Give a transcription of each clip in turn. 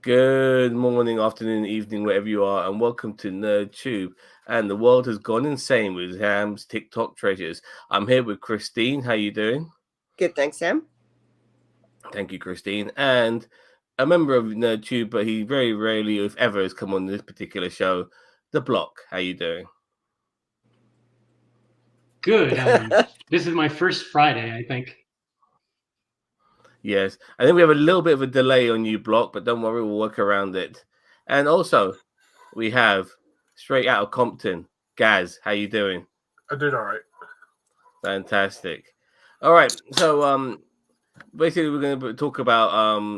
Good morning, afternoon, evening, wherever you are, and welcome to NerdTube. And the world has gone insane with Zams TikTok treasures. I'm here with Christine. How you doing? Good, thanks, Sam. Thank you, Christine. And a member of NerdTube, but he very rarely, if ever, has come on this particular show. The Block. How you doing? Good. This is my first Friday, I think. Yes, I think we have a little bit of a delay on you, Block, but don't worry, we'll work around it. And also, we have straight out of Compton, Gaz. How you doing? I did all right. Fantastic. All right. So basically we're going to talk about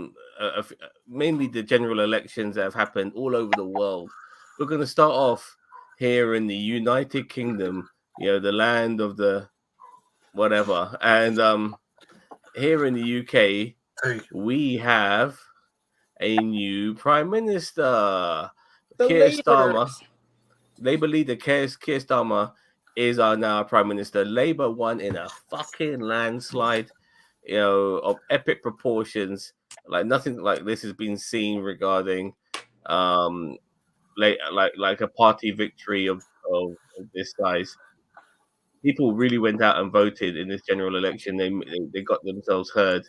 mainly the general elections that have happened all over the world. We're going to start off here in the United Kingdom, the land of the whatever. And here in the UK, we have a new prime minister, Keir Starmer. Labour leader Keir Starmer is now prime minister. Labour won in a fucking landslide, of epic proportions. Like nothing like this has been seen regarding, like a party victory of this size. People really went out and voted in this general election. They got themselves heard,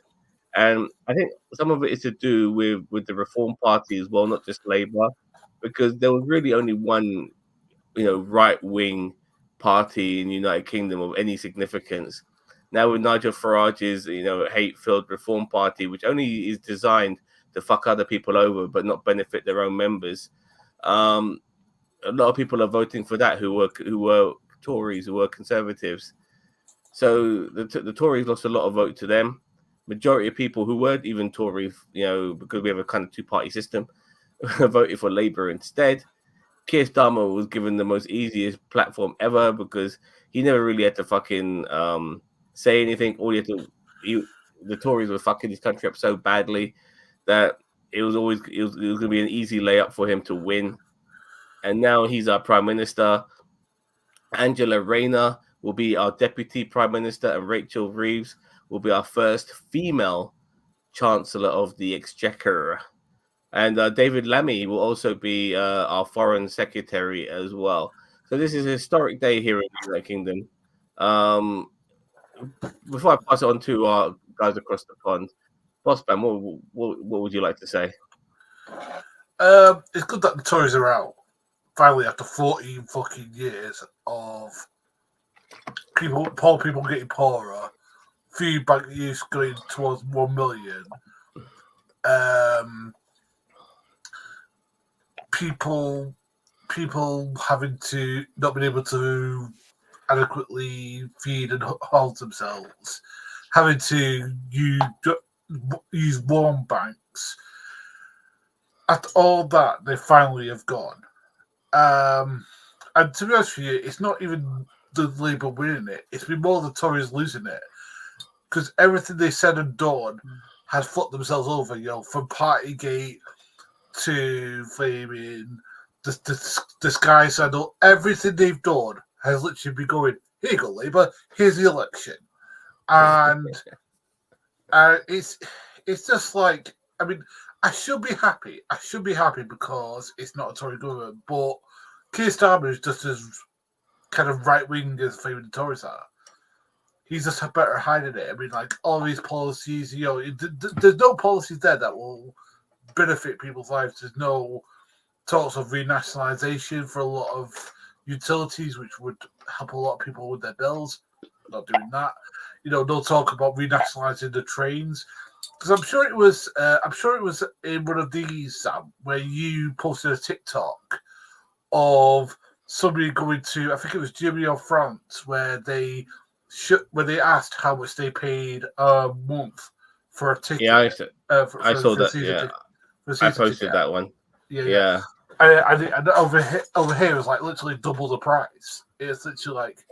and I think some of it is to do with the Reform Party as well, not just Labour, because there was really only one right wing party in the United Kingdom of any significance. Now with Nigel Farage's hate filled Reform Party, which only is designed to fuck other people over but not benefit their own members, a lot of people are voting for that who were Tories, who were Conservatives. So the Tories lost a lot of vote to them. Majority of people who weren't even Tory, because we have a kind of two-party system, voted for Labour instead. Keir Starmer was given the most easiest platform ever because he never really had to fucking say anything. All you had to, the Tories were fucking this country up so badly that it was going to be an easy layup for him to win. And now he's our prime minister. Angela Rayner will be our deputy prime minister, and Rachel Reeves will be our first female chancellor of the Exchequer. And David Lammy will also be our foreign secretary as well. So this is a historic day here in the United Kingdom. Before I pass it on to our guys across the pond, Boss Man, what would you like to say? It's good that the Tories are out. Finally, after 14 fucking years of poor people getting poorer, food bank use going towards 1 million, people having to not being able to adequately feed and hold themselves, having to use warm banks. After all that, they finally have gone. And to be honest with you, it's not even the Labour winning it. It's been more the Tories losing it. Because everything they said and done has fucked themselves over, from Partygate to flaming the Sky Scandal. Everything they've done has literally been going, here you go, Labour, here's the election. And it's just like, I mean, I should be happy. I should be happy because it's not a Tory government. But Keir Starmer is just as kind of right-wing as the Tories are. He's just better at hiding it. I mean, like, all these policies, there's no policies there that will benefit people's lives. There's no talks of renationalisation for a lot of utilities, which would help a lot of people with their bills. Not doing that. No talk about renationalising the trains. Because I'm sure it was in one of these, Sam, where you posted a TikTok of somebody going to, I think it was Germany or France, where they asked how much they paid a month for a ticket. Yeah, I saw that. Yeah, I posted that one. Yeah. And over here, it was like literally double the price. It's literally like,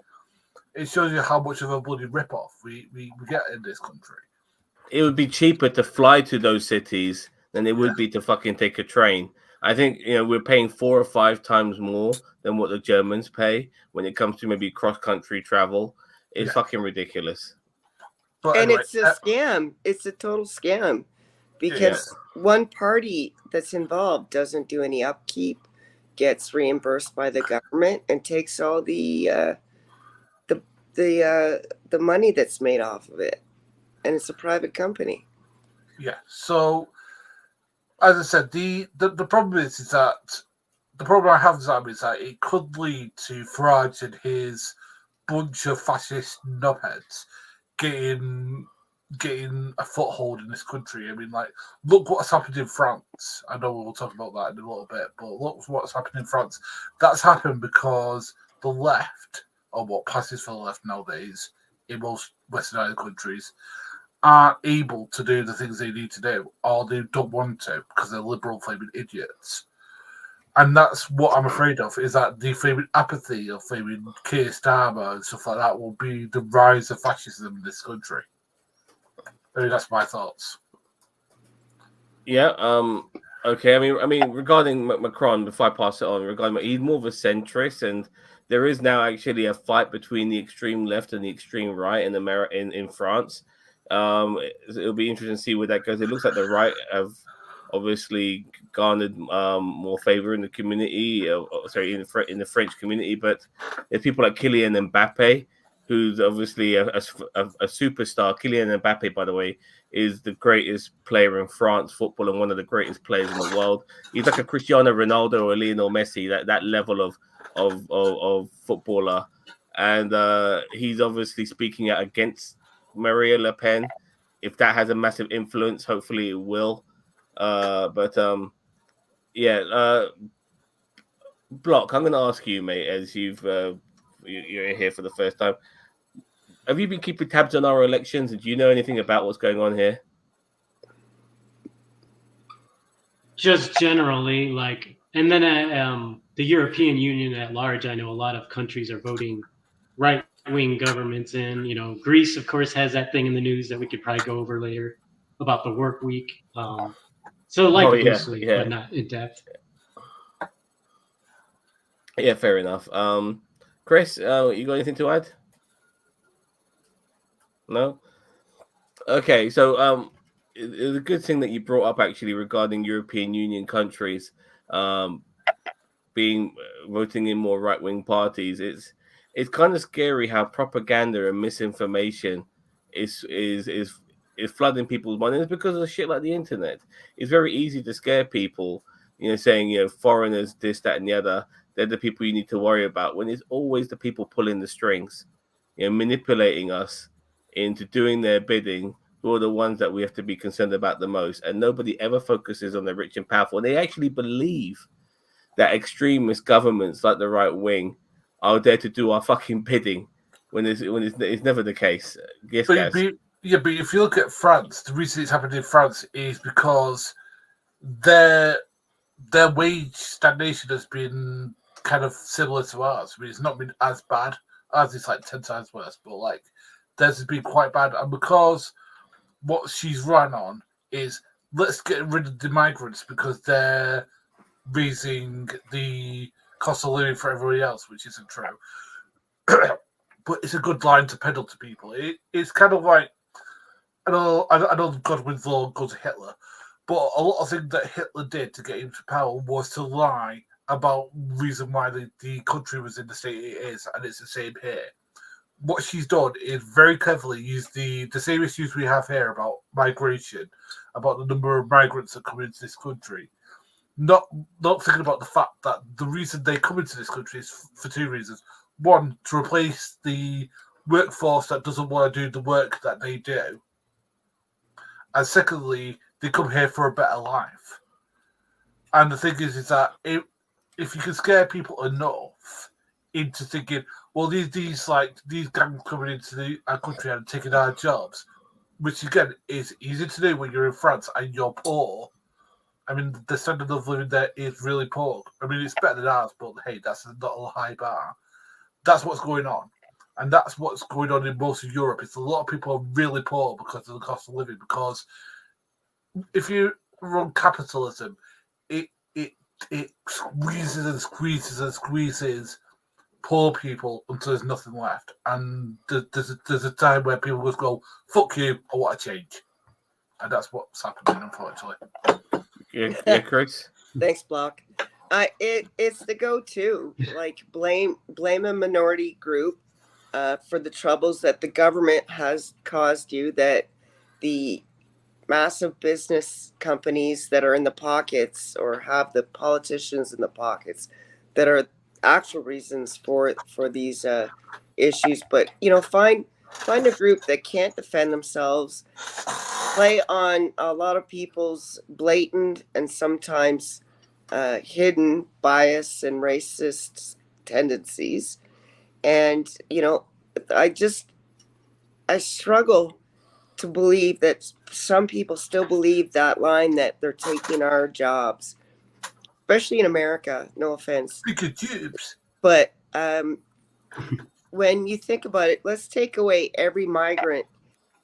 it shows you how much of a bloody rip-off we get in this country. It would be cheaper to fly to those cities than it would be to fucking take a train. I think we're paying 4 or 5 times more than what the Germans pay when it comes to maybe cross-country travel. It's fucking ridiculous. But anyway, it's a scam. It's a total scam. because one party that's involved doesn't do any upkeep, gets reimbursed by the government, and takes all the money that's made off of it, and it's a private company. Yeah. So, as I said, the problem is that the problem I have with Zam is that it could lead to Farage and his bunch of fascist knobheads getting a foothold in this country. I mean, like, look what's happened in France. I know we'll talk about that in a little bit, but look what's happened in France. That's happened because the left, or what passes for the left nowadays in most Western countries, aren't able to do the things they need to do, or they don't want to because they're liberal flaming idiots. And that's what I'm afraid of, is that the flaming apathy of flaming Keir Starmer and stuff like that will be the rise of fascism in this country. I mean, that's my thoughts. Yeah. Okay. I mean, regarding Macron, before I pass it on, regarding he's more of a centrist, and there is now actually a fight between the extreme left and the extreme right in France. It'll be interesting to see where that goes. It looks like the right have obviously garnered more favor in the community. In the French community, but there's people like Kylian Mbappe, who's obviously a superstar. Kylian Mbappe, by the way, is the greatest player in France football and one of the greatest players in the world. He's like a Cristiano Ronaldo or a Lionel Messi, that level of footballer, and he's obviously speaking out against Marine Le Pen. If that has a massive influence, hopefully it will. Block, I'm going to ask you, mate, as you're here for the first time. Have you been keeping tabs on our elections? Do you know anything about what's going on here? Just generally, and then the European Union at large, I know a lot of countries are voting right-wing governments in. Greece, of course, has that thing in the news that we could probably go over later about the work week. Loosely, but not in depth. Yeah, fair enough. Chris, you got anything to add? No? Okay, so it's a good thing that you brought up actually regarding European Union countries being voting in more right-wing parties. It's kind of scary how propaganda and misinformation is flooding people's minds. It's because of shit like the internet. It's very easy to scare people, saying foreigners, this, that, and the other. They're the people you need to worry about. When it's always the people pulling the strings, manipulating us into doing their bidding, who are the ones that we have to be concerned about the most. And nobody ever focuses on the rich and powerful. They actually believe that extremist governments like the right wing are there to do our fucking bidding when it's never the case. Yes, guys. But if you look at France, the reason it's happened in France is because their wage stagnation has been kind of similar to ours. I mean, it's not been as bad. Ours is like 10 times worse, but theirs has been quite bad. And because what she's run on is, let's get rid of the migrants because they're raising the cost of living for everybody else, which isn't true. But it's a good line to peddle to people. It's kind of like, I know Godwin's law goes to Hitler, but a lot of things that Hitler did to get him to power was to lie about the reason why the country was in the state it is, and it's the same here. What she's done is very cleverly use the same issues we have here about migration, about the number of migrants that come into this country. Not thinking about the fact that the reason they come into this country is for two reasons. One, to replace the workforce that doesn't want to do the work that they do. And secondly, they come here for a better life. And the thing is that if you can scare people enough into thinking, well, these gangs coming into our country and taking our jobs, which again is easy to do when you're in France and you're poor. I mean, the standard of living there is really poor. I mean, it's better than ours, but hey, that's not a high bar. That's what's going on. And that's what's going on in most of Europe. It's a lot of people are really poor because of the cost of living. Because if you run capitalism, it squeezes and squeezes and squeezes poor people until there's nothing left. And there's a time where people just go, fuck you, I want to change. And that's what's happening, unfortunately. Yeah, Chris. Thanks, Block. It's the go-to. Like blame a minority group for the troubles that the government has caused you, that the massive business companies that are in the pockets or have the politicians in the pockets that are actual reasons for these issues. But find a group that can't defend themselves, play on a lot of people's blatant and sometimes hidden bias and racist tendencies. And I struggle to believe that some people still believe that line, that they're taking our jobs, especially in America. No offense, but when you think about it, let's take away every migrant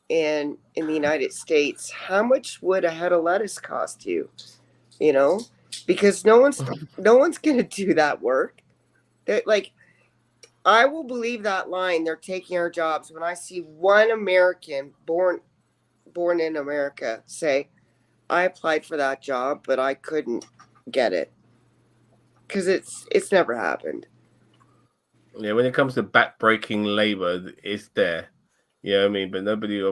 in the United States. How much would a head of lettuce cost you? Because no one's going to do that work. Like, I will believe that line, they're taking our jobs, when I see one American born in America say, I applied for that job, but I couldn't get it. Because it's never happened. Yeah, when it comes to back-breaking labor, it's there. You know what I mean? But nobody,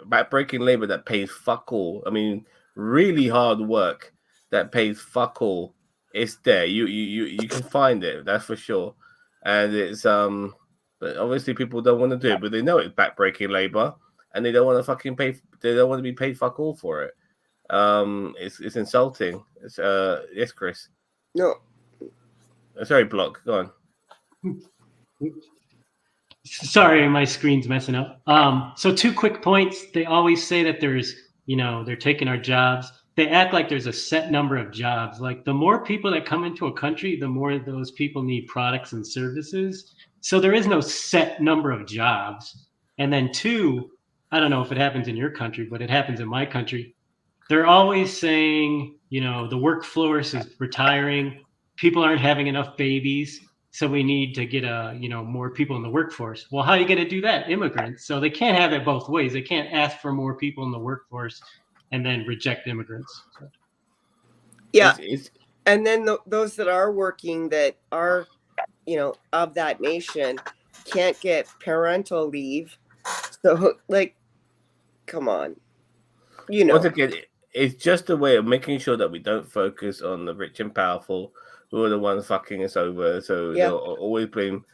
back-breaking labor that pays fuck all. I mean, really hard work that pays fuck all. It's there. You can find it. That's for sure. And it's but obviously people don't want to do it, but they know it's back-breaking labor, and they don't want to fucking pay. They don't want to be paid fuck all for it. It's insulting. It's yes, Chris. No. Sorry, Block. Go on. Sorry, my screen's messing up. So 2 quick points. They always say that there's, they're taking our jobs. They act like there's a set number of jobs. Like, the more people that come into a country, the more those people need products and services. So there is no set number of jobs. And then 2, I don't know if it happens in your country, but it happens in my country. They're always saying, the workforce is retiring. People aren't having enough babies. So we need to get more people in the workforce. Well, how are you going to do that? Immigrants. So they can't have it both ways. They can't ask for more people in the workforce and then reject immigrants. So. Yeah. And then those that are working, that are, of that nation, can't get parental leave. So, like, come on. Once again, it's just a way of making sure that we don't focus on the rich and powerful, who are the ones fucking us over. So they'll always blame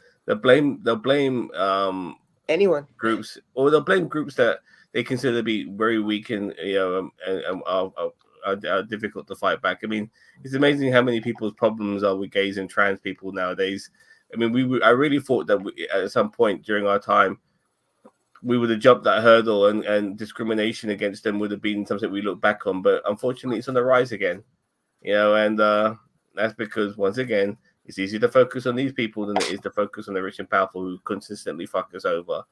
anyone, groups, or they'll blame groups that they consider to be very weak and are difficult to fight back. I mean, it's amazing how many people's problems are with gays and trans people nowadays. I mean, I really thought that at some point during our time, we would have jumped that hurdle, and discrimination against them would have been something we look back on. But unfortunately, it's on the rise again, and that's because, once again, it's easier to focus on these people than it is to focus on the rich and powerful who consistently fuck us over.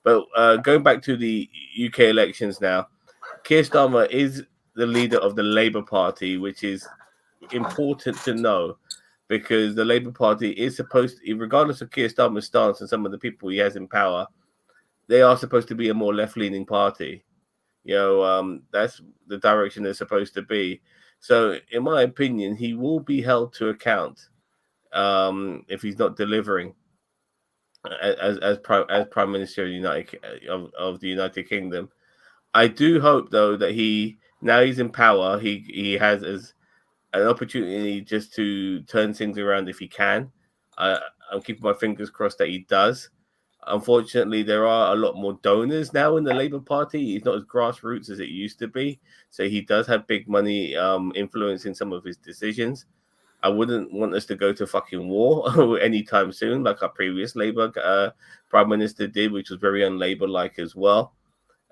But going back to the UK elections now, Keir Starmer is the leader of the Labour Party, which is important to know, because the Labour Party is supposed to, regardless of Keir Starmer's stance and some of the people he has in power, they are supposed to be a more left-leaning party. That's the direction they're supposed to be. So, in my opinion, he will be held to account if he's not delivering as Prime Minister of the United Kingdom. I do hope, though, that now he's in power, he has an opportunity just to turn things around if he can. I'm keeping my fingers crossed that he does. Unfortunately, there are a lot more donors now in the Labour Party. It's not as grassroots as it used to be. So he does have big money influencing some of his decisions. I wouldn't want us to go to fucking war anytime soon, like our previous Labour Prime Minister did, which was very un-Labour-like as well.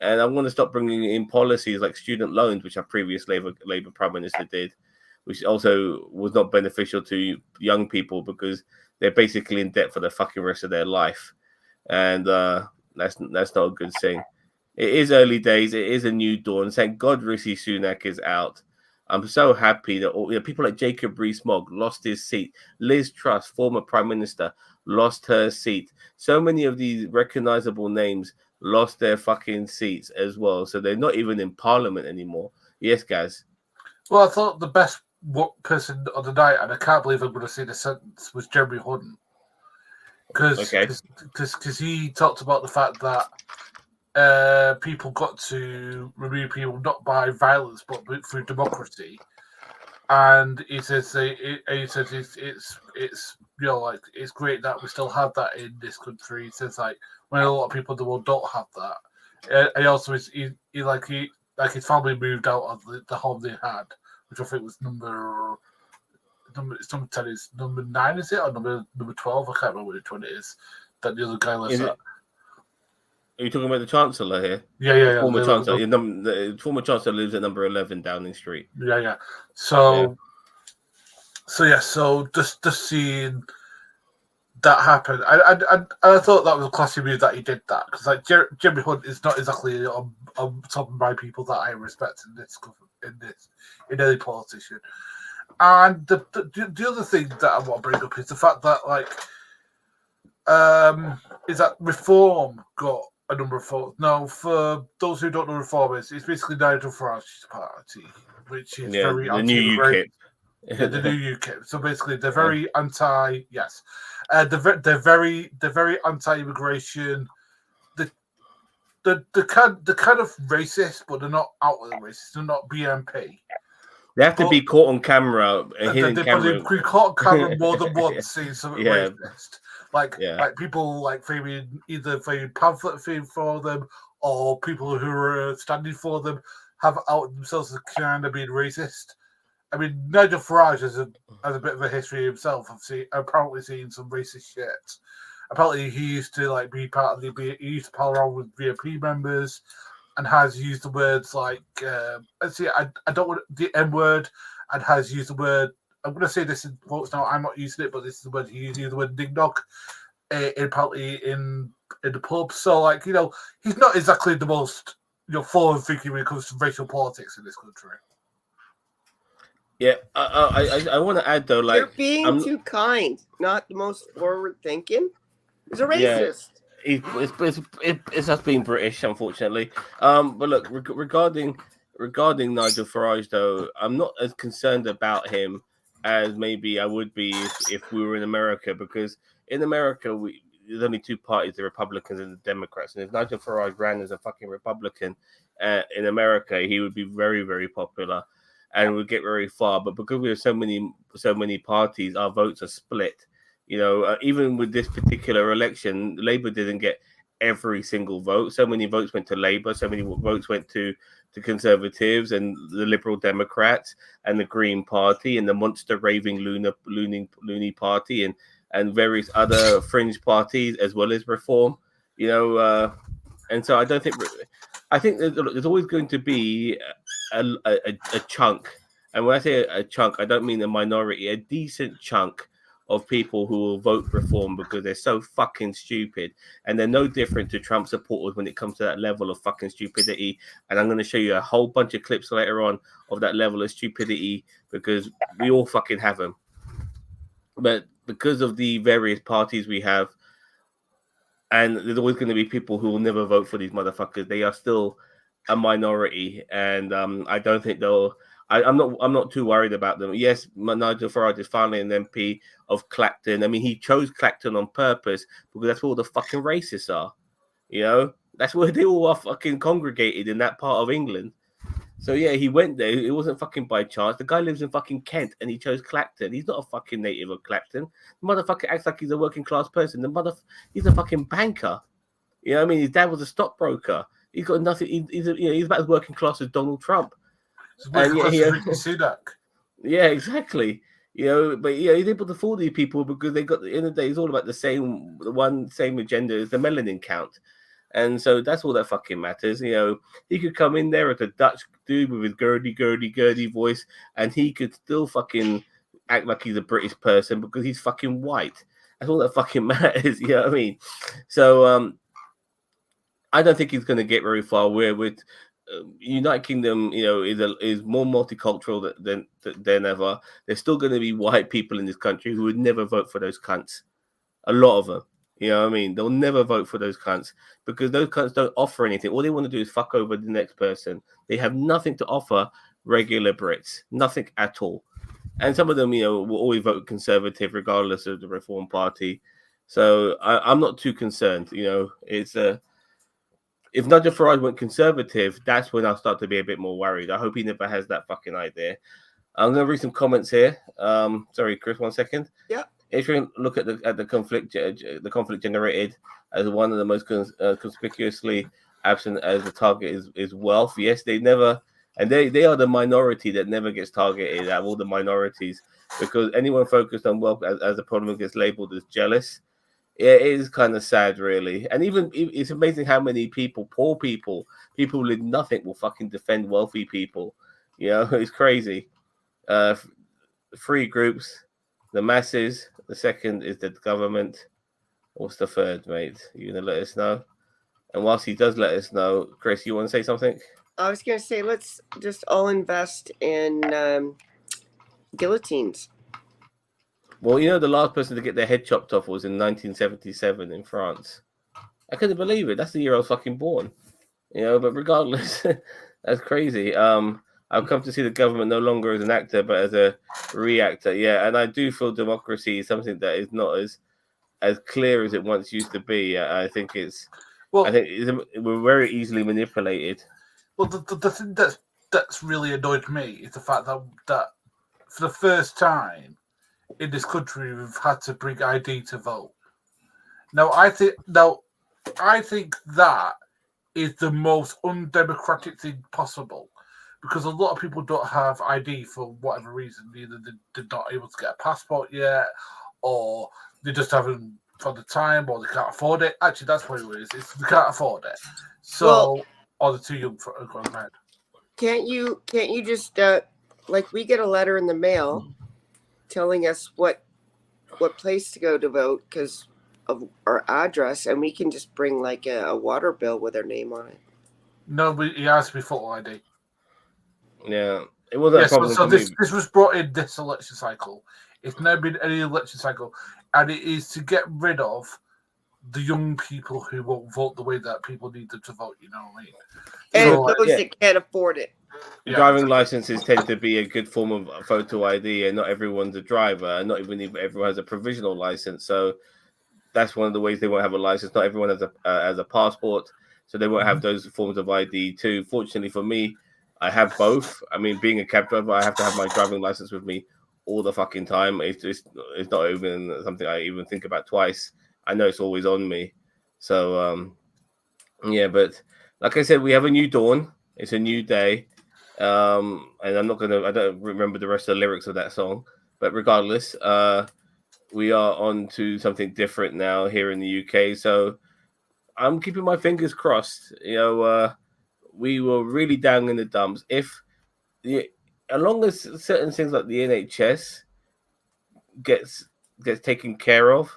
And I want to stop bringing in policies like student loans, which our previous Labour Prime Minister did, which also was not beneficial to young people because they're basically in debt for the fucking rest of their life. And that's not a good thing. It is early days. It is a new dawn. Thank God Rishi Sunak is out. I'm so happy that people like Jacob Rees-Mogg lost his seat. Liz Truss, former Prime Minister, lost her seat. So many of these recognizable names lost their fucking seats as well. So they're not even in Parliament anymore. Yes, guys. Well, I thought the best person on the night, and I can't believe I'm going to say the sentence, was Jeremy Hunt. Because he talked about the fact that people got to remove people not by violence but through democracy, and he says it's you know, like, it's great that we still have that in this country. He says, like, when a lot of people in the world don't have that. And also he his family moved out of the home they had, which I think was number 10 is number 9, is it, or number 12? I can't remember which one it is that the other guy lives at. Are you talking about the Chancellor here? Yeah. Former Chancellor. The former Chancellor lives at number 11 Downing Street. Yeah. So just seeing that happen, I thought that was a classy move that he did that, because like Jeremy Hunt is not exactly on top of my people that I respect in any politician. And the other thing that I want to bring up is the fact that, like, is that Reform got a number of votes. Now, for those who don't know Reform is, it's basically Nigel Farage's party, which is very the new UKIP. Yeah, the new UKIP. So basically, they're very anti. Yes, they're very anti-immigration. They're kind of racist, but they're not outwardly racist. They're not BNP. They have to be caught on camera. They've been caught on camera more than once saying something racist. Like people like either framing pamphlet for them, or people who are standing for them have outed themselves as kind of being racist. I mean, Nigel Farage has a bit of a history himself of apparently seeing some racist shit. Apparently, he used to be part of he used to pal around with VP members, and has used the words like I don't want the N word, and has used the word. I'm going to say this in quotes now. I'm not using it, but this is the word he used. The word "ding dog," apparently in the pub. So, like, you know, he's not exactly the most forward thinking when it comes to racial politics in this country. Yeah, I want to add though, like, you're being too kind, not the most forward thinking. He's a racist. Yeah, it's us being British, unfortunately. But look, regarding Nigel Farage, though, I'm not as concerned about him as maybe I would be if we were in America, because in America there's only two parties, the Republicans and the Democrats. And if Nigel Farage ran as a fucking Republican in America, he would be very, very popular and would get very far. But because we have so many parties, our votes are split. You know, even with this particular election, Labour didn't get every single vote. So many votes went to Labour, so many votes went to Conservatives and the Liberal Democrats and the Green Party and the monster raving loony party and various other fringe parties, as well as Reform. You know, and so I think there's always going to be a chunk. And when I say a chunk, I don't mean a minority, a decent chunk of people who will vote Reform because they're so fucking stupid, and they're no different to Trump supporters when it comes to that level of fucking stupidity. And I'm going to show you a whole bunch of clips later on of that level of stupidity, because we all fucking have them. But because of the various parties we have, and there's always going to be people who will never vote for these motherfuckers. They are still a minority, and I don't think they'll. I'm not too worried about them. Yes, Nigel Farage is finally an MP of Clacton. I mean, he chose Clacton on purpose because that's where all the fucking racists are. You know, that's where they all are fucking congregated, in that part of England. So yeah, he went there. It wasn't fucking by chance. The guy lives in fucking Kent and he chose Clacton. He's not a fucking native of Clacton. The motherfucker acts like he's a working class person. He's a fucking banker. You know what I mean? His dad was a stockbroker. He's got nothing. He's about as working class as Donald Trump. And yeah, exactly. You know, but yeah, he's able to fool these people because they got, at the end of the day, it's all about the same agenda as the melanin count. And so that's all that fucking matters. You know, he could come in there as a Dutch dude with his gurdy voice, and he could still fucking act like he's a British person because he's fucking white. That's all that fucking matters. You know what I mean? So I don't think he's going to get very far. Where with United Kingdom, you know, is more multicultural than ever. There's still going to be white people in this country who would never vote for those cunts. A lot of them. You know what I mean? They'll never vote for those cunts because those cunts don't offer anything. All they want to do is fuck over the next person. They have nothing to offer regular Brits, nothing at all. And some of them, will always vote Conservative regardless of the Reform Party. So I'm not too concerned. It's if Nigel Farage went Conservative, that's when I'll start to be a bit more worried. I hope he never has that fucking idea. I'm going to read some comments here. Sorry, Chris, 1 second. Yeah. If you look at the conflict generated as one of the most conspicuously absent as the target is wealth. Yes, they never, and they are the minority that never gets targeted out of all the minorities, because anyone focused on wealth as a problem gets labeled as jealous. Yeah, it is kind of sad, really. And even it's amazing how many poor people with nothing will fucking defend wealthy people. It's crazy. Three groups: the masses. The second is the government. What's the third, mate? You gonna let us know? And whilst he does let us know, Chris, you want to say something? I was going to say, let's just all invest in guillotines. Well, the last person to get their head chopped off was in 1977 in France. I couldn't believe it. That's the year I was fucking born. But regardless, that's crazy. I've come to see the government no longer as an actor, but as a reactor. Yeah, and I do feel democracy is something that is not as clear as it once used to be. I think we're very easily manipulated. Well, the thing that's really annoyed me is the fact that for the first time in this country we've had to bring ID to vote. Now I think that is the most undemocratic thing possible, because a lot of people don't have ID for whatever reason. Either they're not able to get a passport yet, or they just haven't found the time, or they can't afford it. Actually, that's what it is. They can't afford it. So, or they're too young for going ahead. Can't you just like we get a letter in the mail telling us what place to go to vote because of our address, and we can just bring like a water bill with our name on it. No, but it has to be photo ID. Yeah, it wasn't a problem. So this was brought in this election cycle. It's never been any election cycle, and it is to get rid of the young people who won't vote the way that people need them to vote. You know what I mean? And those that can't afford it. Yeah. Driving licenses tend to be a good form of photo ID, and not everyone's a driver, and not even everyone has a provisional license. So that's one of the ways they won't have a license. Not everyone has a passport, so they won't have those forms of ID too. Fortunately for me, I have both. I mean, being a cab driver, I have to have my driving license with me all the fucking time. It's not even something I even think about twice. I know it's always on me. So yeah, but like I said, we have a new dawn. It's a new day. And I don't remember the rest of the lyrics of that song, but regardless, we are on to something different now here in the UK. So I'm keeping my fingers crossed. We were really down in the dumps. As long as certain things like the NHS gets taken care of,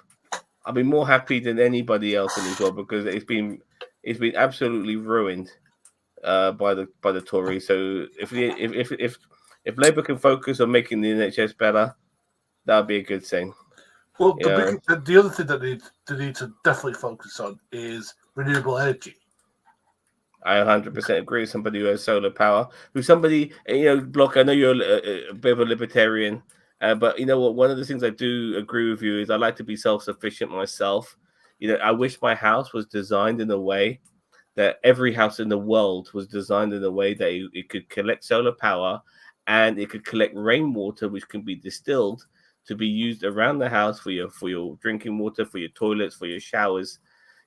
I'll be more happy than anybody else in this world, because it's been absolutely ruined by the Tories. So if Labour can focus on making the NHS better, that'll be a good thing. Well, the other thing that they need to definitely focus on is renewable energy. I 100% agree with somebody who has solar power. Block, I know you're a bit of a libertarian, but you know what? One of the things I do agree with you is I like to be self-sufficient myself. I wish my house was designed in a way that every house in the world was designed in a way that it could collect solar power, and it could collect rainwater, which can be distilled to be used around the house for your drinking water, for your toilets, for your showers.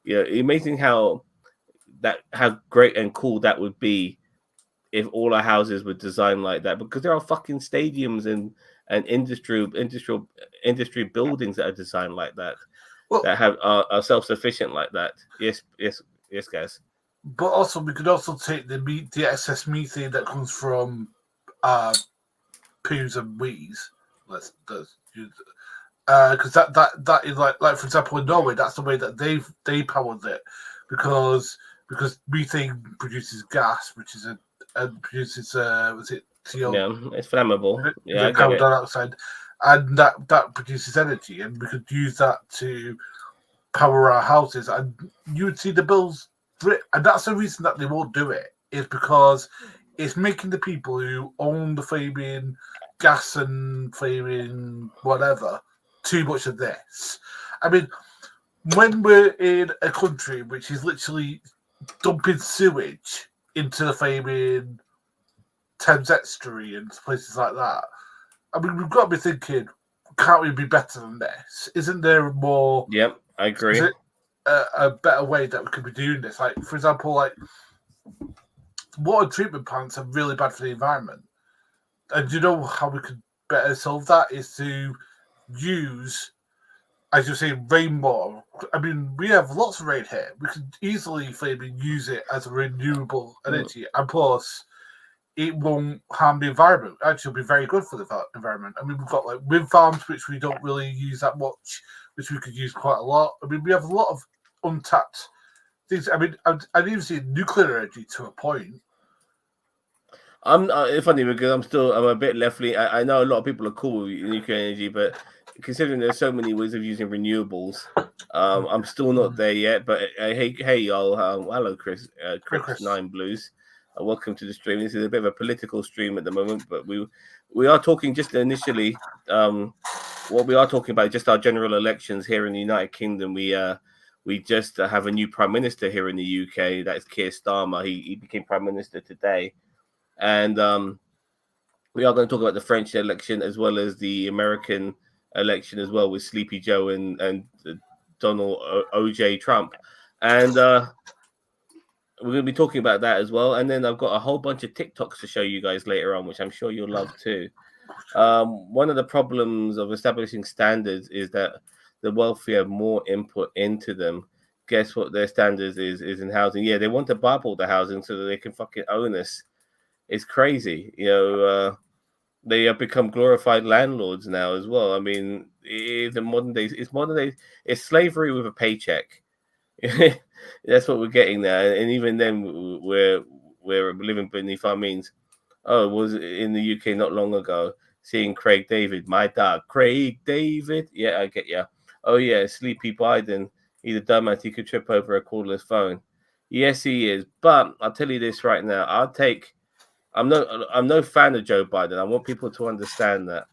Amazing how great and cool that would be if all our houses were designed like that, because there are fucking stadiums and industry buildings that are designed like that, that are self-sufficient like that. Yes, guys. But also, we could also take the excess methane that comes from poos and wees. Because that is like for example in Norway, that's the way that they powered it, because methane produces gas, which is produces was it CO? Yeah, it's flammable. Yeah, carbon dioxide, and that produces energy, and we could use that to power our houses, and you would see the bills drip. And that's the reason that they won't do it, is because it's making the people who own the flaming gas and flaming whatever too much of this. I mean, when we're in a country which is literally dumping sewage into the flaming Thames estuary and places like that, I mean, we've got to be thinking, can't we be better than this? Isn't there a more... Yep, I agree. Is it a better way that we could be doing this? Like, for example, like, water treatment plants are really bad for the environment. And do you know how we could better solve that? Is to use, as you say, rainwater. I mean, we have lots of rain here. We could easily use it as a renewable energy. And plus, it won't harm the environment. Actually, it'll be very good for the environment. I mean, we've got like wind farms, which we don't really use that much, which we could use quite a lot. I mean, we have a lot of untapped things. I mean, I'd even see nuclear energy to a point. It's funny because I'm a bit left-leaning. I know a lot of people are cool with nuclear energy, but considering there's so many ways of using renewables, I'm still not there yet. But hey, y'all, hello, Chris, Chris 9 Blues. Welcome to the stream. This is a bit of a political stream at the moment, but we are talking just initially. What we are talking about just our general elections here in the United Kingdom. We just have a new prime minister here in the UK. That is Keir Starmer. He became prime minister today, and we are going to talk about the French election as well as the American election as well, with Sleepy Joe and Donald OJ Trump, and we're going to be talking about that as well. And then I've got a whole bunch of TikToks to show you guys later on, which I'm sure you'll love too. One of the problems of establishing standards is that the wealthy have more input into them. Guess what their standards is in housing? Yeah, they want to buy up all the housing so that they can fucking own us. It's crazy. You know, they have become glorified landlords now as well. I mean, it's modern day. It's slavery with a paycheck. That's what we're getting there, and even then, we're living beneath our means. Oh, it was in the UK not long ago, seeing Craig David, my dog, Craig David. Yeah, I get ya. Oh yeah, Sleepy Biden. He's a dumbass. He could trip over a cordless phone. Yes, he is. But I'll tell you this right now. I'm no fan of Joe Biden. I want people to understand that.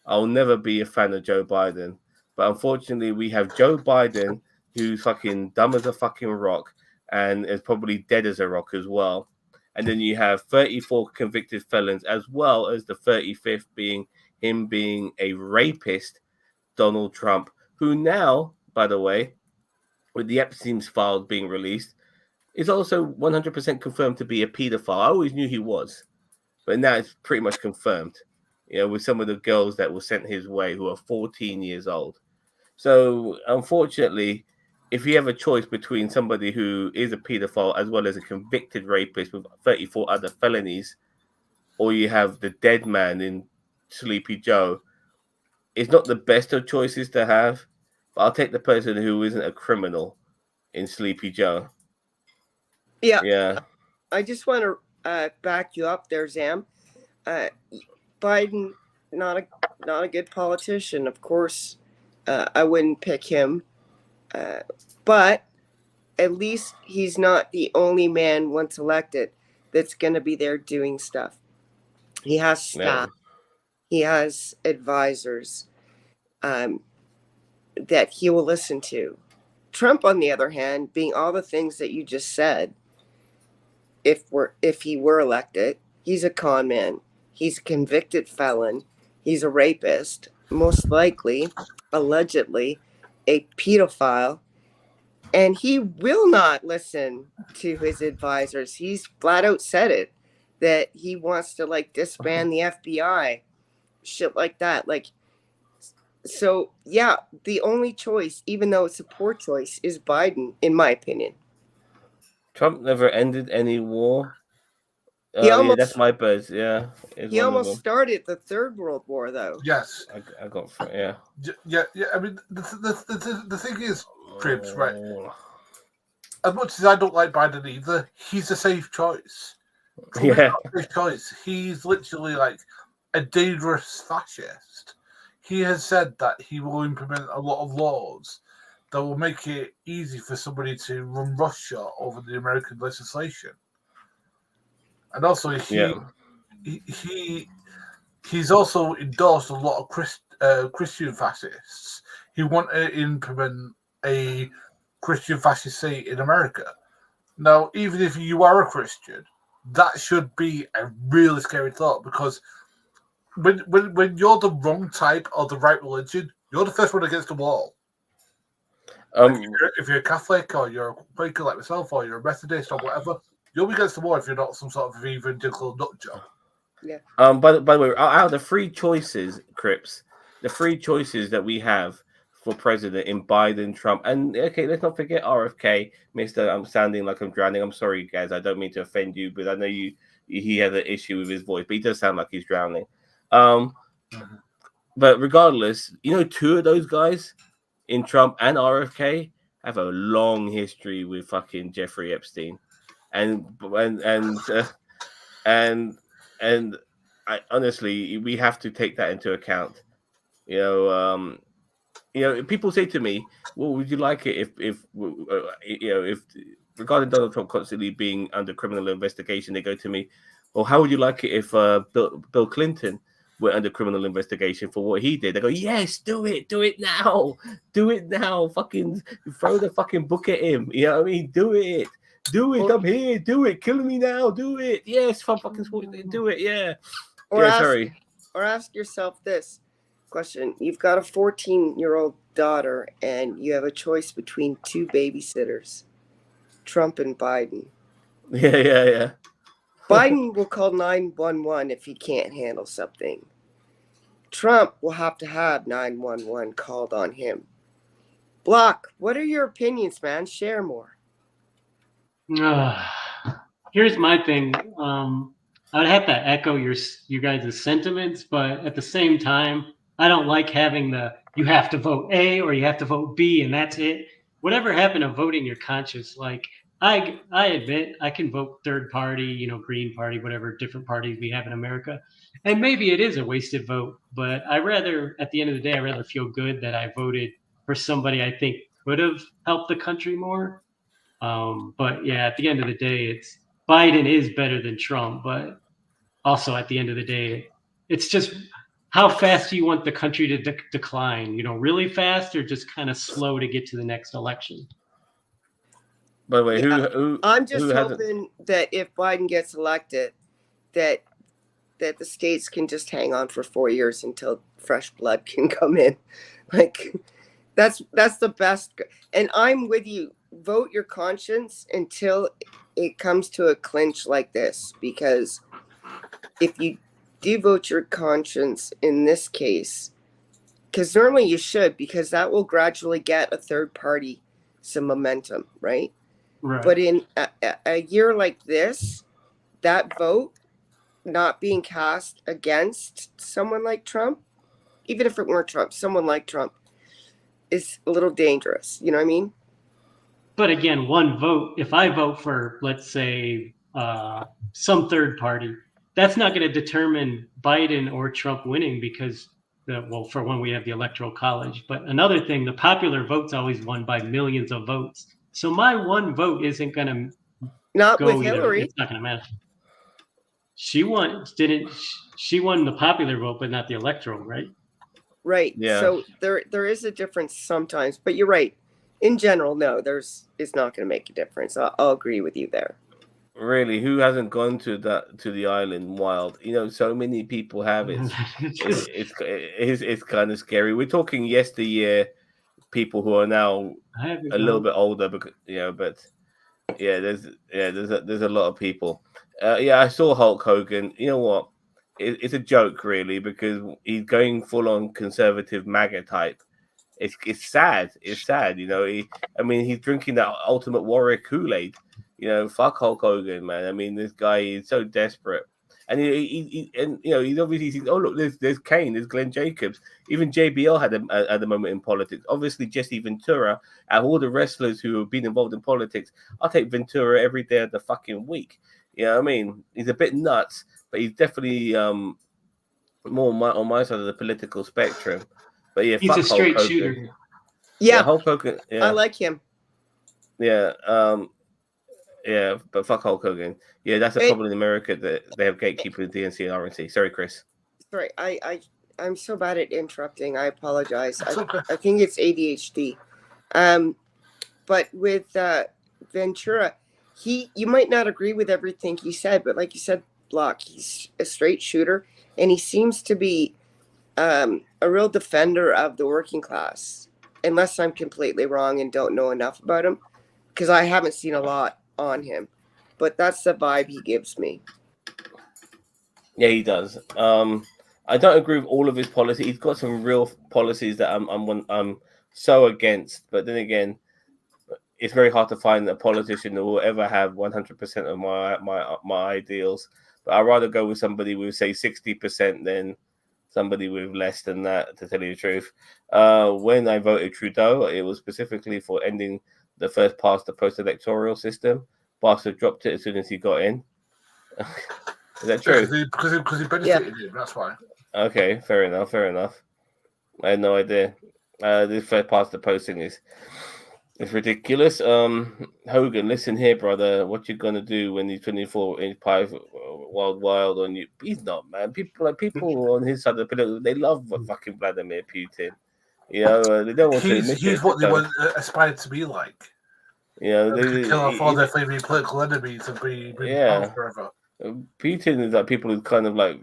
I'll never be a fan of Joe Biden. But unfortunately, we have Joe Biden, who's fucking dumb as a fucking rock and is probably dead as a rock as well. And then you have 34 convicted felons, as well as the 35th being him being a rapist, Donald Trump, who now, by the way, with the Epstein's files being released, is also 100% confirmed to be a pedophile. I always knew he was, but now it's pretty much confirmed, you know, with some of the girls that were sent his way who are 14 years old. So, unfortunately, if you have a choice between somebody who is a pedophile as well as a convicted rapist with 34 other felonies, or you have the dead man in Sleepy Joe, it's not the best of choices to have, but I'll take the person who isn't a criminal in Sleepy Joe. Yeah. I just want to back you up there, Zam. Biden, not a good politician, of course. I wouldn't pick him. But at least he's not the only man once elected that's going to be there doing stuff. He has staff. He has advisors that he will listen to. Trump, on the other hand, being all the things that you just said, if he were elected, he's a con man. He's a convicted felon. He's a rapist, most likely, allegedly, a pedophile. And he will not listen to his advisors. He's flat out said it, that he wants to like disband the FBI, shit like that. Like, so yeah, the only choice, even though it's a poor choice, is Biden, in my opinion. Trump never ended any war. Yeah, that's my buzz. Yeah, he almost started the Third World War, though. Yes, I got yeah. I mean, the thing is, Cribs, right? As much as I don't like Biden either, he's a safe choice. Trump's not a safe choice. He's literally like a dangerous fascist. He has said that he will implement a lot of laws that will make it easy for somebody to run roughshod over the American legislation. And also, he's also endorsed a lot of Christian fascists. He wanted to implement a Christian fascist state in America. Now, even if you are a Christian, that should be a really scary thought, because when you're the wrong type of the right religion, you're the first one against the wall. If you're a Catholic or you're a Quaker like myself or you're a Methodist or whatever, you'll be against the wall if you're not some sort of evangelical nut job. Yeah. By the way, out of the three choices, Crips, the three choices that we have for president in Biden, Trump, and okay, let's not forget RFK. Mister, I'm sounding like I'm drowning. I'm sorry, guys. I don't mean to offend you, but I know he has an issue with his voice, but he does sound like he's drowning. But regardless, two of those guys in Trump and RFK have a long history with fucking Jeffrey Epstein, and I honestly, we have to take that into account. People say to me, "Well, would you like it if regarding Donald Trump constantly being under criminal investigation?" They go to me, "Well, how would you like it if Bill Clinton went under criminal investigation for what he did?" They go, "Yes, do it now, fucking throw the fucking book at him." You know what I mean? Do it. I'm here. Do it. Kill me now. Do it. Yes, fucking do it. Yeah. Or ask yourself this question. You've got a 14-year-old daughter and you have a choice between two babysitters, Trump and Biden. Yeah. Biden will call 911 if he can't handle something. Trump will have to have 911 called on him. Block, what are your opinions, man? Share more. Here's my thing. I would have to echo you guys' sentiments, but at the same time, I don't like having you have to vote A or you have to vote B and that's it. Whatever happened to voting your conscience? Like, I admit I can vote third party, Green Party, whatever different parties we have in America. And maybe it is a wasted vote, but at the end of the day, I rather feel good that I voted for somebody I think could have helped the country more. But yeah, at the end of the day, Biden is better than Trump, but also at the end of the day, it's just how fast do you want the country to decline? Really fast or just kind of slow to get to the next election? By the way, I'm just hoping that if Biden gets elected, that the states can just hang on for 4 years until fresh blood can come in. Like, that's the best. And I'm with you. Vote your conscience until it comes to a clinch like this, because if you do vote your conscience in this case, because normally you should, because that will gradually get a third party some momentum, right? Right. But in a year like this, that vote not being cast against someone like Trump, even if it weren't Trump, someone like Trump, is a little dangerous. You know what I mean? But again, one vote, if I vote for, let's say, some third party, that's not going to determine Biden or Trump winning because, for one, we have the Electoral College. But another thing, the popular vote's always won by millions of votes. So my one vote isn't going to not go with either. Hillary. It's not going to matter. She won the popular vote, but not the electoral, right? Right. Yeah. So there is a difference sometimes, but you're right. In general, no, it's not going to make a difference. I'll agree with you there. Really, who hasn't gone to the island wild? So many people have it. It's kind of scary. We're talking yesteryear people who are now a little bit older, because but there's a lot of people. I saw Hulk Hogan. You know what? It's a joke, really, because he's going full on conservative MAGA type. It's sad. It's sad. He's drinking that Ultimate Warrior Kool-Aid. Fuck Hulk Hogan, man. I mean, this guy is so desperate, and he's obviously sees, oh look, there's Kane, there's Glenn Jacobs, even JBL had a moment in politics. Obviously, Jesse Ventura, out of all the wrestlers who have been involved in politics, I'll take Ventura every day of the fucking week. You know what I mean? He's a bit nuts, but he's definitely more on my side of the political spectrum. But yeah, he's fuck a straight Hulk Hogan. shooter. Yeah, Hulk Hogan. I Yeah, like him. yeah, yeah. But fuck Hulk Hogan. Yeah, that's a Hey, problem in America that they have gatekeepers, DNC and RNC. Sorry, Chris. sorry, I'm so bad at interrupting. I apologize. It's okay. I think it's ADHD. Um, but with Ventura, you might not agree with everything he said, but like you said, Block, he's a straight shooter, and he seems to be a real defender of the working class. Unless I'm completely wrong and don't know enough about him, because I haven't seen a lot on him, but that's the vibe he gives me. Yeah, he does. I don't agree with all of his policies. He's got some real policies that I'm so against. But then again, it's very hard to find a politician that will ever have 100% of my ideals. But I'd rather go with somebody with say 60% than somebody with less than that. To tell you the truth, when I voted Trudeau, it was specifically for ending the first past the post electoral system. Bastard dropped it as soon as he got in. Is that true? Because he benefited him. That's why. Okay, fair enough. I had no idea. This first past the posting is ridiculous. Hogan, listen here, brother. What you gonna do when he's 24-inch pipe wild on you? He's not, man. People on his side of the political, they love fucking Vladimir Putin. You know, they don't want to admit He's it. what they want aspired to be like. You know, They could kill off all their favorite political enemies and be power forever. Putin is like people who kind of like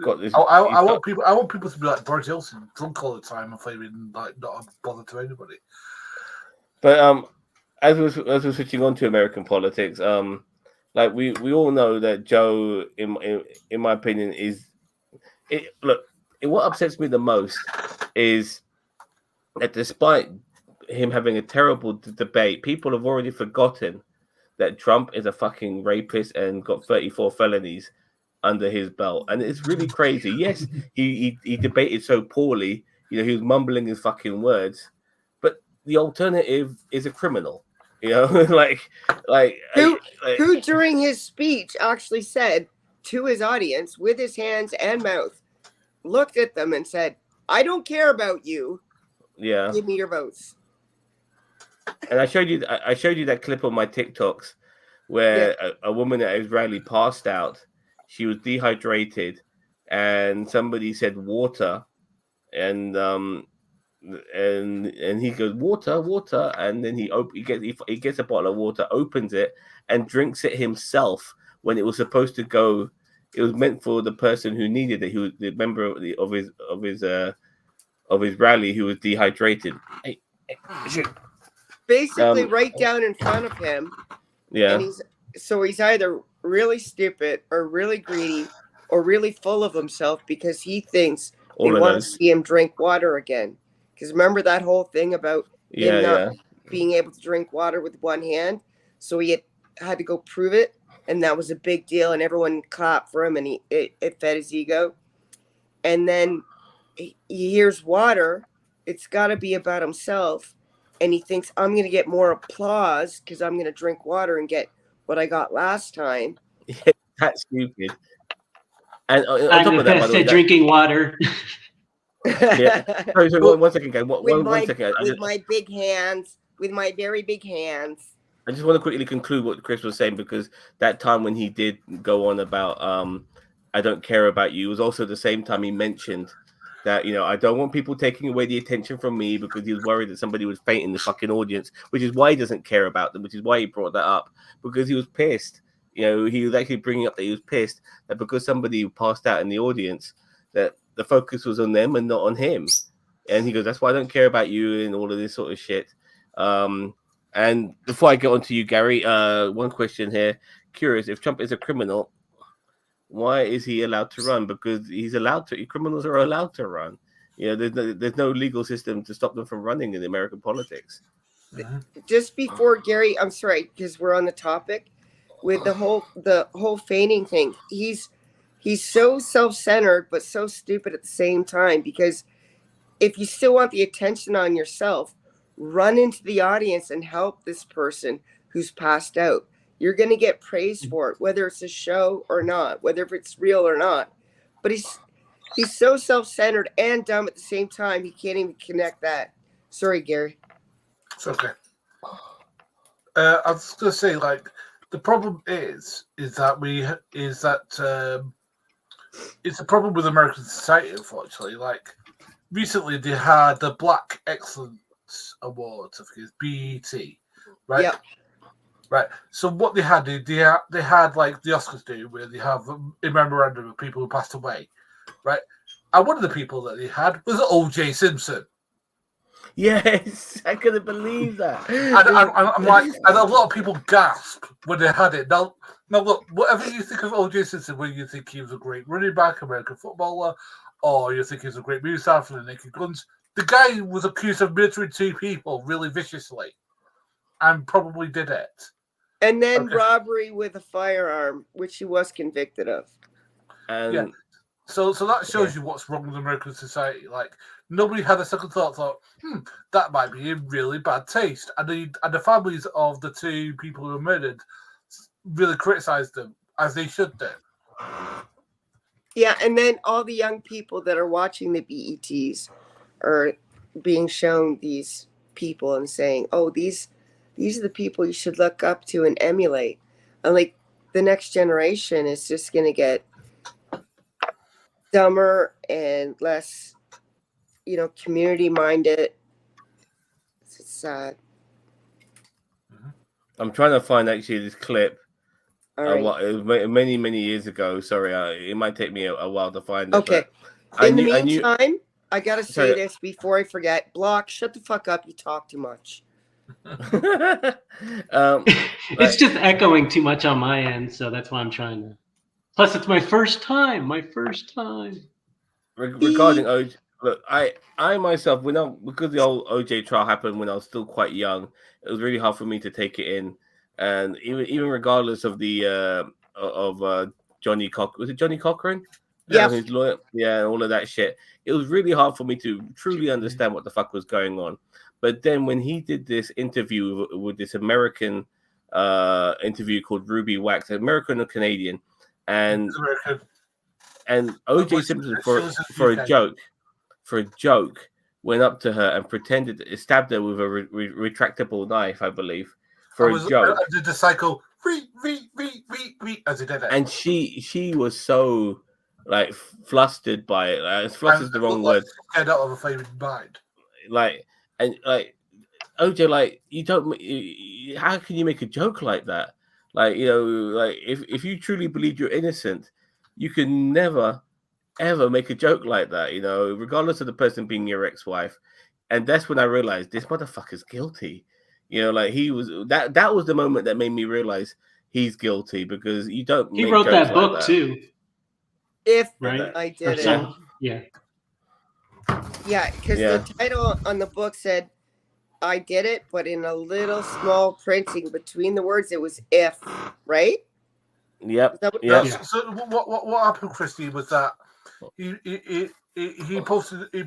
got this. I want people to be like Boris Johnson, drunk all the time and flaming like not a bother to anybody. But as we're switching on to American politics, like we all know that Joe, in my opinion, is it. Look, what upsets me the most is that despite him having a terrible debate, people have already forgotten that Trump is a fucking rapist and got 34 felonies under his belt, and it's really crazy. Yes, he debated so poorly. You know, he was mumbling his fucking words, but the alternative is a criminal. You know, who during his speech actually said to his audience with his hands and mouth, looked at them and said, "I don't care about you. Yeah, give me your votes." And I showed you that clip on my TikToks where a woman at his rally passed out. She was dehydrated, and somebody said water, and he goes water, and then he gets a bottle of water, opens it, and drinks it himself when it was supposed to go. It was meant for the person who needed it, who was the member of his rally who was dehydrated. Basically, right down in front of him. Yeah. And he's either really stupid or really greedy or really full of himself because he thinks they want to see him drink water again. Because remember that whole thing about him not being able to drink water with one hand? So he had to go prove it. And that was a big deal. And everyone clapped for him and it fed his ego. And then he hears water. It's got to be about himself. And he thinks, I'm going to get more applause because I'm going to drink water and get what I got last time. Yeah, that's stupid. And on top of that, by the way, drinking water. Yeah. Sorry, one second, guys. One second. With my big hands, with my very big hands. I just want to quickly conclude what Chris was saying, because that time when he did go on about I don't care about you was also the same time he mentioned that, you know, I don't want people taking away the attention from me, because he was worried that somebody would faint in the fucking audience, which is why he doesn't care about them, which is why he brought that up, because he was pissed. You know, he was actually bringing up that he was pissed that because somebody passed out in the audience, that the focus was on them and not on him. And he goes, that's why I don't care about you and all of this sort of shit. And before I get on to you, Gary, one question here. Curious, if Trump is a criminal, why is he allowed to run? Because he's allowed to. Criminals are allowed to run. You know, there's no legal system to stop them from running in American politics. Just before Gary, I'm sorry, because we're on the topic with the whole feigning thing. He's so self-centered but so stupid at the same time, because if you still want the attention on yourself, run into the audience and help this person who's passed out. You're going to get praised for it, whether it's a show or not, whether it's real or not. But he's so self-centered and dumb at the same time, he can't even connect that. Sorry, Gary. It's okay. I was going to say, like, the problem is that it's a problem with American society, unfortunately. Like, recently they had the Black Excellence Awards, I think it's BET, right? Yep. Right. So what they had like the Oscars do, where they have a memorandum of people who passed away, right? And one of the people that they had was O.J. Simpson. Yes, I couldn't believe that. And I'm like, and a lot of people gasp when they had it. Now look, whatever you think of O.J. Simpson, whether you think he was a great running back, American footballer, or you think he was a great movie star for the Naked Guns, the guy was accused of murdering 2 people really viciously, and probably did it. And then robbery with a firearm, which he was convicted of. Yeah. So that shows you what's wrong with American society. Like, nobody had a second thought, that might be in really bad taste. And the families of the 2 people who were murdered really criticized them, as they should do. Yeah, and then all the young people that are watching the BETs are being shown these people and saying, oh, these are the people you should look up to and emulate. And like the next generation is just going to get dumber and less, community minded. It's sad. I'm trying to find actually this clip. All right. It was many years ago. Sorry, it might take me a while to find it. Okay. In the meantime, I gotta say this before I forget. Block, shut the fuck up. You talk too much. It's just echoing too much on my end, so that's why I'm trying to. Plus, it's my first time. Regarding OJ, look, I myself, because the whole OJ trial happened when I was still quite young, it was really hard for me to take it in, and even regardless of the Johnny Cochran? Yeah, his lawyer, all of that shit. It was really hard for me to truly understand what the fuck was going on. But then when he did this interview with this American interview called Ruby Wax, American or Canadian, and OJ Simpson for a joke went up to her and pretended stabbed her with a retractable knife, I believe, for a joke. Did the cycle as he did it, and she was so like flustered by it. Flustered is the wrong word. Head out of a flaming mind. OJ, you don't. How can you make a joke like that? If you truly believe you're innocent, you can never ever make a joke like that. Regardless of the person being your ex-wife. And that's when I realized this motherfucker's guilty. He was that was the moment that made me realize he's guilty, because you don't. He wrote that book like that. too. Right? I did it. Yeah. Yeah, because the title on the book said, I did it, but in a little small printing between the words, it was if, right? Yep. So what happened, Christy, was that he posted a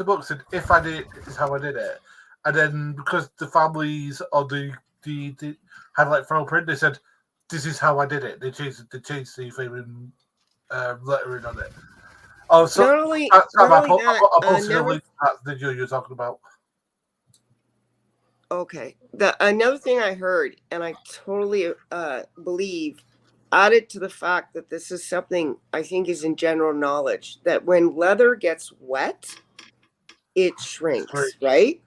book, said, if I did it, this is how I did it. And then because the families or the had like final print, they said, this is how I did it. They changed the flaming lettering on it. Oh, so not only I that, that video you're talking about. Okay. Another thing I heard, and I totally believe, added to the fact that this is something I think is in general knowledge, that when leather gets wet, it shrinks, right?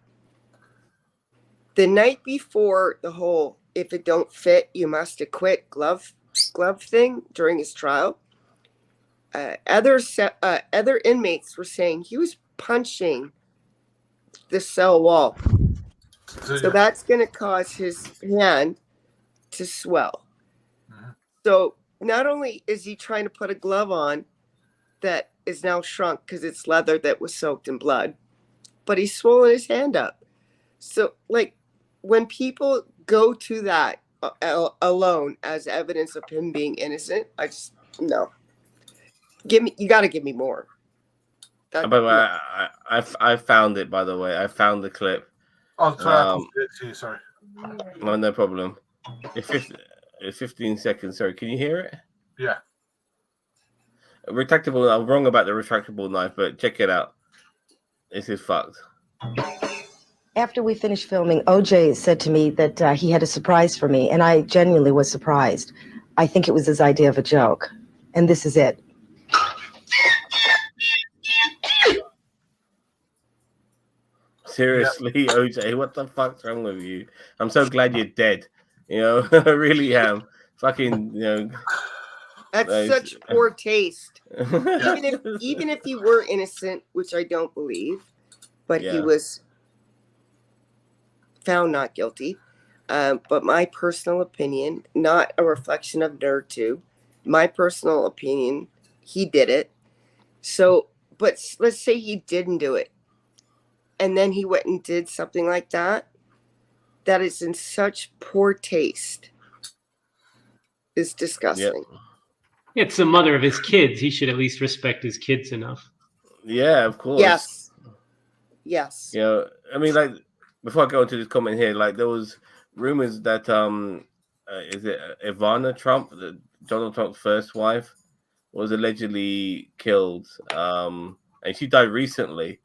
The night before the whole "if it don't fit, you must acquit" glove thing during his trial, other inmates were saying he was punching the cell wall. So that's going to cause his hand to swell. Mm-hmm. So not only is he trying to put a glove on that is now shrunk because it's leather that was soaked in blood, but he's swollen his hand up. So, when people go to that alone as evidence of him being innocent, I just no. You got to give me more. I found it, by the way. I found the clip. Oh, sorry. Sorry. No problem. It's 15 seconds. Sorry, can you hear it? Yeah. Retractable. I'm wrong about the retractable knife, but check it out. This is fucked. After we finished filming, OJ said to me that he had a surprise for me, and I genuinely was surprised. I think it was his idea of a joke, and this is it. Seriously, OJ, what the fuck's wrong with you? I'm so glad you're dead. You know, I really am. Fucking, you know. That's Nice. such poor taste. Even if he were innocent, which I don't believe, but he was found not guilty. But my personal opinion, not a reflection of NerdTube, my personal opinion, he did it. So, but let's say he didn't do it, and then he went and did something like that. That is in such poor taste. It's disgusting. Yep. It's the mother of his kids. He should at least respect his kids enough. Yeah, of course. Yes. Yes. You know, I mean, like, before I go into this comment here, like, there was rumors that is it Ivana Trump, Donald Trump's first wife, was allegedly killed, and she died recently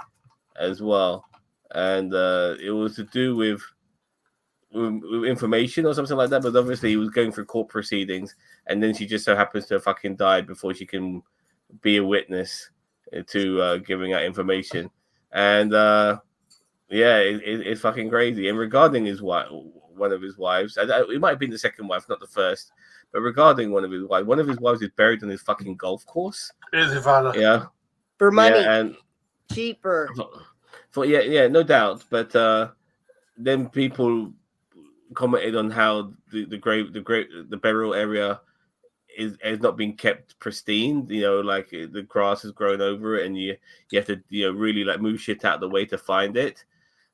as well, and it was to do with information or something like that. But obviously, he was going through court proceedings, and then she just so happens to have fucking died before she can be a witness to giving out information, and yeah, it's fucking crazy. And regarding his wife, one of his wives, it might have been the second wife, not the first, but regarding one of his wives is buried on his fucking golf course. Yeah, for money, and cheaper. For no doubt. But then people commented on how the burial area is not being kept pristine. You know, like the grass has grown over it, and you have to really like move shit out of the way to find it.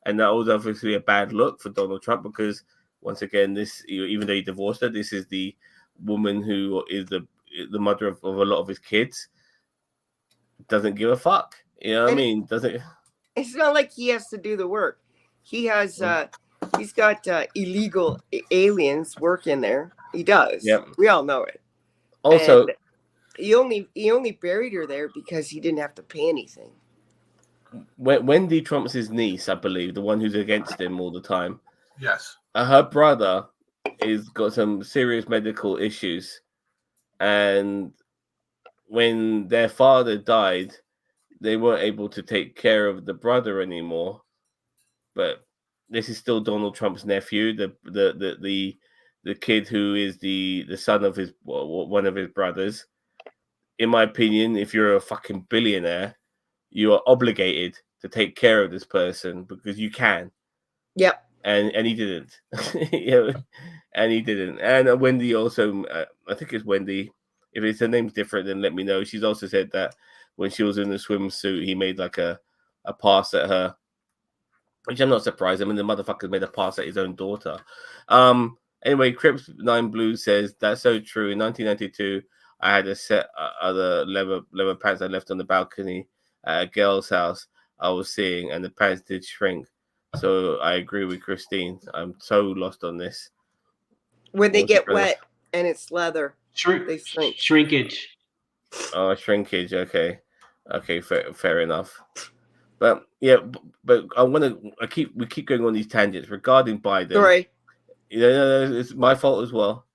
And that was obviously a bad look for Donald Trump because once again, this even though he divorced her, this is the woman who is the mother of a lot of his kids. Doesn't give a fuck. You know what I mean? Doesn't. It's not like he has to do the work. He has. He's got illegal aliens working there. He does. Yep. We all know it. Also, and he only buried her there because he didn't have to pay anything. Wendy Trump's his niece, I believe, the one who's against him all the time. Yes. Her brother is got some serious medical issues, and when their father died, they weren't able to take care of the brother anymore. But this is still Donald Trump's nephew, the kid who is the son of one of his brothers. In my opinion, if you're a fucking billionaire, you are obligated to take care of this person because you can. Yep. And he didn't. And he didn't. And Wendy also, I think it's Wendy. If it's her name's different, then let me know. She's also said that when she was in the swimsuit, he made like a pass at her, which I'm not surprised. I mean, the motherfucker made a pass at his own daughter. Anyway, Crips 9 Blue says that's so true. In 1992, I had a set other leather pants I left on the balcony at a girl's house I was seeing, and the pants did shrink. So I agree with Christine. I'm so lost on this. When they get wet and it's leather, they shrink. Shrinkage. Oh, shrinkage. Okay, fair enough. But yeah, but we keep going on these tangents regarding Biden. Sorry. It's my fault as well.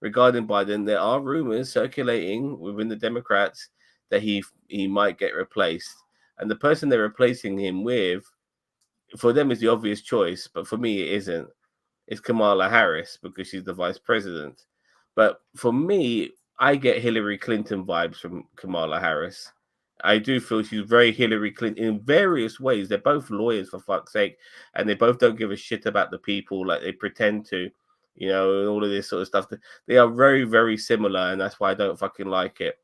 Regarding Biden, there are rumors circulating within the Democrats that he might get replaced, and the person they're replacing him with, for them, is the obvious choice, but for me, it isn't. It's Kamala Harris because she's the vice president. But for me, I get Hillary Clinton vibes from Kamala Harris. I do feel she's very Hillary Clinton in various ways. They're both lawyers, for fuck's sake, and they both don't give a shit about the people like they pretend to, and all of this sort of stuff. They are very, very similar, and that's why I don't fucking like it.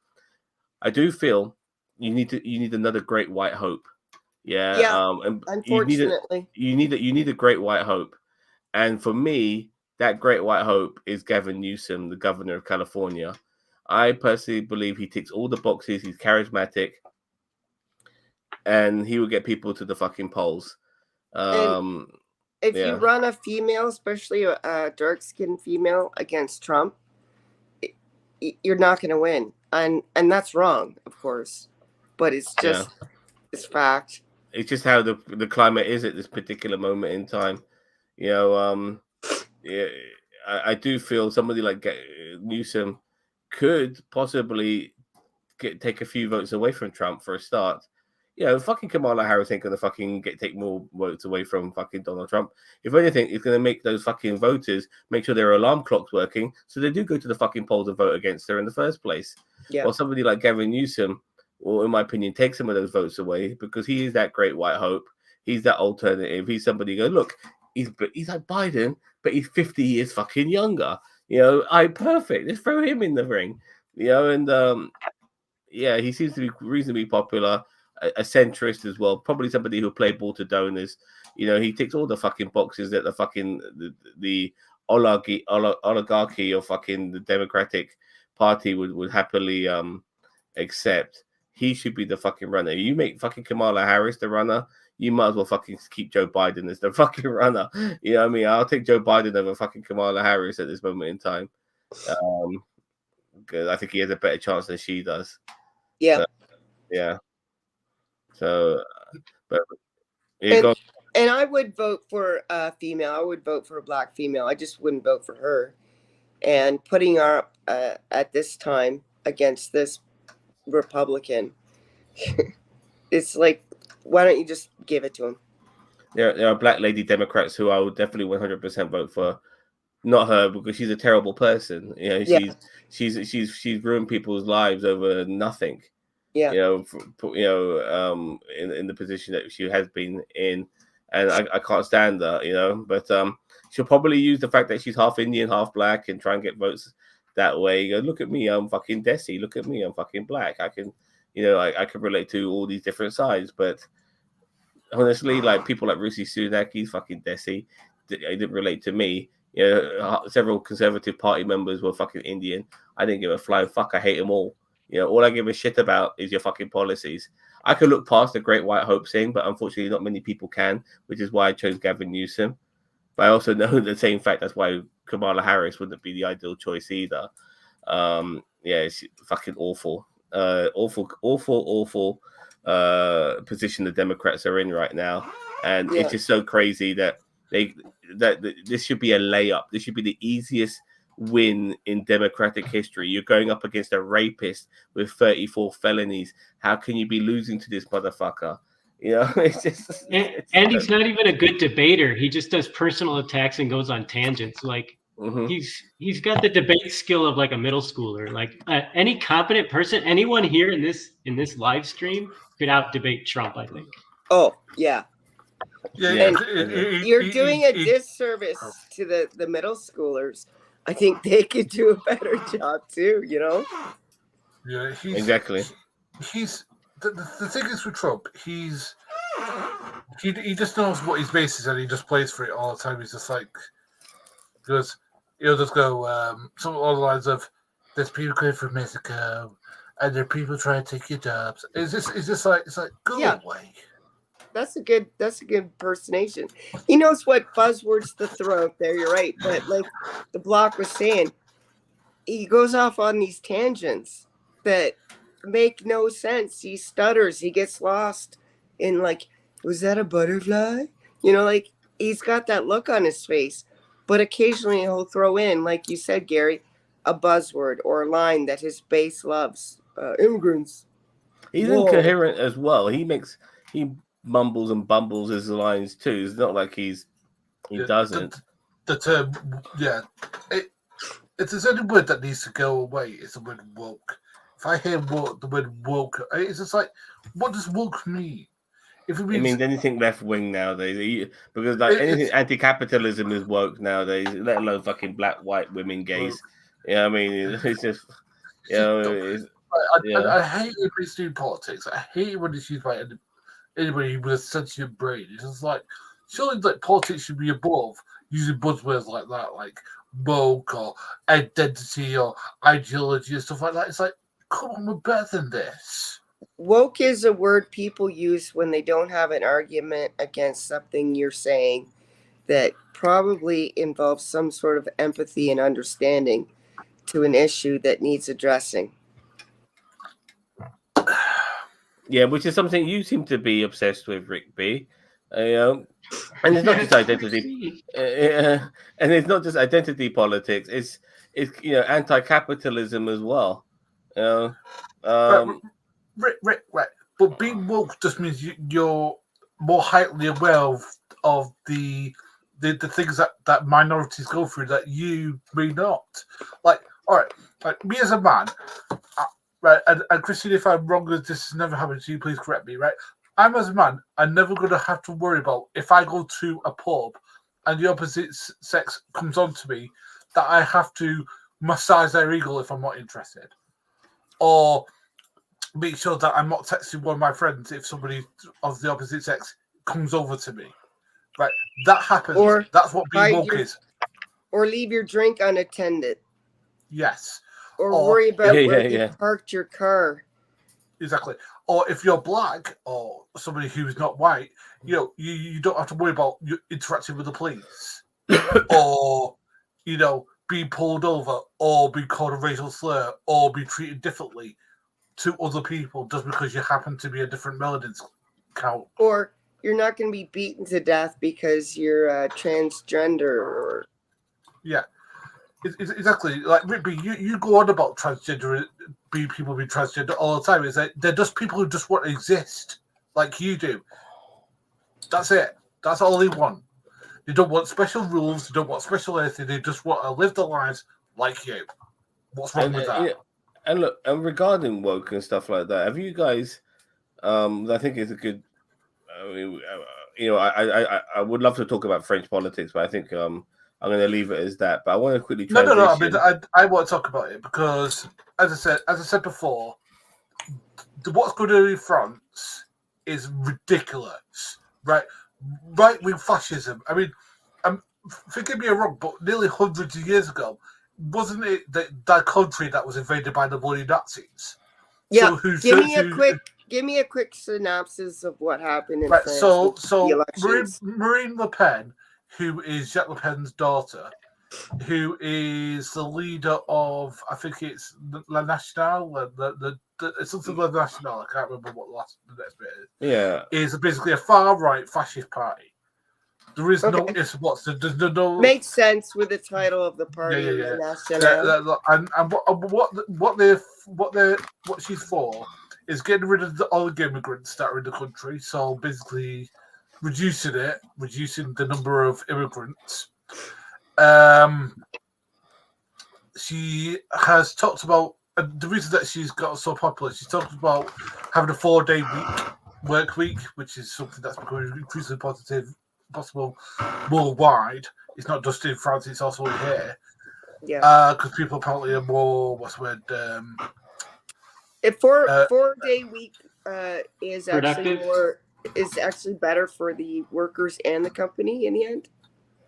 I do feel you need another great white hope. Yeah. And unfortunately, you need a great white hope, and for me, that great white hope is Gavin Newsom, the governor of California. I personally believe he ticks all the boxes. He's charismatic, and he will get people to the fucking polls. If you run a female, especially a dark-skinned female, against Trump, you're not going to win, and that's wrong, of course. But it's just it's fact. it's just how the climate is at this particular moment in time. You know, yeah, I do feel somebody like Newsom could possibly take a few votes away from Trump for a start. You know, fucking Kamala Harris ain't gonna fucking take more votes away from fucking Donald Trump. If anything, it's gonna make those fucking voters make sure their alarm clock's working, so they do go to the fucking polls and vote against her in the first place. Yeah. While somebody like Gavin Newsom, well, in my opinion, take some of those votes away because he is that great white hope. He's that alternative. He's somebody go, look, he's like Biden, but he's 50 years fucking younger. You know, perfect. Let's throw him in the ring. You know, and yeah, he seems to be reasonably popular, a centrist as well. Probably somebody who play ball to donors. You know, he ticks all the fucking boxes that the fucking the oligarchy of fucking the Democratic Party would happily accept. He should be the fucking runner. You make fucking Kamala Harris the runner, you might as well fucking keep Joe Biden as the fucking runner. You know what I mean? I'll take Joe Biden over fucking Kamala Harris at this moment in time. Because I think he has a better chance than she does. Yeah. So, yeah. So, but and I would vote for a female. I would vote for a black female. I just wouldn't vote for her. And putting her up at this time against this Republican, it's like, why don't you just give it to him? There are black lady Democrats who I would definitely 100% vote for. Not her, because she's a terrible person. You know, she's ruined people's lives over nothing. Yeah. You know, in the position that she has been in, and I can't stand her. You know, but she'll probably use the fact that she's half Indian, half black, and try and get votes that way. You go, look at me, I'm fucking Desi. Look at me, I'm fucking black. I can, you know, I can relate to all these different sides. But honestly, like people like Rishi Sunak, he's fucking Desi. He didn't relate to me. You know, several Conservative Party members were fucking Indian. I didn't give a flying fuck. I hate them all. You know, all I give a shit about is your fucking policies. I could look past the Great White Hope thing, but unfortunately, not many people can, which is why I chose Gavin Newsom. But I also know the same fact that's why Kamala Harris wouldn't be the ideal choice either. Yeah, it's fucking awful, awful position the Democrats are in right now, and it's just so crazy that this should be a layup. This should be the easiest win in Democratic history. You're going up against a rapist with 34 felonies. How can you be losing to this motherfucker? You know, it's just. And he's not even a good debater. He just does personal attacks and goes on tangents. Like he's got the debate skill of like a middle schooler. Like any competent person, anyone here in this live stream could out debate Trump, I think. Oh yeah. Yeah, you're doing a disservice to the middle schoolers. I think they could do a better job too, you know? Yeah, exactly. He's the thing is with Trump, he just knows what his base is and he just plays for it all the time. He's just like, because he'll just go something along the lines of, "There's people coming from Mexico, and there are people trying to take your jobs." It's just like go away. That's a good impersonation. He knows what buzzwords to throw out there. You're right, but like the block was saying, he goes off on these tangents that make no sense. He stutters. He gets lost in like, was that a butterfly? You know, like he's got that look on his face. But occasionally he'll throw in, like you said, Gary, a buzzword or a line that his base loves. Immigrants. He's incoherent as well. He mumbles and bumbles his lines too. It's not like he doesn't. The term, if there's any word that needs to go away, it's the word woke. If I hear the word woke, it's just like, what does woke mean? If it means anything left wing nowadays, because like anything anti-capitalism is woke nowadays, let alone fucking black, white, women, gays. Yeah, I mean, it's just, you know, I hate it when it's doing politics. I hate it when it's used by anybody with a sentient brain. It's just like, surely like politics should be above using buzzwords like that, like woke or identity or ideology and stuff like that. It's like, come on, we're better than this. Woke is a word people use when they don't have an argument against something you're saying that probably involves some sort of empathy and understanding to an issue that needs addressing. Yeah, which is something you seem to be obsessed with, Rick B. And it's not just identity, and it's not just identity politics. It's anti-capitalism as well. You know, Right, um, right. But being woke just means you're more highly aware of the things that minorities go through that you may not. Like, all right, like me as a man, right, and Christine, if I'm wrong, this has never happened to you, please correct me, right? I'm as a man, I'm never going to have to worry about if I go to a pub and the opposite sex comes on to me that I have to massage their ego if I'm not interested. Or make sure that I'm not texting one of my friends if somebody of the opposite sex comes over to me. Right? That happens. Or that's what being hide woke your- is. Or leave your drink unattended. Yes. Or Or- worry about Yeah, where yeah, you yeah. parked your car. Exactly. Or if you're black or somebody who's not white, you don't have to worry about you interacting with the police or being pulled over or being called a racial slur or be treated differently to other people just because you happen to be a different melanin count. Or you're not going to be beaten to death because you're transgender. Or Yeah. Exactly. Like Rigby, you go on about transgender, people being transgender all the time. It's like they're just people who just want to exist like you do. That's it. That's all they want. They don't want special rules. They don't want special anything. They just want to live their lives like you. What's wrong with that? And look, and regarding woke and stuff like that, have you guys? I think it's a good. I mean, I would love to talk about French politics, but I think I'm going to leave it as that. But I want to quickly transition. No. I mean, I want to talk about it because, as I said before, what's going on in France is ridiculous, right? Right-wing fascism. I mean, forgive me if I'm wrong, but nearly hundreds of years ago, wasn't it that country that was invaded by the bloody Nazis? yeah, give me a quick synopsis of what happened in France. So Marine Le Pen, who is Jacques Le Pen's daughter, who is the leader of, I think it's La Nationale, it's something La Nationale, I can't remember what the next bit is. Yeah. Is basically a far-right fascist party. There is no ifs and buts. There's no makes sense with the title of the party. Yeah. Nationale. And what she's for is getting rid of all the immigrants that are in the country. So basically, reducing the number of immigrants. She has talked about the reason that she's got so popular. She's talked about having a 4-day work week, which is something that's becoming increasingly possible worldwide. It's not just in France; it's also here. Yeah. Because people apparently are more A 4-day week is productive? actually better for the workers and the company in the end.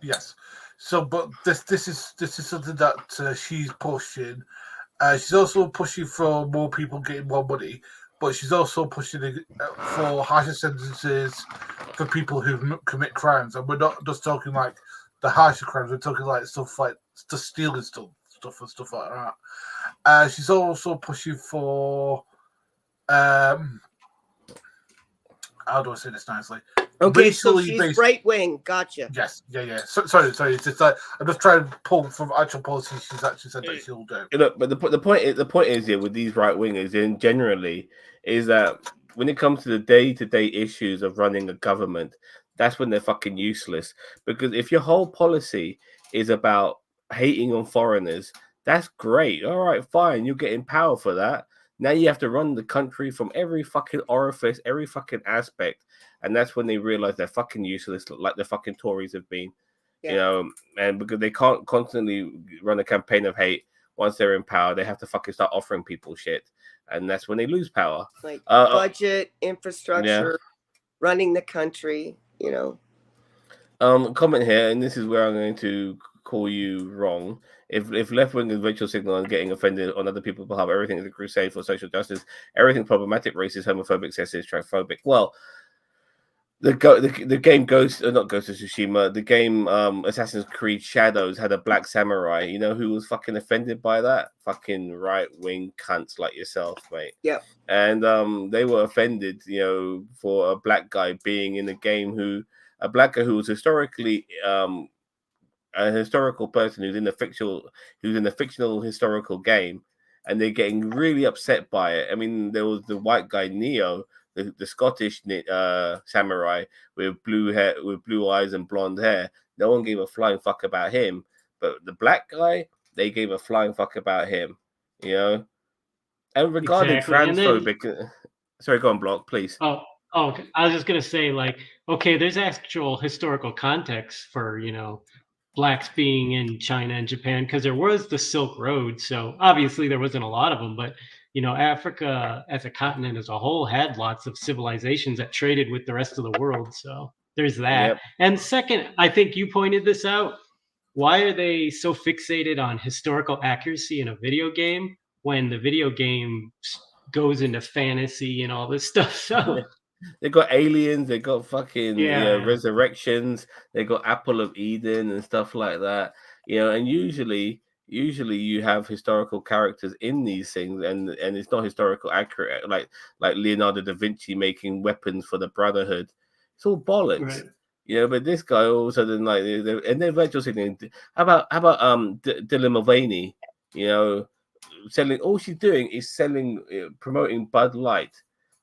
Yes. So, but this is something that she's pushing. She's also pushing for more people getting more money, but she's also pushing for harsher sentences for people who commit crimes. And we're not just talking like the harsher crimes. We're talking like stuff like just stealing stuff like that. She's also pushing for how do I say this nicely? Okay, so she's right wing. Gotcha. Yes, yeah. Sorry. It's just like I'm just trying to pull from actual policies she's actually said that she'll do. Look, but the point is here with these right wingers, and generally, is that when it comes to the day-to-day issues of running a government, that's when they're fucking useless. Because if your whole policy is about hating on foreigners, that's great. All right, fine. You're getting power for that. Now you have to run the country from every fucking orifice, every fucking aspect. And that's when they realize they're fucking useless, like the fucking Tories have been. Yeah. And because they can't constantly run a campaign of hate once they're in power, they have to fucking start offering people shit. And that's when they lose power. Like budget, infrastructure, running the country, Comment here, and this is where I'm going to call you wrong. If left-wing is virtual signal and getting offended on other people's behalf, everything is a crusade for social justice, everything problematic, racist, homophobic, sexist, transphobic. Well, The game Ghost, not Ghost of Tsushima, the game Assassin's Creed Shadows had a black samurai. You know who was fucking offended by that? Fucking right wing cunts like yourself, mate. Yeah. And they were offended, you know, for a black guy being in a game a black guy who was historically a historical person who's in a fictional historical game, and they're getting really upset by it. I mean, there was the white guy Neo, the Scottish samurai with blue hair, with blue eyes and blonde hair. No one gave a flying fuck about him, but the black guy, they gave a flying fuck about him. You know, and regarding Exactly. And then, transphobic, sorry, go on, Block, please. oh, I was just gonna say, like, okay, there's actual historical context for, you know, blacks being in China and Japan, because there was the Silk Road. So obviously there wasn't a lot of them, but you know, Africa as a continent as a whole had lots of civilizations that traded with the rest of the world. So there's that. Yep. And second, I think you pointed this out. Why are they so fixated on historical accuracy in a video game when the video game goes into fantasy and all this stuff? So They got aliens, they got fucking Yeah. resurrections, they got Apple of Eden and stuff like that. You know, and usually you have historical characters in these things, and it's not historical accurate, like Leonardo da Vinci making weapons for the Brotherhood. It's all bollocks. Right. You know, but this guy all of a sudden, like, and they're virtual signaling. How about Dylan Mulvaney? You know, selling, all she's doing is selling, promoting Bud Light.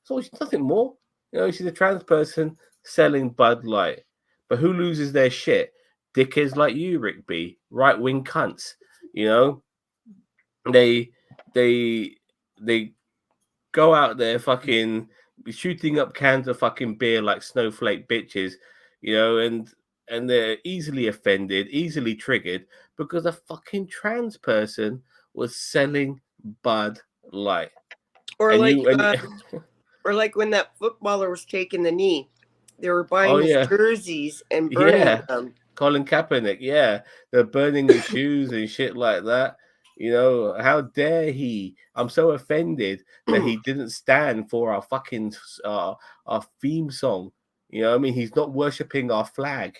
So she's nothing more. You know, she's a trans person selling Bud Light. But who loses their shit? Dickheads like you, Rick B. Right wing cunts. You know, they go out there fucking shooting up cans of fucking beer like snowflake bitches. You know, and they're easily offended, easily triggered because a fucking trans person was selling Bud Light. Or And like, you and or like when that footballer was taking the knee, they were buying Oh, his yeah. jerseys and burning Yeah. them. Colin Kaepernick, yeah, they're burning his shoes and shit like that. You know, how dare he? I'm so offended that he didn't stand for our fucking our theme song. You know what I mean? He's not worshiping our flag.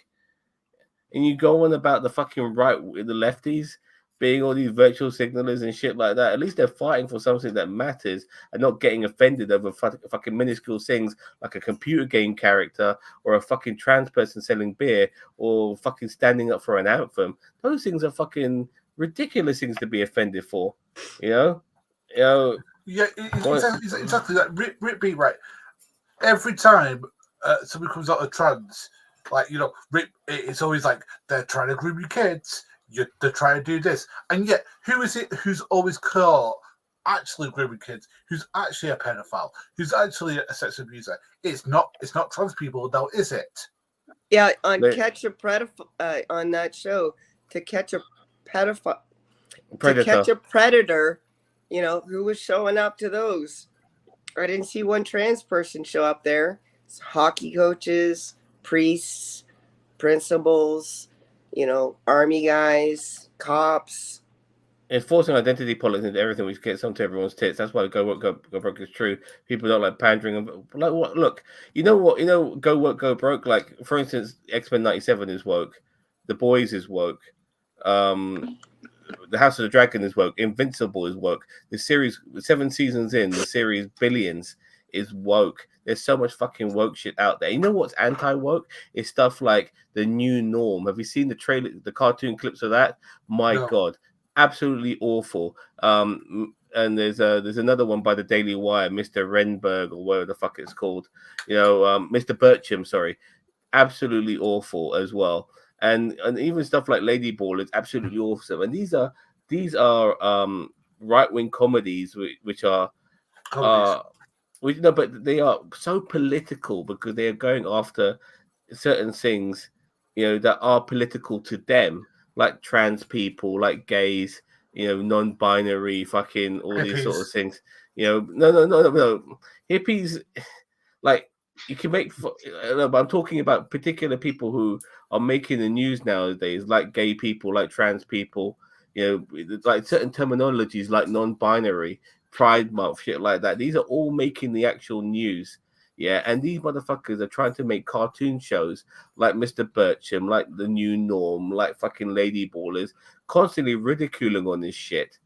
And you go on about the fucking right, the lefties being all these virtual signalers and shit like that. At least they're fighting for something that matters and not getting offended over fucking minuscule things like a computer game character or a fucking trans person selling beer or fucking standing up for an anthem. Those things are fucking ridiculous things to be offended for. You know? You know, Yeah, exactly that. Rip B, right. Every time somebody comes out of trans, like, you know, it's always like they're trying to groom your kids. They're trying to do this, and yet who is it who's always caught actually grooming kids? Who's actually a pedophile? Who's actually a sex abuser? It's not trans people, though, is it? Yeah, on Catch a Predator, on that show, to catch a pedophile, to catch a predator, you know, who was showing up to those? I didn't see one trans person show up there. It's hockey coaches, priests, principals, you know, army guys, cops. Enforcing identity politics into everything, which gets onto everyone's tits. That's why Go Work Go Broke is true. People don't like pandering. Like what? Look, you know what? You know, Go Work Go Broke. Like, for instance, X-Men '97 is woke. The Boys is woke. The House of the Dragon is woke. Invincible is woke. The series, 7 seasons in, the series Billions is woke. There's so much fucking woke shit out there. You know what's anti-woke? It's stuff like The New Norm. Have you seen the trailer, the cartoon clips of that? My God, absolutely awful. And there's another one by the Daily Wire, Mr. Renberg or whatever the fuck it's called. You know, Mr. Bircham, sorry. Absolutely awful as well. And even stuff like Lady Ball is absolutely awesome. And these are right wing comedies which are but they are so political because they are going after certain things, you know, that are political to them, like trans people, like gays, you know, non-binary, fucking all these sort of things. You know, no, hippies, like. You can make, but I'm talking about particular people who are making the news nowadays, like gay people, like trans people, you know, like certain terminologies like non-binary, Pride Month, shit like that. These are all making the actual news. Yeah, and these motherfuckers are trying to make cartoon shows like Mr. Bircham, like The New Norm, like fucking Lady Ballers, constantly ridiculing on this shit,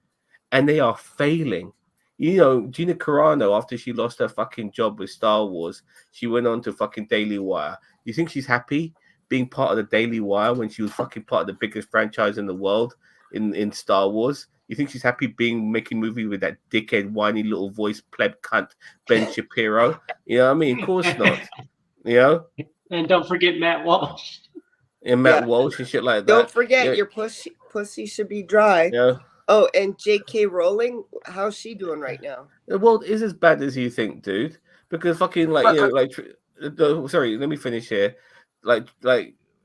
and they are failing. You know, Gina Carano, after she lost her fucking job with Star Wars, she went on to fucking Daily Wire. You think she's happy being part of the Daily Wire when she was fucking part of the biggest franchise in the world in Star Wars? You think she's happy making movies with that dickhead, whiny little voice pleb cunt Ben Shapiro? You know what I mean? Of course not. You know? And don't forget Matt Walsh. And Matt Yeah. Walsh and shit like that. Don't forget, you know, your pussy should be dry. you know? Oh, and J.K. Rowling, how's she doing right now? The world is as bad as you think, dude. Because fucking sorry, let me finish here. Like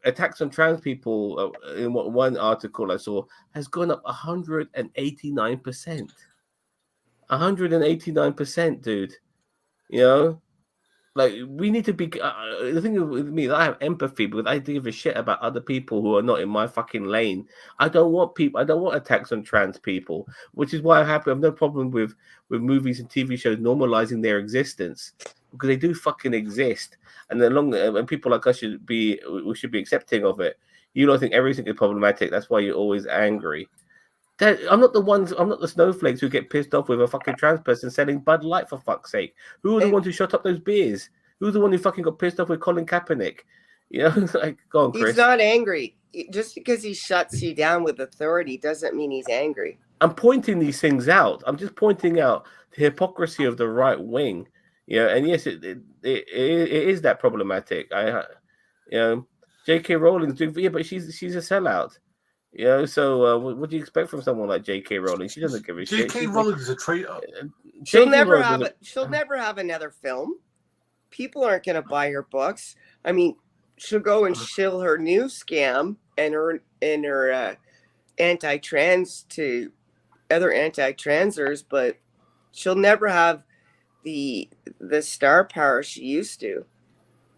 attacks on trans people in one article I saw has gone up 189%. 189%, dude. You know, like we need to be. The thing with me, I have empathy because I give a shit about other people who are not in my fucking lane. I don't want attacks on trans people, which is why I have no problem with movies and TV shows normalizing their existence because they do fucking exist, and and people like us should be accepting of it. You don't think everything is problematic. That's why you're always angry. I'm not the snowflakes who get pissed off with a fucking trans person selling Bud Light, for fuck's sake. Who are the ones who shut up those beers? Who's the one who fucking got pissed off with Colin Kaepernick? You know, like, go on, Chris. He's not angry. Just because he shuts you down with authority doesn't mean he's angry. I'm pointing these things out. I'm just pointing out the hypocrisy of the right wing. Yeah, and yes, it is that problematic. J.K. Rowling's doing, but she's a sellout. You know, so what do you expect from someone like J.K. Rowling? She doesn't give a shit. J.K. Rowling is a traitor. She'll never have another film. People aren't going to buy her books. I mean, she'll go and shill her new scam and her anti-trans to other anti-transers, but she'll never have the star power she used to.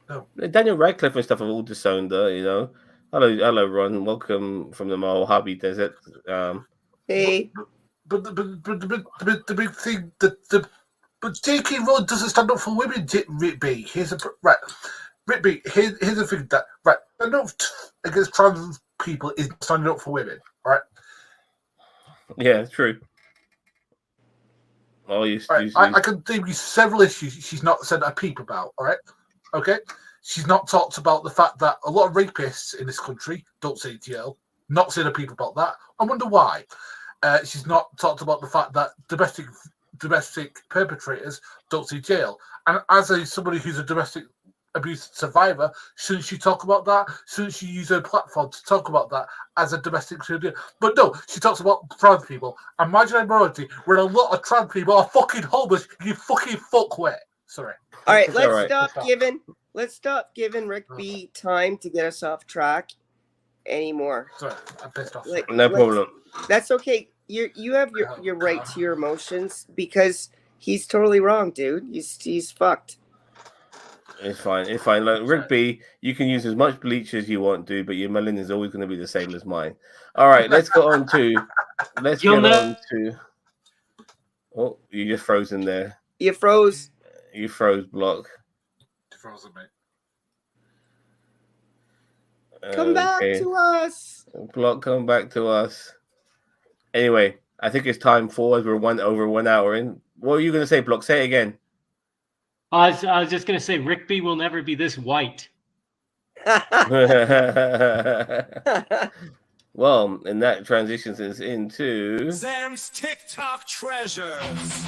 No. Daniel Radcliffe and stuff have all disowned her, you know. Hello, Ron. Welcome from the Mojave Desert. Hey, but the big thing but J.K. Rowling doesn't stand up for women. Rickby, here's the thing that stand up against trans people is standing up for women, right? Yeah, true. Oh, I can think of several issues she's not said a peep about. All right, okay. She's not talked about the fact that a lot of rapists in this country don't say jail. Not saying a peep about that. I wonder why. She's not talked about the fact that domestic perpetrators don't see jail. And as somebody who's a domestic abuse survivor, shouldn't she talk about that? Shouldn't she use her platform to talk about that as a domestic abuse? But no, she talks about trans people. And my minority, where a lot of trans people are fucking homeless, you fucking fuckwit. Sorry. All right, let's stop giving Rick B time to get us off track anymore. Sorry, I'm pissed off. No problem. That's okay. You have your right to your emotions because he's totally wrong, dude. He's fucked. It's fine. Look, Rick B, you can use as much bleach as you want to, but your melanin is always going to be the same as mine. All right, let's go on to. Oh, you just frozen there. You froze. You froze, Block. Frozen, mate. Come back to us. Block, come back to us. Anyway, I think it's time for as we're over 1 hour in. What were you going to say, Block? Say it again. I was just going to say Rick B will never be this white. Well, and that transitions us into Zams TikTok treasures.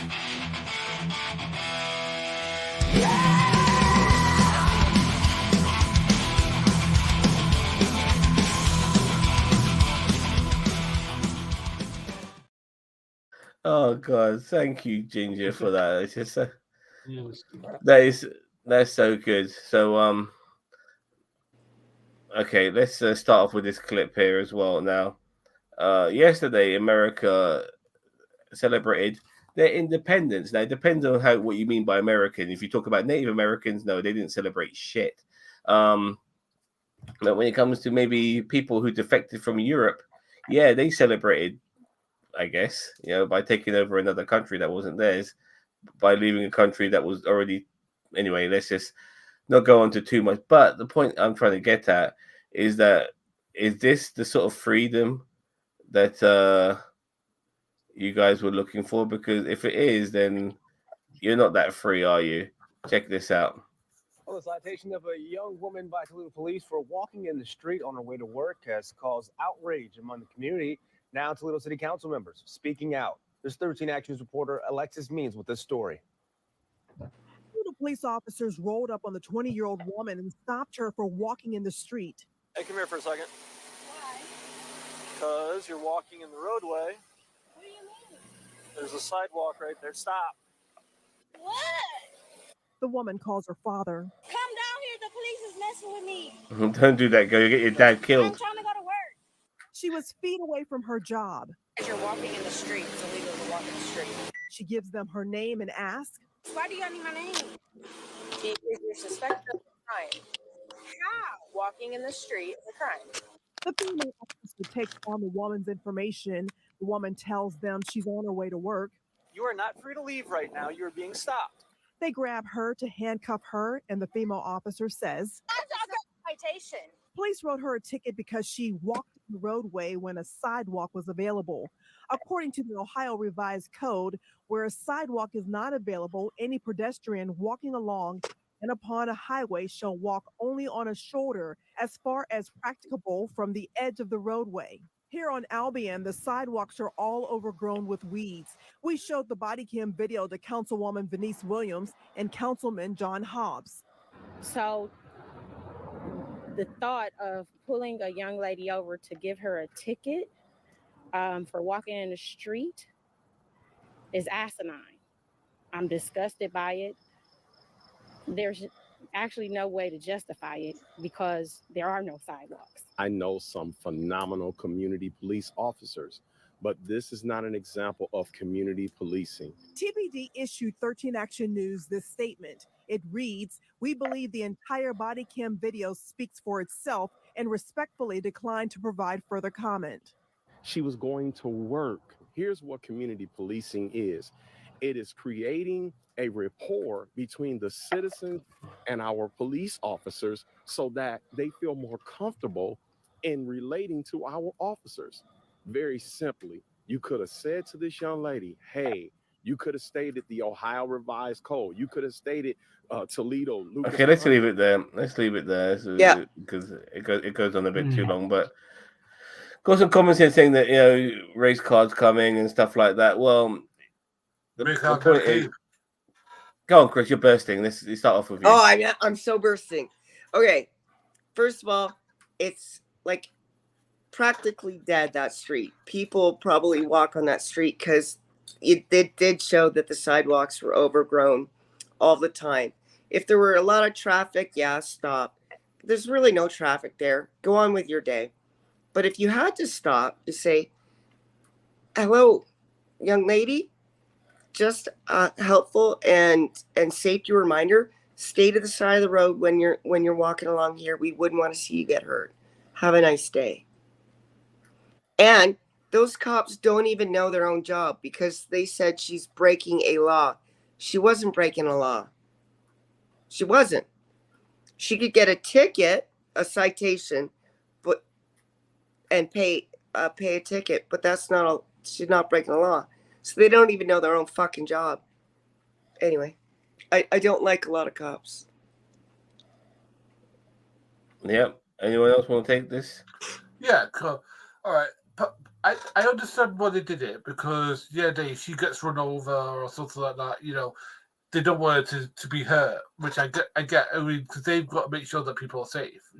Oh God, thank you, Ginger, for that. It's just that's so good. So okay, let's start off with this clip here as well. Now, yesterday, America celebrated their independence. Now, it depends on what you mean by American. If you talk about Native Americans, no, they didn't celebrate shit. But when it comes to maybe people who defected from Europe, yeah, they celebrated, I guess, by taking over another country that wasn't theirs, by leaving a country that was already anyway, let's just not go on to too much. But the point I'm trying to get at is that is this the sort of freedom that you guys were looking for? Because if it is, then you're not that free, are you? Check this out. Well, the citation of a young woman by Toledo police for walking in the street on her way to work has caused outrage among the community. Now, Toledo City Council members speaking out. There's 13 Actions reporter Alexis Means with this story. Toledo police officers rolled up on the 20-year-old woman and stopped her for walking in the street. Hey, come here for a second. Why? Because you're walking in the roadway. What do you mean? There's a sidewalk right there. Stop. What? The woman calls her father. Come down here. The police is messing with me. Don't do that, girl. You get your dad I'm killed. trying to go to work. She was feet away from her job. You're walking in the street. It's illegal to walk in the street. She gives them her name and asks, Why do you need my name? If you're suspected of a crime, How? walking in the street is a crime. the female officer takes down the woman's information. The woman tells them she's on her way to work. You are not free to leave right now. You are being stopped. They grab her to handcuff her, and the female officer says, Citation. police wrote her a ticket because she walked the roadway when a sidewalk was available. According to the Ohio Revised Code, where a sidewalk is not available, any pedestrian walking along and upon a highway shall walk only on a shoulder as far as practicable from the edge of the roadway. Here on Albion, the sidewalks are all overgrown with weeds. We showed the body cam video to Councilwoman Venice Williams and Councilman John Hobbs. So the thought of pulling a young lady over to give her a ticket for walking in the street is asinine. I'm disgusted by it. There's actually no way to justify it because there are no sidewalks. I know some phenomenal community police officers, but this is not an example of community policing. TPD issued 13 Action News this statement. It reads, "We believe the entire body cam video speaks for itself and respectfully decline to provide further comment." She was going to work. Here's what community policing is. It is creating a rapport between the citizens and our police officers so that they feel more comfortable in relating to our officers. Very simply, you could have said to this young lady, hey, you could have stated the Ohio Revised Code. You could have stated Toledo. Lucas. Okay, let's leave it there. Let's leave it there. Yeah. Because it goes on a bit too long. But got some comments here saying that, race cards coming and stuff like that. Well, the point is, go on, Chris, you're bursting. Let's start off with you. Oh, I'm so bursting. Okay, first of all, it's like practically dead, that street. People probably walk on that street because it did show that the sidewalks were overgrown all the time. If there were a lot of traffic, yeah, stop. There's really no traffic there. Go on with your day. But if you had to stop to say, hello, young lady, just helpful and safety reminder, stay to the side of the road when you're walking along here. We wouldn't want to see you get hurt. Have a nice day. And those cops don't even know their own job because they said she's breaking a law. She wasn't breaking a law. She wasn't. She could get a ticket, a citation, and pay a ticket, but that's not she's not breaking the law. So they don't even know their own fucking job. Anyway, I don't like a lot of cops. Yep. Anyone else want to take this? Yeah, cool. All right. But I understand why they did it because, she gets run over or something like that, they don't want her to be hurt, which I get. I mean, because they've got to make sure that people are safe,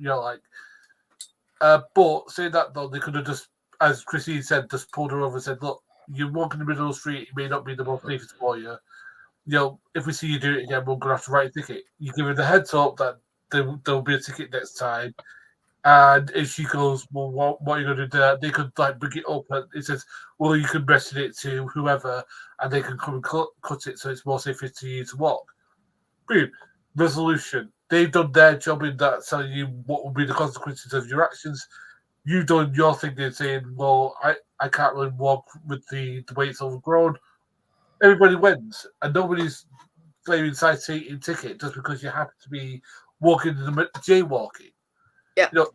but saying that, though, they could have just, as Chrissy said, just pulled her over and said, look, you walk in the middle of the street, it may not be the most safest for you. If we see you do it again, we're going to have to write a ticket. You give her the heads up that there'll be a ticket next time. And if she goes, well, what are you going to do there? They could bring it up and it says, well, you can mention it to whoever and they can come and cut it so it's more safer to you to walk. Boom. Resolution. They've done their job in that, telling you what will be the consequences of your actions. You've done your thing in saying, well, I can't really walk with the way it's overgrown. Everybody wins, and nobody's flaming citation ticket just because you happen to be walking in the jaywalking. Yeah. You know,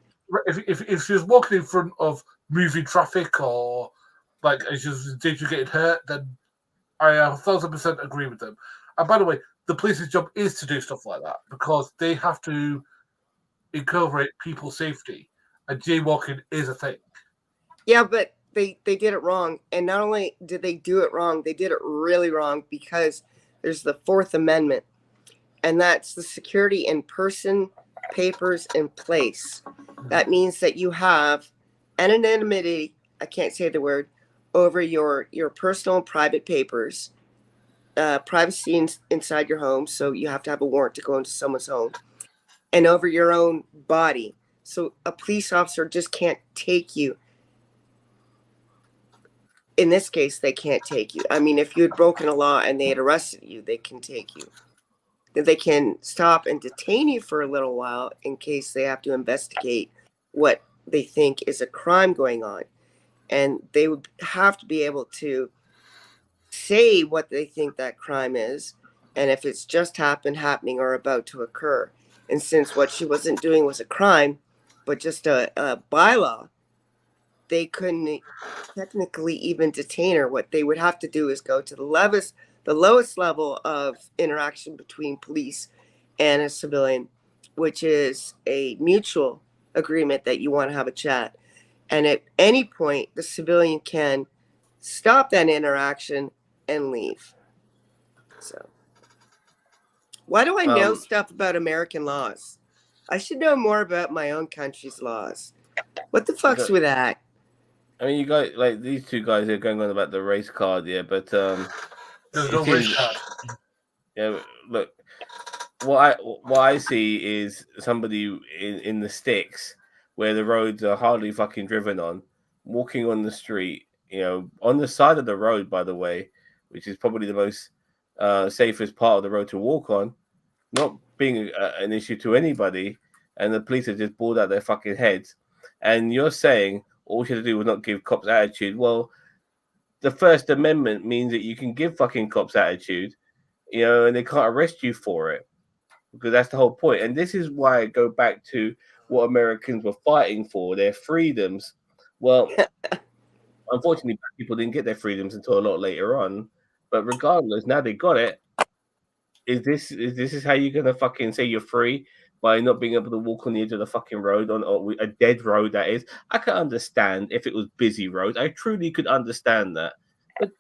if she was walking in front of moving traffic or like she was in danger of getting hurt, then I 1,000% agree with them. And by the way, the police's job is to do stuff like that because they have to incorporate people's safety, and jaywalking is a thing. Yeah, but they did it wrong. And not only did they do it wrong, they did it really wrong because there's the Fourth Amendment, and that's the security in person, papers, in place. That means that you have anonymity, I can't say the word, over your personal and private papers, privacy inside your home, so you have to have a warrant to go into someone's home, and over your own body. So a police officer just can't take you. In this case, they can't take you. I mean, if you had broken a law and they had arrested you, they can take you. They can stop and detain you for a little while in case they have to investigate what they think is a crime going on. And they would have to be able to say what they think that crime is, and if it's just happening, or about to occur. And since what she wasn't doing was a crime, but just a bylaw, they couldn't technically even detain her. What they would have to do is go to the lowest level of interaction between police and a civilian, which is a mutual agreement that you want to have a chat. And at any point, the civilian can stop that interaction and leave. So, why do I know stuff about American laws? I should know more about my own country's laws. What the fuck's with that? I mean, you guys, like these two guys are going on about the race card, yeah, but there's no race card. Yeah, look, what I see is somebody in the sticks where the roads are hardly fucking driven on, walking on the street, you know, on the side of the road, by the way, which is probably the most safest part of the road to walk on, not being an issue to anybody, and the police are just bored out their fucking heads. And you're saying all you have to do was not give cops attitude. Well, the First Amendment means that you can give fucking cops attitude, you know, and they can't arrest you for it, because that's the whole point. And this is why I go back to what Americans were fighting for, their freedoms. Well, unfortunately, black people didn't get their freedoms until a lot later on. But regardless, now they got it. Is this how you're gonna fucking say you're free? By not being able to walk on the edge of the fucking road, on a dead road, that is. I can understand if it was busy roads. I truly could understand that. But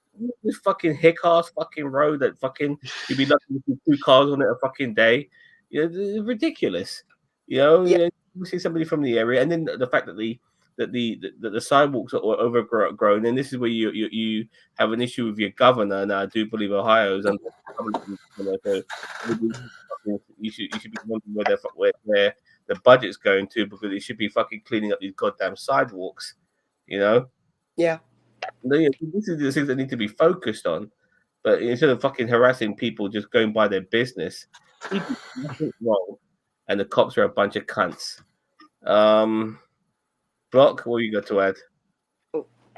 this fucking hick-ass fucking road that fucking you'd be lucky to see 2 cars on it a fucking day. You know, it's ridiculous. You know, you see somebody from the area, and then the fact that the sidewalks are overgrown, and this is where you have an issue with your governor. And I do believe Ohio's under so you should be wondering where the budget's going to, because it should be fucking cleaning up these goddamn sidewalks, you know? Yeah. This is the things that need to be focused on. But instead of fucking harassing people just going by their business, people do nothing wrong, and the cops are a bunch of cunts. Brock, what you got to add?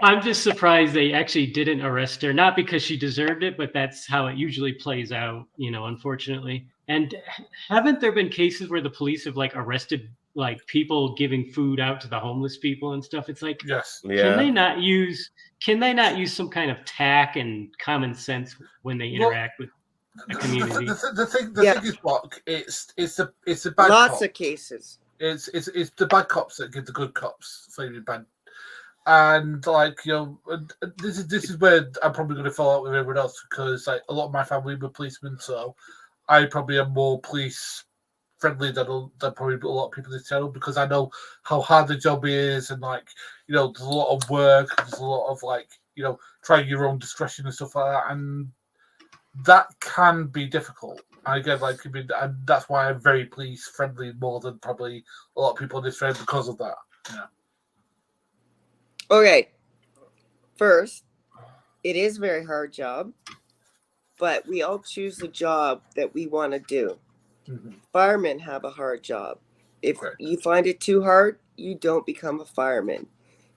I'm just surprised they actually didn't arrest her, not because she deserved it, but that's how it usually plays out, you know, unfortunately. And haven't there been cases where the police have like arrested like people giving food out to the homeless people and stuff? It's like, yes, can they not use some kind of tact and common sense when they interact with a community? The thing is, Brock, it's the bad lots cops. of cases. It's the bad cops that give the good cops flaming bad. And like, you know, this is where I'm probably going to fall out with everyone else, because like a lot of my family were policemen, so I probably am more police friendly than probably a lot of people in this channel, because I know how hard the job is, and like, you know, there's a lot of work, there's a lot of like, you know, trying your own discretion and stuff like that, and that can be difficult. And again, like, I mean, and that's why I'm very police friendly more than probably a lot of people in this film because of that. Yeah. Okay. First, it is a very hard job, but we all choose the job that we want to do. Mm-hmm. Firemen have a hard job. If you find it too hard, you don't become a fireman.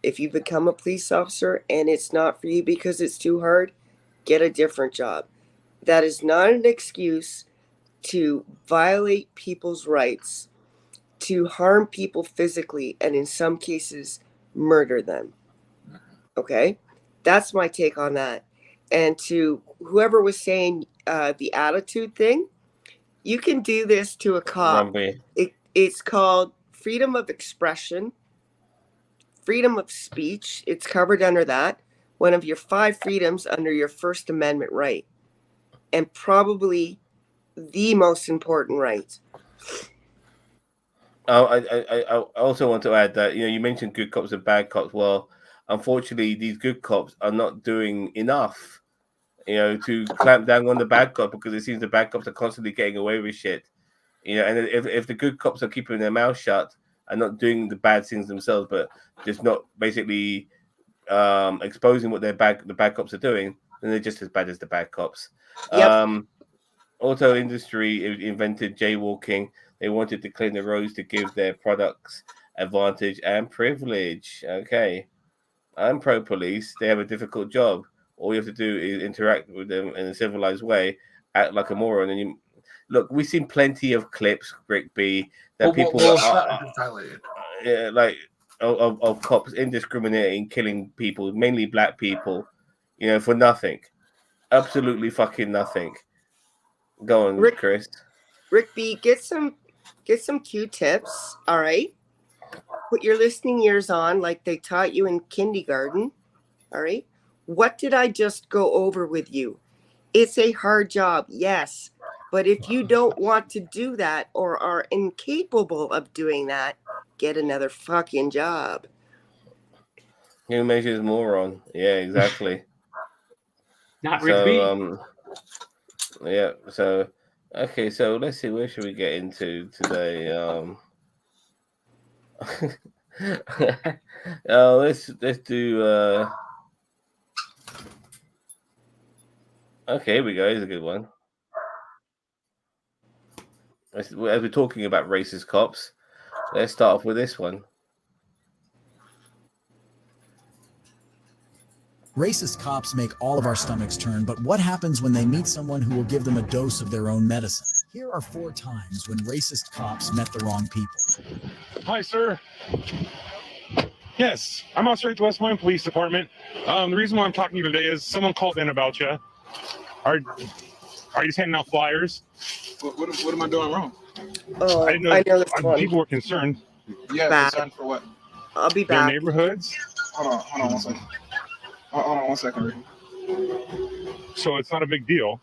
If you become a police officer and it's not for you because it's too hard, get a different job. That is not an excuse to violate people's rights, to harm people physically, and in some cases, murder them. Okay? That's my take on that. And to whoever was saying the attitude thing, you can do this to a cop. It's called freedom of expression, freedom of speech. It's covered under that. One of your 5 freedoms under your First Amendment right. And probably the most important right. I also want to add that, you mentioned good cops and bad cops. Well, unfortunately, these good cops are not doing enough, to clamp down on the bad cops, because it seems the bad cops are constantly getting away with shit. And if the good cops are keeping their mouth shut and not doing the bad things themselves, but just not basically exposing what the bad cops are doing, then they're just as bad as the bad cops. Yep. Auto industry invented jaywalking. They wanted to clean the roads to give their products advantage and privilege. Okay. I'm pro-police. They have a difficult job. All you have to do is interact with them in a civilized way, act like a moron. And look, we've seen plenty of clips, Rick B, that people of cops indiscriminating, killing people, mainly black people, for nothing. Absolutely fucking nothing. Go on, Chris. Rick B, get some Q-tips, all right? Put your listening ears on like they taught you in kindergarten, all right? What did I just go over with you? It's a hard job, yes. But if you don't want to do that or are incapable of doing that, get another fucking job. Who measures moron? Yeah, exactly. Not Rick B. Yeah, so okay, so let's see, where should we get into today? Let's do okay, here we go. Here's a good one. As we're talking about racist cops, let's start off with this one. Racist cops make all of our stomachs turn, but what happens when they meet someone who will give them a dose of their own medicine? Here are 4 times when racist cops met the wrong people. Hi, sir. Yes, I'm Officer West Point Police Department. The reason why I'm talking to you today is someone called in about you. Are you just handing out flyers? What am I doing wrong? Oh, I know this one. People were concerned. Yeah, concerned for what? I'll be Their back. neighborhoods. Hold on 1 second. Hold on 1 second, Ricky. So it's not a big deal.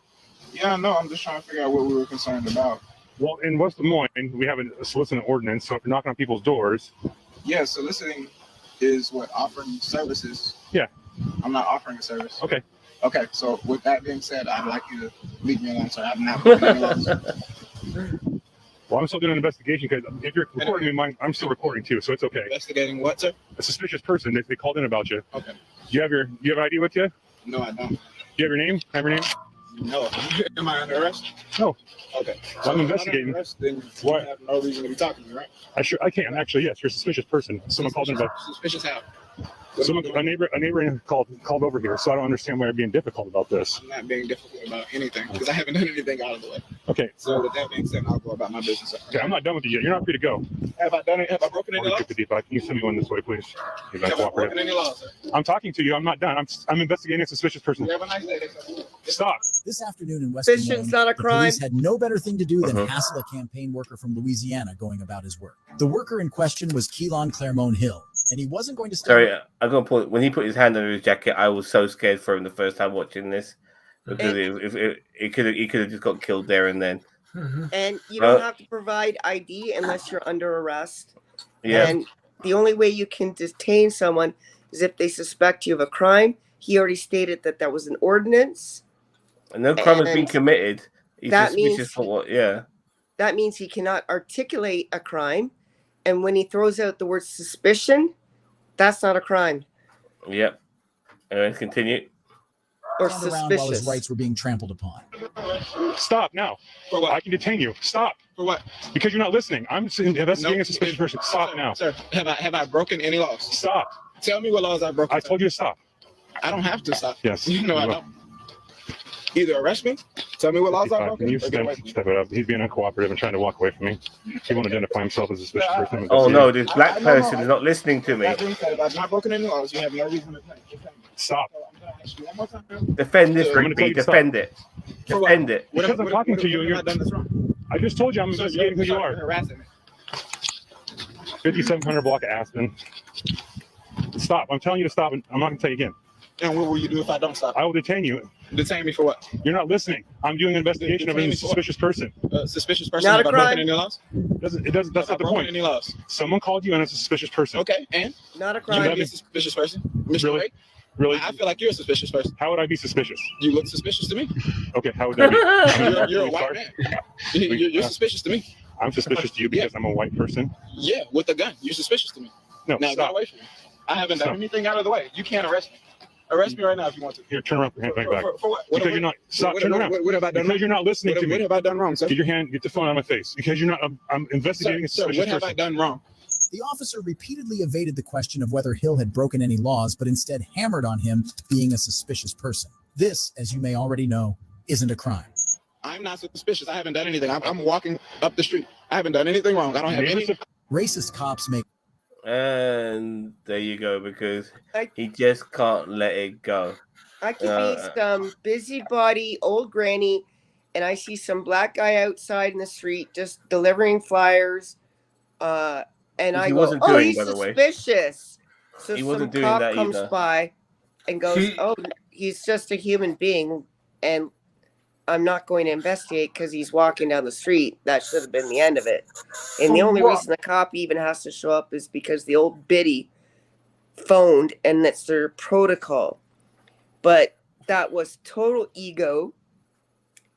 Yeah, no, I'm just trying to figure out what we were concerned about. Well, in West Des Moines, we have a soliciting ordinance, so if you're knocking on people's doors. Yeah, soliciting is what, offering services? Yeah. I'm not offering a service. Okay. Okay, so with that being said, I'd like you to leave me alone, sir. I'm not broken any laws. Well, I'm still doing an investigation because if you're recording me, I'm still recording too, so it's okay. Investigating what, sir? A suspicious person. They called in about you. Okay. Do you have ID with you? No, I don't. Do you have your name? Have your name? No. Am I under arrest? No. Okay. Well, I'm investigating. Then you have no reason to be talking to me, right? I can actually. Yes, you're a suspicious person. Someone called in about. Suspicious how? A neighbor called over here, so I don't understand why you're being difficult about this. I'm not being difficult about anything because I haven't done anything out of the way. Okay. So with that being said, I'll go about my business. Okay, I'm not done with you yet. You're not free to go. Have I done it? Have I broken any laws? Can you send me one this way, please? Have I broken any laws, sir? I'm talking to you. I'm not done. I'm investigating a suspicious person. You have a nice day. Stop. This afternoon in West Des Moines, not a the crime. police had no better thing to do than hassle a campaign worker from Louisiana going about his work. The worker in question was Keelan Claremont Hill, and he wasn't going to stay. Sorry, I'm gonna put when he put his hand under his jacket, I was so scared for him the first time watching this because he could have just got killed there and then. And you don't have to provide ID unless you're under arrest. Yeah. And the only way you can detain someone is if they suspect you of a crime. He already stated that was an ordinance. And no crime has been committed. He's that suspicious means for what? Yeah. That means he cannot articulate a crime. And when he throws out the word suspicion, that's not a crime. Yep. Let's continue. Or around while his rights were being trampled upon. Stop now. For what? I can detain you. Stop. For what? Because you're not listening. I'm investigating a suspicious person. Stop now. Sir, have I broken any laws? Stop. Tell me what laws I broke. I told you to stop. I don't have to stop. Yes. No, I don't. Either arrest me, tell me what laws I'm 55. Can you broken, or get away step from me. it up? He's being uncooperative and trying to walk away from me. He won't identify himself as a suspicious person. Oh no, this black No, person is not listening to me. That being said, if I've not broken any laws, you have no reason to think. Stop. So I'm going to ask you one more time. Defend this, I'm gonna tell Rigby. you to Defend it. For what? Defend it. Because I'm talking to you, and What have I done that's wrong? I just told you I'm investigating who you You're are. harassing me. 5700 block of Aspen. Stop. I'm telling you to stop, and I'm not going to tell you again. And what will you do if I don't stop? I will detain you. Detain me for what? You're not listening. I'm doing an investigation of a suspicious person. Suspicious person. Not Have a I broken crime. any laws? That's not Have the I broken point. any laws? Someone called you and it's a suspicious person. Okay, and Not a you crime. might be a suspicious person, Mr. Really? Ray. Really? I feel like you're a suspicious person. How would I be suspicious? You look suspicious to me. Okay, how would that be? You're a white man. You're suspicious to me. I'm suspicious to you because I'm a white person. Yeah, with a gun. You're suspicious to me. No, Now get stop. away from me. I haven't done Stop. anything out of the way. You can't arrest me. Arrest me right now if you want to. Here, turn around, put your hand back. For what? Because you're not. Stop. Turn around. What have I done Because wrong? you're not listening to What me. have I done wrong, sir? Get your hand. Get the phone out of my face. Because you're not. I'm investigating a Sir, suspicious what have I person. done wrong? The officer repeatedly evaded the question of whether Hill had broken any laws, but instead hammered on him being a suspicious person. This, as you may already know, isn't a crime. I'm not suspicious. I haven't done anything. I'm walking up the street. I haven't done anything wrong. I don't have any. Racist cops make. And there you go, because he just can't let it go. I could be some busybody old granny, and I see some black guy outside in the street just delivering flyers. And I He go, wasn't "Oh, doing, he's by the way. suspicious." So He some wasn't doing cop that comes either. by and goes, "Oh, he's just a human being, and I'm not going to investigate because he's walking down the street." That should have been the end of it. And the only reason the cop even has to show up is because the old biddy phoned, and that's their protocol. But that was total ego.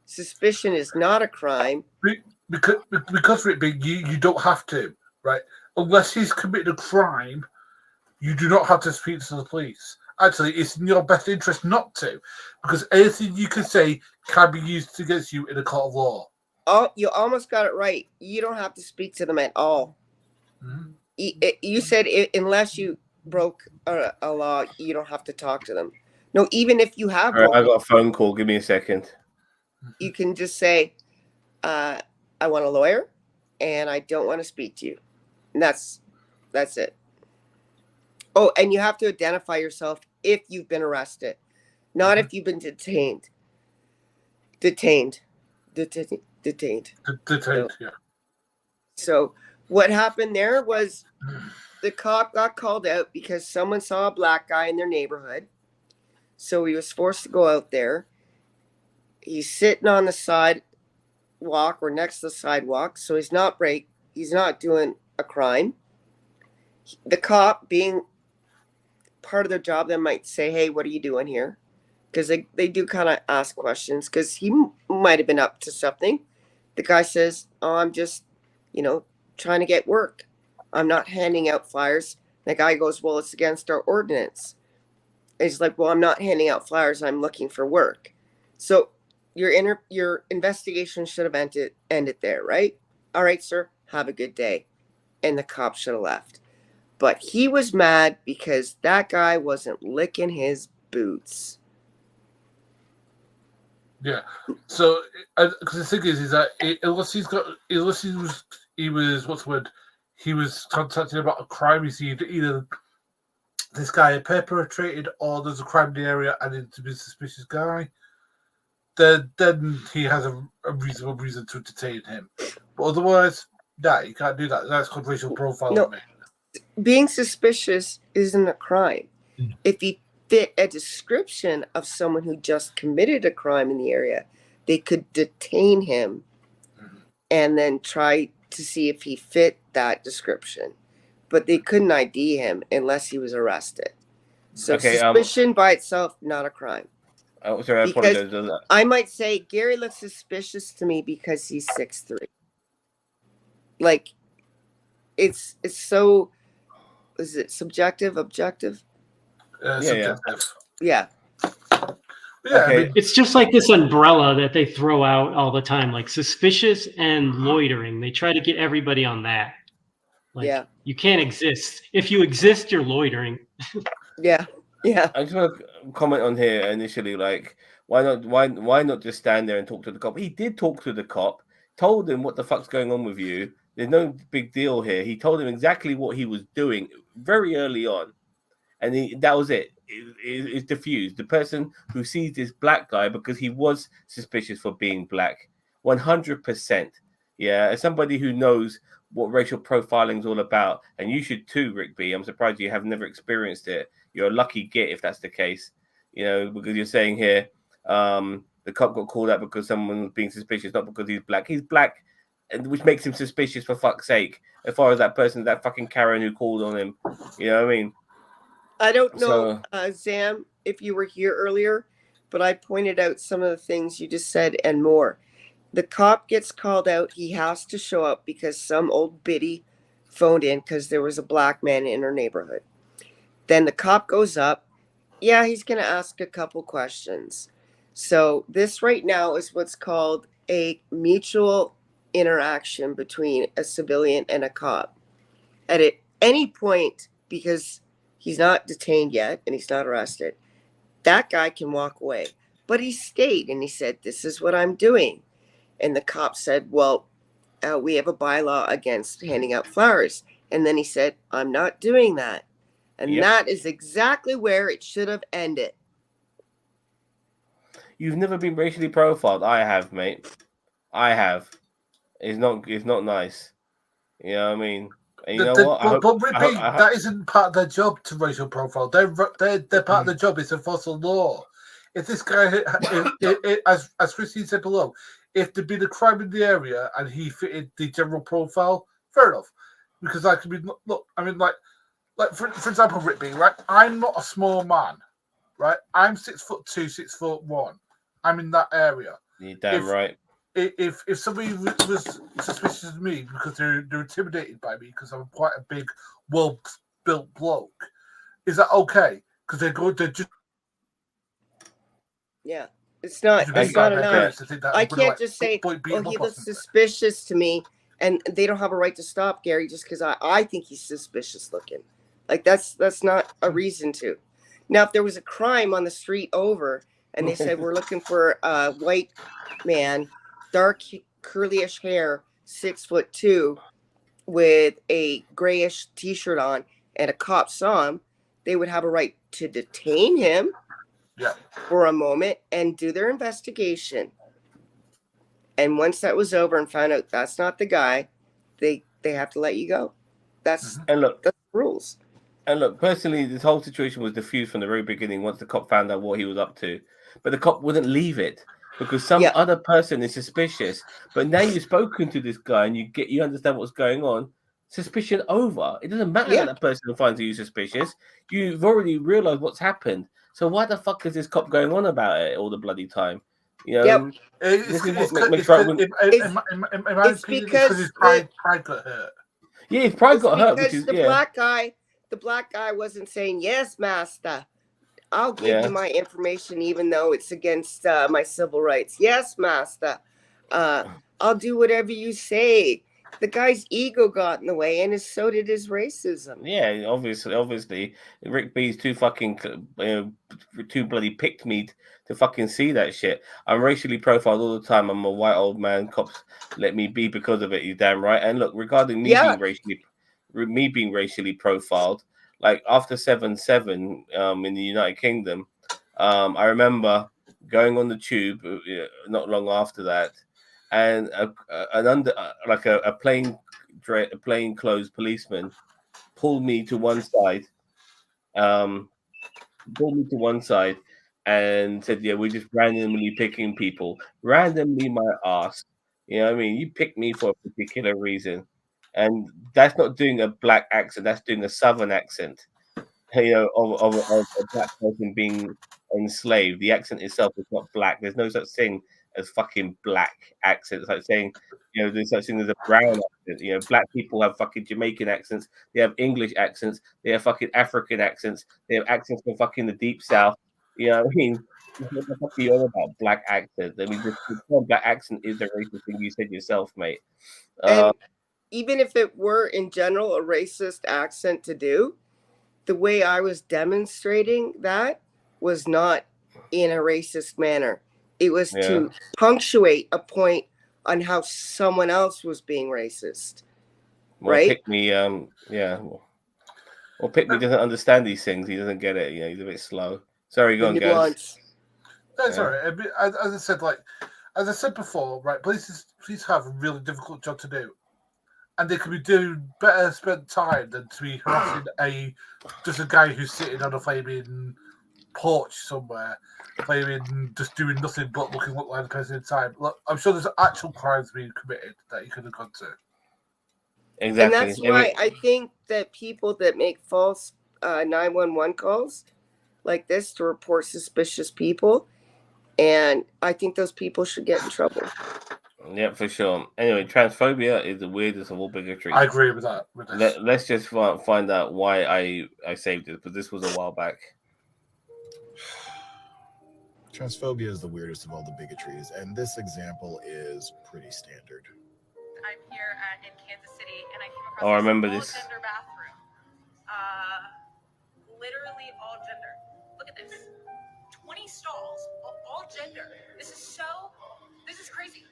Suspicion is not a crime. Because for it being you don't have to, right? Unless he's committed a crime, you do not have to speak to the police. Actually, it's in your best interest not to, because anything you can say can be used against you in a court of law. Oh, you almost got it right. You don't have to speak to them at all. Mm-hmm. You said unless you broke a law, you don't have to talk to them. No, even if you have, All right, I got a phone call. Give me a second. you can just say, "I want a lawyer, and I don't want to speak to you." And that's it. Oh, and you have to identify yourself if you've been arrested, not if you've been detained. Detained. Yeah. So what happened there was the cop got called out because someone saw a black guy in their neighborhood. So he was forced to go out there. He's sitting on the sidewalk or next to the sidewalk. So he's not doing a crime. The cop, being part of their job, they might say, "Hey, what are you doing here?" Because they do kind of ask questions because he might have been up to something. The guy says, "Oh, I'm just, trying to get work. I'm not handing out flyers." The guy goes, "Well, it's against our ordinance." And he's like, "Well, I'm not handing out flyers. I'm looking for work." So your investigation should have ended there, right? "All right, sir. Have a good day." And the cop should have left. But he was mad because that guy wasn't licking his boots. Yeah. So, because the thing is that unless he was what's the word? He was contacted about a crime. He's either this guy had perpetrated or there's a crime in the area and it's to be a suspicious guy. Then he has a reasonable reason to detain him. But otherwise, no, you can't do that. That's called racial profiling. No, being suspicious isn't a crime. If he fit a description of someone who just committed a crime in the area, they could detain him and then try to see if he fit that description. But they couldn't ID him unless he was arrested. So suspicion by itself, not a crime. Oh, sorry, I apologize. I might say Gary looks suspicious to me because he's 6'3". Like, it's so. Is it subjective, objective? Subjective. Yeah. Okay. It's just like this umbrella that they throw out all the time, like suspicious and loitering. They try to get everybody on that. Like, you can't exist. If you exist, you're loitering. Yeah. I just want to comment on here initially, like, Why not? Why not just stand there and talk to the cop? He did talk to the cop, told him what the fuck's going on with you. There's no big deal here. He told him exactly what he was doing very early on, and that was it. It's diffused. The person who sees this black guy because he was suspicious for being black, 100%. Yeah, as somebody who knows what racial profiling is all about, and you should too, Rick B. I'm surprised you have never experienced it. You're a lucky git if that's the case. You know, because you're saying here, the cop got called out because someone was being suspicious, not because he's black. He's black, which makes him suspicious for fuck's sake. As far as that person, that fucking Karen who called on him, you know what I mean? I don't know, Zam, if you were here earlier, but I pointed out some of the things you just said and more. The cop gets called out. He has to show up because some old biddy phoned in because there was a black man in her neighborhood. Then the cop goes up. Yeah, he's going to ask a couple questions. So this right now is what's called a mutual interaction between a civilian and a cop. At any point, because he's not detained yet and he's not arrested, that guy can walk away. But he stayed and he said, this is what I'm doing. And the cop said, well, we have a bylaw against handing out flowers. And then he said, I'm not doing that. And that is exactly where it should have ended. You've never been racially profiled. I have, mate. I have. It's not nice. You know what I mean? And you know what? But repeat, that isn't part of their job to racial profile. Their part of the job is to enforce the law. If this guy, as Christine said below, if there'd been a crime in the area and he fitted the general profile, fair enough. Because I could be look. I mean, like for example, Rick B, right? I'm not a small man, right? I'm 6'2", 6'1". I'm in that area. You're damn right. If somebody was suspicious of me because they're intimidated by me because I'm quite a big, well-built bloke, is that okay? Because they're just it's not enough. I can't just say, "Oh, he looks suspicious to me," and they don't have a right to stop Gary just because I think he's suspicious looking. Like that's not a reason to. Now, if there was a crime on the street over and they said we're looking for a white man, dark curlyish hair, 6'2", with a grayish T-shirt on, and a cop saw him, they would have a right to detain him for a moment and do their investigation. And once that was over and found out that's not the guy, they have to let you go. That's the rules. And look, personally, this whole situation was diffused from the very beginning once the cop found out what he was up to. But the cop wouldn't leave it because some other person is suspicious. But now you've spoken to this guy and you understand what's going on. Suspicion over. It doesn't matter that that person finds you suspicious. You've already realized what's happened. So why the fuck is this cop going on about it all the bloody time? You know, it's because his pride got hurt. Yeah, his pride got hurt because the black guy wasn't saying, yes, master, I'll give you my information even though it's against my civil rights. Yes, master, I'll do whatever you say. The guy's ego got in the way, and so did his racism. Yeah, obviously, Rick B's too fucking too bloody picked me to fucking see that shit. I'm racially profiled all the time. I'm a white old man. Cops let me be because of it. You damn right. And look, regarding me being racially profiled, like after 9/7 in the United Kingdom, I remember going on the tube not long after that. And a plainclothes policeman pulled me to one side, and said, "Yeah, we're just randomly picking people, randomly my ass." You know what I mean? You picked me for a particular reason, and that's not doing a black accent. That's doing a southern accent. You know, of a black person being enslaved. The accent itself is not black. There's no such thing as fucking black accent. It's like saying, you know, there's such thing as a brown accent. You know, black people have fucking Jamaican accents. They have English accents. They have fucking African accents. They have accents from fucking the deep south. You know what I mean? What the fuck are you on about black accent? I mean, the black accent is the racist thing you said yourself, mate. And even if it were in general a racist accent to do, the way I was demonstrating that was not in a racist manner. It was Yeah. to punctuate a point on how someone else was being racist. Well, Right? Pick Me, yeah. Well, Pick Me doesn't understand these things. He doesn't get it. He's a bit slow. Sorry, go The on, guys. nuance. That's Yeah. all right. I mean, as I said, as I said before, right? Police have a really difficult job to do, and they could be doing better spent time than to be harassing just a guy who's sitting on a flaming porch somewhere, just doing nothing but look like the person inside. Look, I'm sure there's actual crimes being committed that he could have gone to. Exactly. And that's why I think that people that make false 911 calls like this to report suspicious people, and I think those people should get in trouble. Yeah, for sure. Anyway, transphobia is the weirdest of all bigotry. I agree with that. Let's just find out why I saved it, but this was a while back. Transphobia is the weirdest of all the bigotries, and this example is pretty standard. I'm here in Kansas City, and I came across Oh, I remember all this. gender bathroom. Literally all gender. Look at this. 20 stalls, all gender. This is crazy.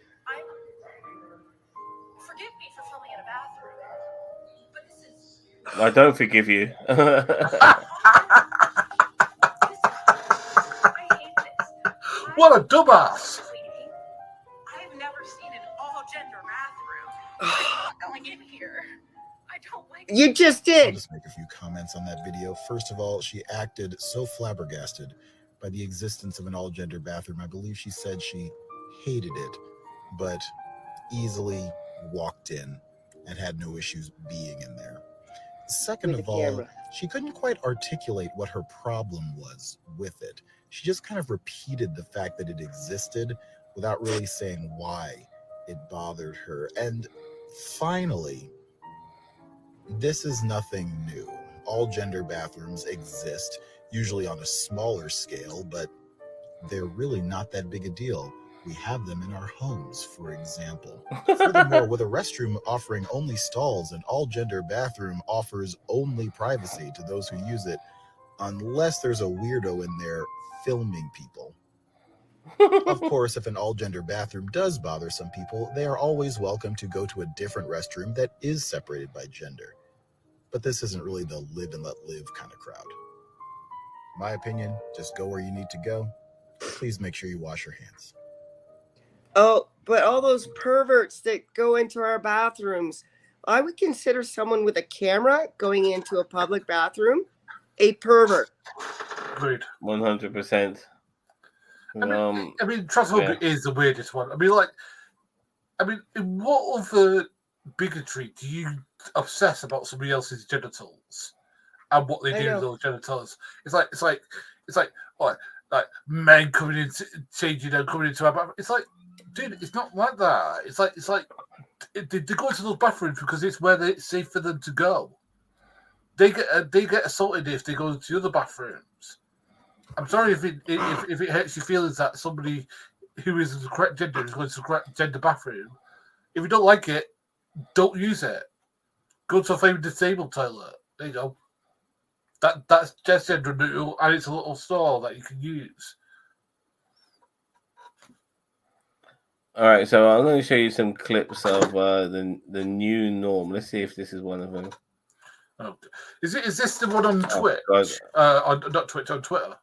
Forgive me for filming in a bathroom, but this is... I don't forgive you. What a dumbass! I've never seen an all-gender bathroom. I'm not going in here. I don't like You just I'll did. just make a few comments on that video. First of all, she acted so flabbergasted by the existence of an all-gender bathroom. I believe she said she hated it, but easily walked in and had no issues being in there. Second With of the all, camera. she couldn't quite articulate what her problem was with it. She just kind of repeated the fact that it existed without really saying why it bothered her. And finally, this is nothing new. All gender bathrooms exist, usually on a smaller scale, but they're really not that big a deal. We have them in our homes, for example. Furthermore, with a restroom offering only stalls, an all-gender bathroom offers only privacy to those who use it, unless there's a weirdo in there filming people. Of course, if an all-gender bathroom does bother some people, they are always welcome to go to a different restroom that is separated by gender. But this isn't really the live and let live kind of crowd. My opinion, just go where you need to go. Please make sure you wash your hands. Oh, but all those perverts that go into our bathrooms, I would consider someone with a camera going into a public bathroom a pervert. Agreed. 100%. I mean, transphobia is the weirdest one. In what other bigotry do you obsess about somebody else's genitals and what they do with those genitals? It's like men coming in, coming into our bathroom. It's like, dude, it's not like that. It's like they go into those bathrooms because it's where it's safe for them to go. They get assaulted if they go into the other bathrooms. I'm sorry if it hurts your feelings that somebody who is the correct gender is going to the correct gender bathroom. If you don't like it, don't use it. Go to a family disabled toilet. There you go. That's just gender neutral, and it's a little stall that you can use. All right, so I'm going to show you some clips of the new norm. Let's see if this is one of them. Oh, is this the one on Twitch? Not Twitch, on Twitter.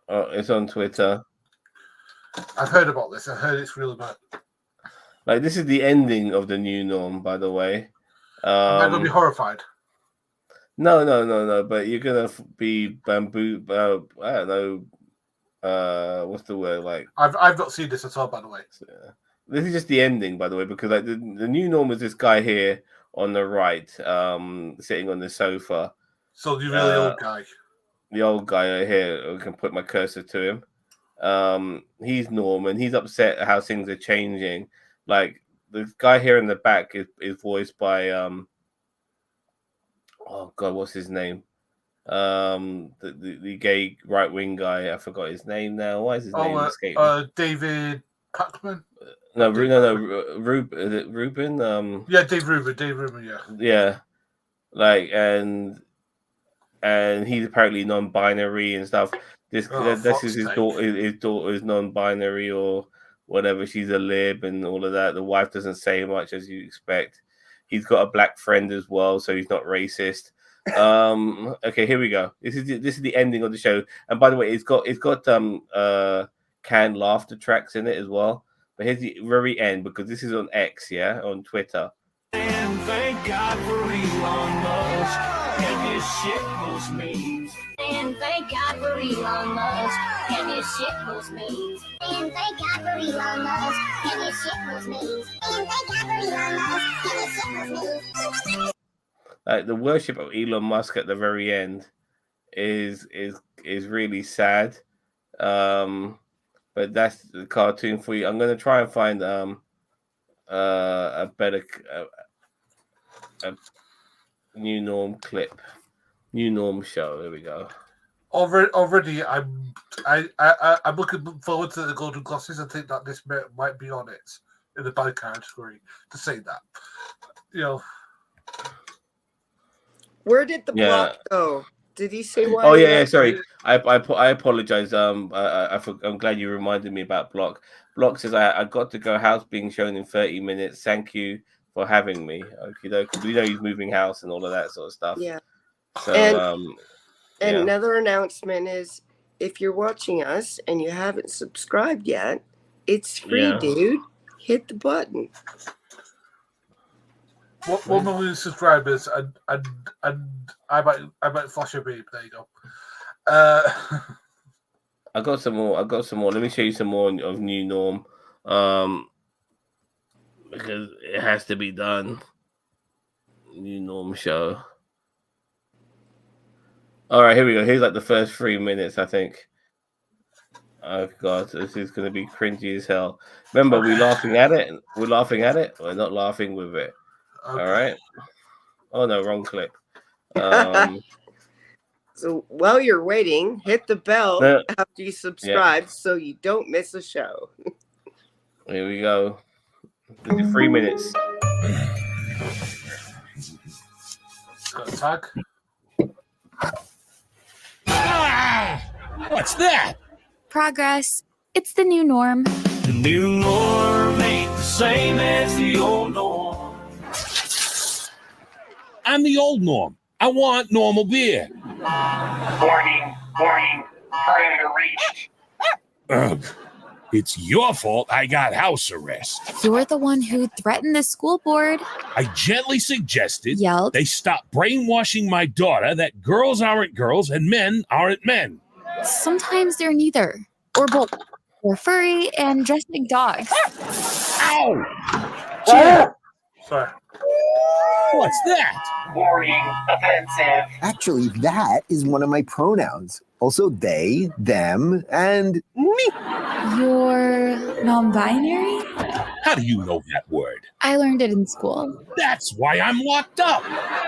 Oh, it's on Twitter. I've heard about this. I heard it's really bad. Like, this is the ending of the new norm, by the way. Am I going to be horrified? No. But you're going to be bamboo. I don't know. What's the word? Like, I've not seen this at all, by the way. This is just the ending, by the way, because like the new norm is this guy here on the right, sitting on the sofa. So the really old guy. The old guy right here. I can put my cursor to him. He's Norman. He's upset at how things are changing. Like, the guy here in the back is voiced by oh god, what's his name? The gay right wing guy. I forgot his name now. Why is his name escaping? David Packman. No, Ruben. Is it Ruben? Yeah, Dave Rubin. Yeah. Yeah, like and and he's apparently non-binary and stuff. This this is his daughter. His daughter is non-binary or whatever. She's a lib and all of that. The wife doesn't say much as you expect. He's got a black friend as well, so he's not racist. Okay, here we go. This is the ending of the show. And by the way, it's got canned laughter tracks in it as well. But here's the very end because this is on X, yeah, on Twitter. And thank God for Elon Musk and his shitpost memes. And thank God for Elon Musk and his shitpost memes. And thank God for Elon Musk and his shitpost memes. And thank God for Elon Musk and his shitpost memes. Like the worship of Elon Musk at the very end is really sad. But that's the cartoon for you. I'm gonna try and find a better a new norm clip, new norm show. There we go. Already, I'm looking forward to the Golden Glosses. I think that this might be on it in the bad category to say that. You know, Where did the block go? Did he say why? Oh yeah. Sorry, I apologize. I'm glad you reminded me about Block. Block says I got to go house being shown in 30 minutes. Thank you for having me. Okay, because we know he's moving house and all of that sort of stuff. Yeah. So and another announcement is if you're watching us and you haven't subscribed yet, it's free, dude. Hit the button. 1 million subscribers, and I might flash a beep. There you go. I got some more. Let me show you some more of New Norm, because it has to be done. New Norm show. All right, here we go. Here's like the first 3 minutes, I think. Oh God, this is going to be cringy as hell. Remember, we're laughing at it. We're laughing at it. We're not laughing with it. Okay. All right. Oh no, wrong clip. So while you're waiting, hit the bell after you subscribe so you don't miss a show. Here we go. 3 minutes. Tag. What's that? Progress. It's the new norm. The new norm ain't the same as the old norm. I'm the old norm. I want normal beer. Warning, predator reached. Ugh. It's your fault I got house arrest. You're the one who threatened the school board. I gently suggested Yelled. They stop brainwashing my daughter that girls aren't girls and men aren't men. Sometimes they're neither, or both. We're furry and dressed like dogs. Ow! Sorry. What's that? Warning, offensive. Actually, that is one of my pronouns. Also, they, them, and me. You're non-binary? How do you know that word? I learned it in school. That's why I'm locked up.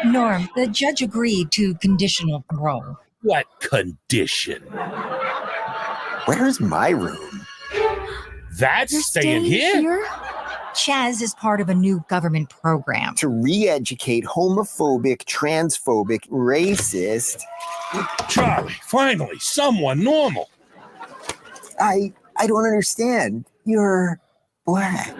Norm, the judge agreed to conditional parole. What condition? Where's my room? That's You're staying here? Chaz is part of a new government program to re-educate homophobic, transphobic, racist. Charlie, finally, someone normal. I don't understand. You're black.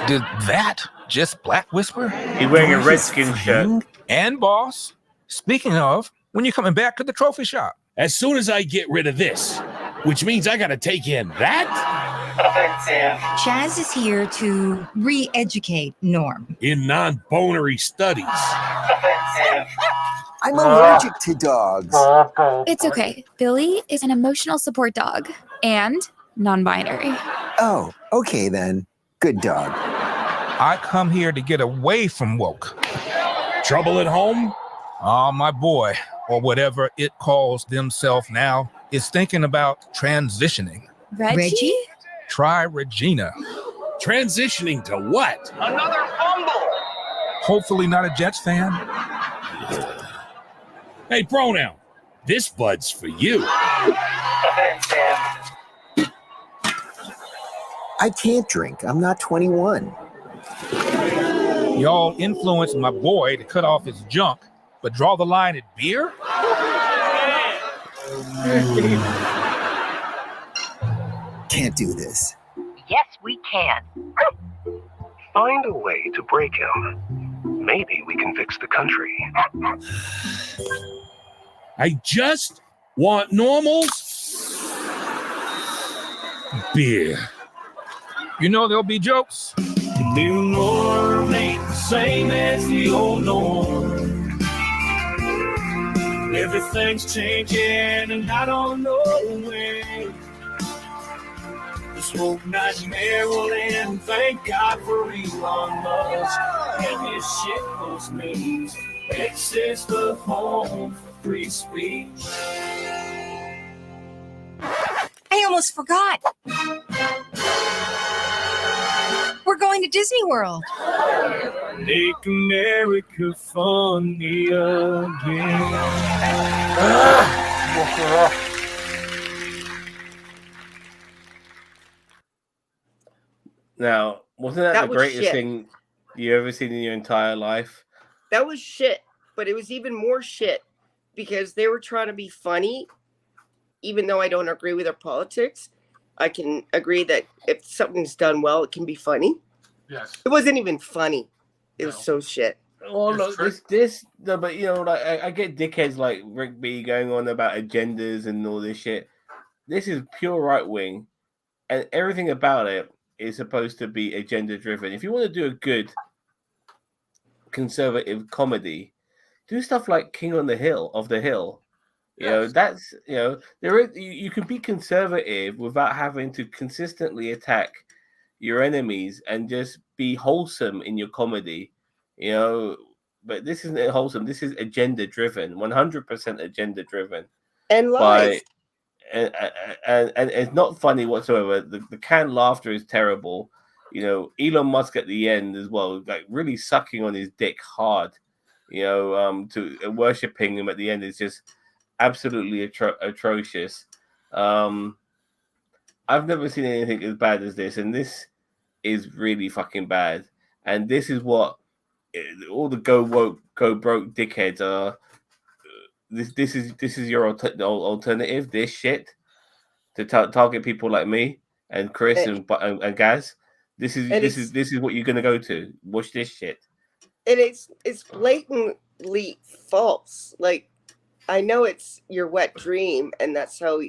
Did that just Black Whisper? He's wearing a Redskin shirt. And boss, speaking of, when you coming back to the trophy shop? As soon as I get rid of this, which means I gotta take in that? Offensive. Chaz is here to re-educate Norm. In non-bonary studies. Offensive. I'm allergic to dogs. It's okay. Billy is an emotional support dog and non-binary. Oh, okay then. Good dog. I come here to get away from woke. Trouble at home? Oh, my boy, or whatever it calls themselves now, is thinking about transitioning. Reggie? Try Regina. Transitioning to what? Another fumble. Hopefully not a Jets fan. Hey, pronoun, this bud's for you. Offensive. I can't drink. I'm not 21. Y'all influenced my boy to cut off his junk, but draw the line at beer? Can't do this. Yes, we can. Find a way to break him. Maybe we can fix the country. I just want normal beer. You know there'll be jokes. The new norm ain't the same as the old norm. Everything's changing and I don't know when. This woke nightmare will end. Thank God for Elon Musk and his shitpost memes. X is the home for free speech. I almost forgot. We're going to Disney World. Make America funny again. Now, wasn't that the was greatest shit. thing you ever seen in your entire life? That was shit, but it was even more shit because they were trying to be funny. Even though I don't agree with their politics, I can agree that if something's done well, it can be funny. Yes. It wasn't even funny. It was so shit. Oh, look, no, but you know, like I get dickheads like Rick B going on about agendas and all this shit. This is pure right wing, and everything about it is supposed to be agenda driven. If you want to do a good conservative comedy, do stuff like King on the Hill of the Hill. You know, that's there is you can be conservative without having to consistently attack your enemies and just be wholesome in your comedy. You know, but this isn't wholesome. This is agenda driven, 100% agenda driven, and lies. And it's not funny whatsoever. The canned laughter is terrible. You know, Elon Musk at the end as well, like really sucking on his dick hard. You know, to worshiping him at the end is just absolutely atrocious. I've never seen anything as bad as this, and this is really fucking bad. And this is what all the go woke, go broke dickheads are. This is your alternative. This shit to target people like me and Chris and Gaz. This is what you're gonna go to. Watch this shit. And it's blatantly false. Like, I know it's your wet dream, and that's how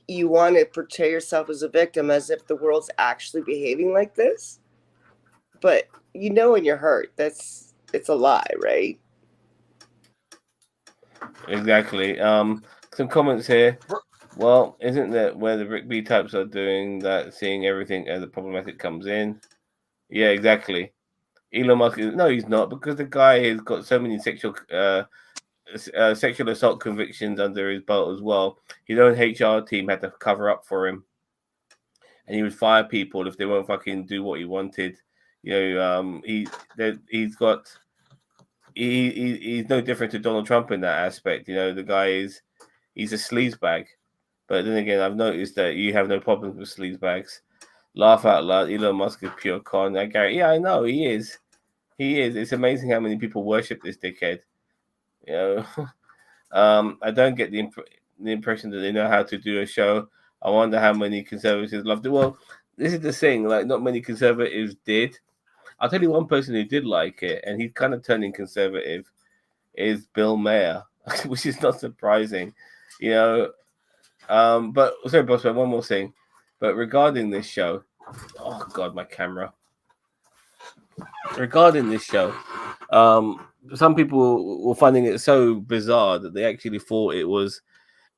you want to portray yourself as a victim, as if the world's actually behaving like this. But you know in your heart it's a lie, right? Exactly. Some comments here. Well, isn't that where the Rick B types are doing that, seeing everything as a problematic comes in? Yeah, exactly. Elon Musk no, he's not, because the guy has got so many sexual assault convictions under his belt as well. His own HR team had to cover up for him, and he would fire people if they won't fucking do what he wanted. You know, he's no different to Donald Trump in that aspect. You know, the guy he's a sleazebag. But then again, I've noticed that you have no problems with sleazebags. Laugh out loud. Elon Musk is pure con. I know he is. He is. It's amazing how many people worship this dickhead. You know, I don't get the impression that they know how to do a show. I wonder how many conservatives loved it. Well, this is the thing. Like, not many conservatives did. I'll tell you one person who did like it, and he's kind of turning conservative, is Bill Maher, which is not surprising. You know, but sorry, boss man, one more thing. But regarding this show, oh god, my camera. Regarding this show, some people were finding it so bizarre that they actually thought it was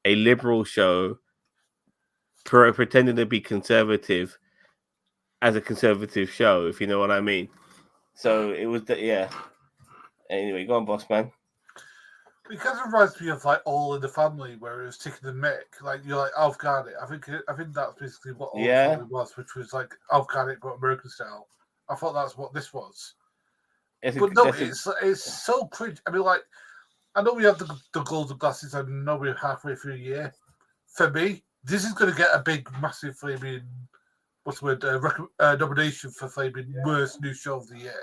a liberal show pretending to be conservative as a conservative show, if you know what I mean. So it was yeah. Anyway, go on, boss man. Because it reminds me of like All in the Family, where it was taking the mick. Like you're like, I've got it. I think that's basically what All in the Family was, which was like, I've got it, but American style. I thought that's what this was. It's so cringe. I mean, like, I know we have the Golden Glasses. I know we're halfway through the year. For me, this is going to get a big, massive flaming, what's the word, nomination for flaming worst new show of the year.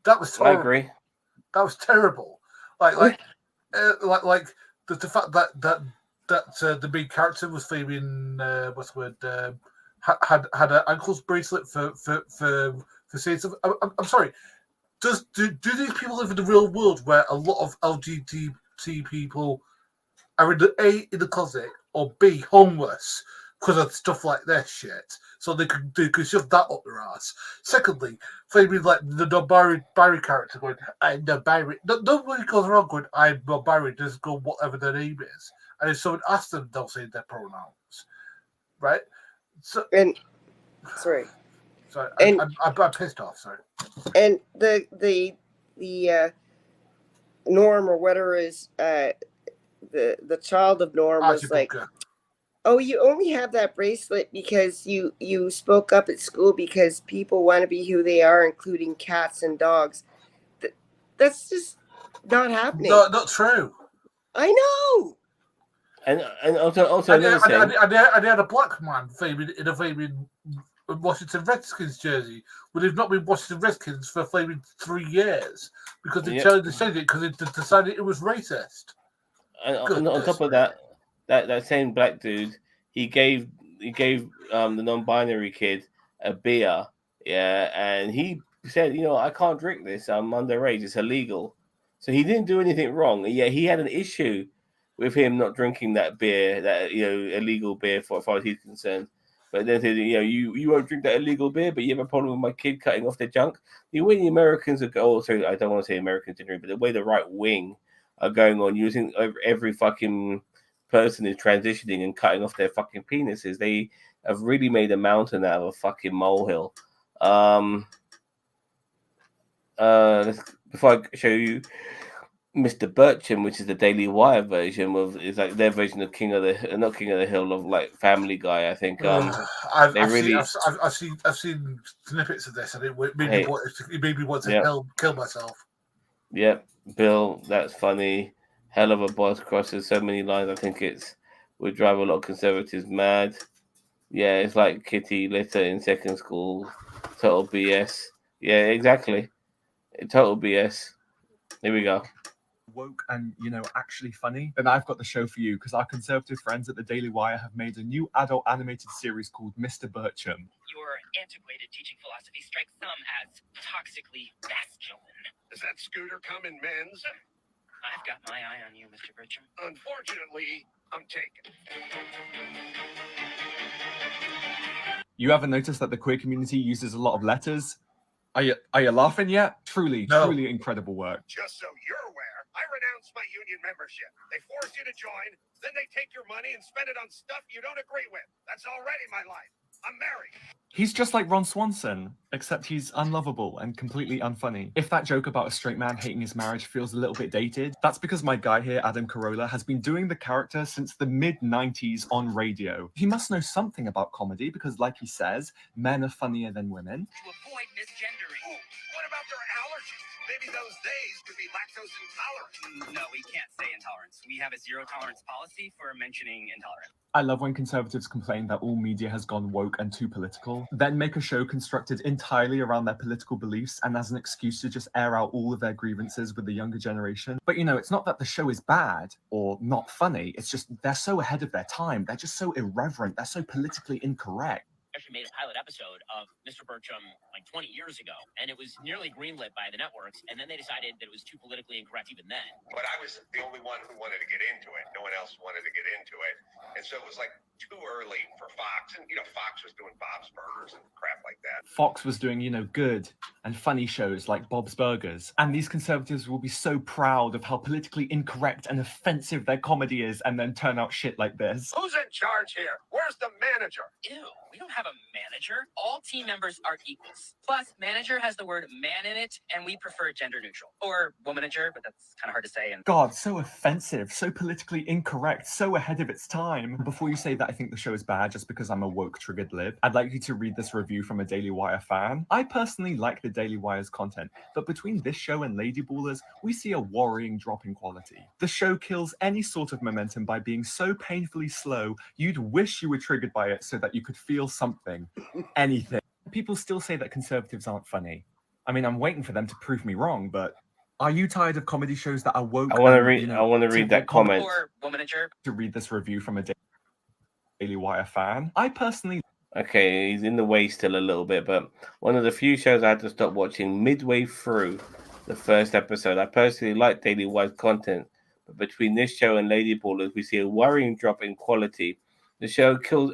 That was terrible. I agree. That was terrible. Like the fact that that the main character was flaming. What's the word? Had an ankles bracelet for saying something. I'm sorry. Do these people live in the real world where a lot of LGBT people are either A, in the closet, or B, homeless because of stuff like this shit? So they could shove that up their ass. Secondly, flaming like the non-binary character going, I'm non-binary. Nobody goes around going, I'm non-binary, just go whatever their name is. And if someone asks them, they'll say their pronouns. Right? So, sorry. Sorry, And- I'm pissed off, sorry. And the Norm or whatever is the child of Norm was like, oh, you only have that bracelet because you spoke up at school because people want to be who they are, including cats and dogs. That's just not happening. No, not true. I know. And also and, another thing. and they had a black man in a flaming Washington Redskins jersey, but they've not been Washington Redskins for flaming 3 years because they changed it because they decided it was racist. And on top of that same black dude, he gave the non-binary kid a beer, and he said, I can't drink this. I'm underage. It's illegal. So he didn't do anything wrong. Yeah, he had an issue with him not drinking that beer, that illegal beer, for as far as he's concerned. But then said, you won't drink that illegal beer, but you have a problem with my kid cutting off their junk. The way the Americans are going, sorry, I don't want to say Americans generally, but the way the right wing are going on using every fucking person is transitioning and cutting off their fucking penises. They have really made a mountain out of a fucking molehill. Before I show you Mr. Bircham, which is the Daily Wire version is like their version of not King of the Hill, of like Family Guy. I think I've seen snippets of this, and it made me want to kill myself. Yep, Bill, that's funny. Hell of a boss, crosses so many lines. I think would drive a lot of conservatives mad. Yeah, it's like kitty litter in second school. Total BS. Yeah, exactly. Total BS. Here we go. Woke and actually funny, then I've got the show for you, because our conservative friends at the Daily Wire have made a new adult animated series called Mr. Bircham. Your antiquated teaching philosophy strikes some as toxically masculine. Does that scooter come in men's? I've got my eye on you, Mr. Bircham. Unfortunately, I'm taken. You ever notice that the queer community uses a lot of letters? Are you laughing yet? Truly incredible work. Just so you're aware, I renounced my union membership. They force you to join, then they take your money and spend it on stuff you don't agree with. That's already my life. I'm married. He's just like Ron Swanson, except he's unlovable and completely unfunny. If that joke about a straight man hating his marriage feels a little bit dated, that's because my guy here, Adam Carolla, has been doing the character since the mid-90s on radio. He must know something about comedy because, like he says, men are funnier than women. To avoid misgendering. Ooh, what about their allergies? Maybe those days could be lactose intolerant. No, we can't say intolerance. We have a zero tolerance policy for mentioning intolerance. I love when conservatives complain that all media has gone woke and too political, then make a show constructed entirely around their political beliefs and as an excuse to just air out all of their grievances with the younger generation. But it's not that the show is bad or not funny, it's just they're so ahead of their time, they're just so irreverent, they're so politically incorrect. Actually made a pilot episode of Mr. Bircham like 20 years ago, and it was nearly greenlit by the networks, and then they decided that it was too politically incorrect even then. But I was the only one who wanted to get into it. No one else wanted to get into it. And so it was like too early for Fox. And, Fox was doing Bob's Burgers and crap like that. Fox was doing, good and funny shows like Bob's Burgers. And these conservatives will be so proud of how politically incorrect and offensive their comedy is and then turn out shit like this. Who's in charge here? Where's the manager? Ew, we don't have a manager. All team members are equals. Plus, manager has the word man in it, and we prefer gender neutral. Or womanager, but that's kind of hard to say. And God, so offensive, so politically incorrect, so ahead of its time. Before you say that I think the show is bad just because I'm a woke triggered lib, I'd like you to read this review from a Daily Wire fan. I personally like the Daily Wire's content, but between this show and Lady Ballers, we see a worrying drop in quality. The show kills any sort of momentum by being so painfully slow, you'd wish you were triggered by it so that you could feel something. Anything. People still say that conservatives aren't funny. I mean, I'm waiting for them to prove me wrong, but Are you tired of comedy shows that are woke? I want to and, read. I want to read that comment. Or womanager. To read this review from a Daily Wire fan. I personally. Okay, he's in the way still a little bit, but one of the few shows I had to stop watching midway through the first episode. I personally like Daily Wire's content, but between this show and Lady Ballers, we see a worrying drop in quality. The show kills.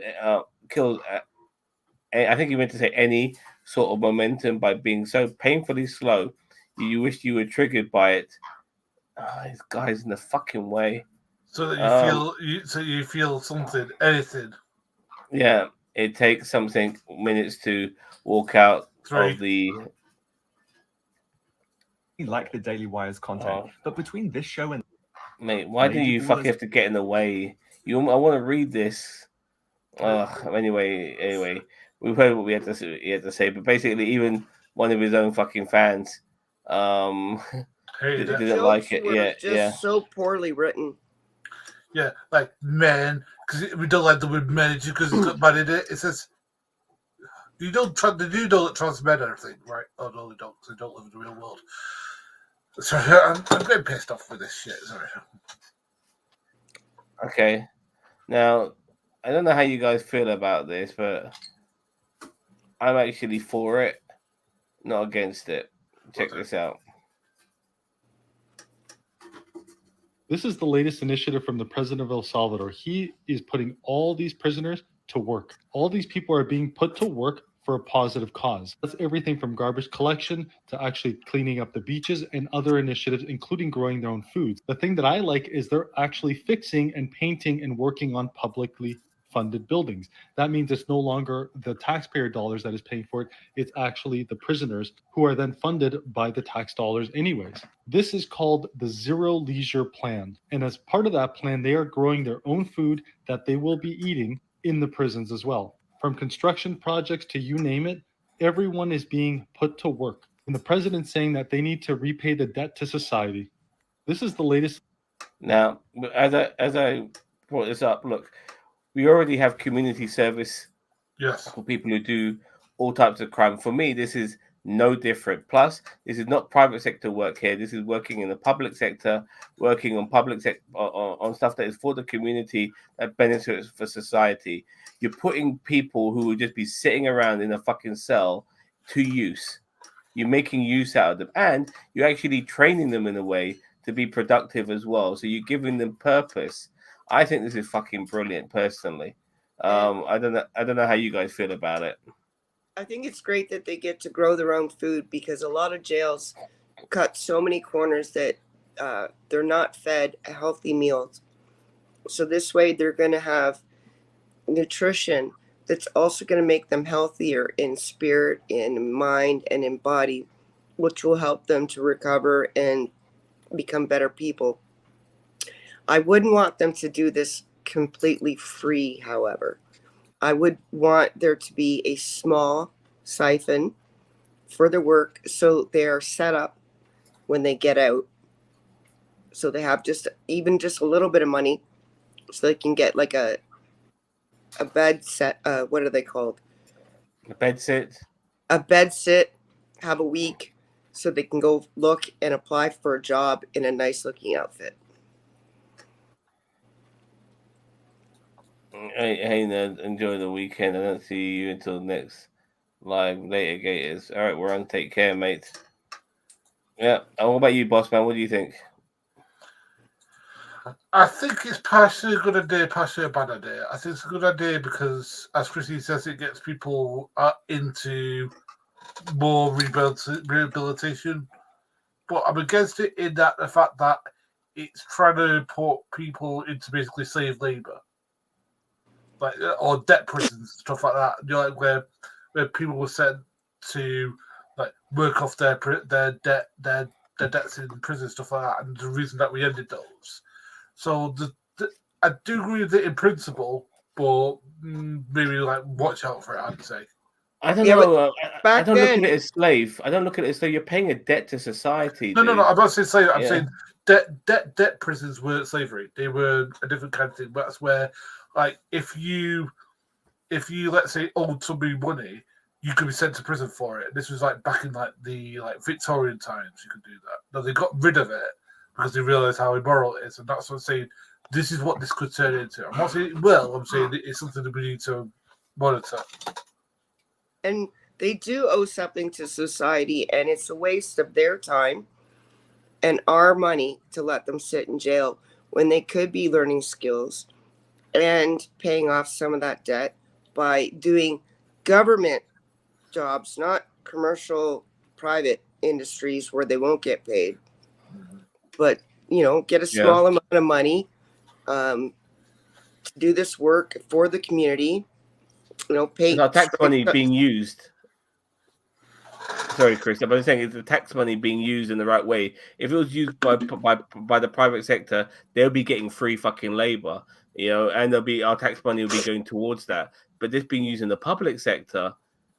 I think you meant to say any sort of momentum by being so painfully slow. You wish you were triggered by it. Oh, this guy's in the fucking way. So that you feel something, anything. Yeah, it takes something minutes to walk out 3. of the. Like the Daily Wire's content, but between this show and mate, why do you fucking have to get in the way? I want to read this. Anyway, we've heard what he had to say, but basically, even one of his own fucking fans, didn't like it. Yeah, so poorly written. Yeah, like men, because we don't like the word men because it's got bad in it. It says you don't that trans men are a thing, right? Oh no, they don't. Because they don't live in the real world. Sorry, I'm getting pissed off with this shit. Sorry. Okay, now I don't know how you guys feel about this, but I'm actually for it, not against it. Check this out. This is the latest initiative from the president of El Salvador. He is putting all these prisoners to work. All these people are being put to work for a positive cause. That's everything from garbage collection to actually cleaning up the beaches and other initiatives, including growing their own foods. The thing that I like is they're actually fixing and painting and working on publicly funded buildings. That means it's no longer the taxpayer dollars that is paying for it. It's actually the prisoners who are then funded by the tax dollars anyways. This is called the Zero Leisure Plan. And as part of that plan, they are growing their own food that they will be eating in the prisons as well. From construction projects to you name it, everyone is being put to work. And the president's saying that they need to repay the debt to society. This is the latest. Now, as I brought this up, look, we already have community service for people who do all types of crime. For me, this is no different. Plus, this is not private sector work here. This is working in the public sector, working on on stuff that is for the community that benefits for society. You're putting people who would just be sitting around in a fucking cell to use. You're making use out of them, and you're actually training them in a way to be productive as well. So you're giving them purpose. I think this is fucking brilliant, personally. I don't know how you guys feel about it. I think it's great that they get to grow their own food because a lot of jails cut so many corners that they're not fed healthy meals. So this way they're going to have nutrition that's also going to make them healthier in spirit, in mind, and in body, which will help them to recover and become better people. I wouldn't want them to do this completely free, however. I would want there to be a small siphon for the work so they're set up when they get out. So they have just a little bit of money so they can get like a bed set. What are they called? A bed sit. A bed sit, have a week so they can go look and apply for a job in a nice looking outfit. Hey, Ned, enjoy the weekend. I don't see you until next live later, Gators. All right, we're on. Take care, mate. Yeah. And what about you, boss man? What do you think? I think it's partially a good idea, partially a bad idea. I think it's a good idea because, as Chrissy says, it gets people into more rehabilitation. But I'm against it in that the fact that it's trying to put people into basically slave labor, like or debt prisons, stuff like that. You know, like where people were sent to like work off their debts in prison, stuff like that. And the reason that we ended those. So I do agree with it in principle, but maybe like watch out for it. I'd say. I don't know. I don't look at it as slave. I don't look at it as though you're paying a debt to society. No. I'm not saying slave. I'm saying debt prisons weren't slavery. They were a different kind of thing. But that's where, like, if you let's say owed somebody money, you could be sent to prison for it. This was like back in like the Victorian times. You could do that. No, they got rid of it because they realised how immoral it is, and that's what I'm saying. This is what this could turn into. I'm not saying it will. I'm saying it's something that we need to monitor. And they do owe something to society, and it's a waste of their time and our money to let them sit in jail when they could be learning skills and paying off some of that debt by doing government jobs, not commercial private industries where they won't get paid, but get a small amount of money to do this work for the community. Pay. It's our tax money being used. Sorry, Chris, but I'm saying it's the tax money being used in the right way. If it was used by the private sector, they'll be getting free fucking labor, and our tax money will be going towards that. But this being used in the public sector,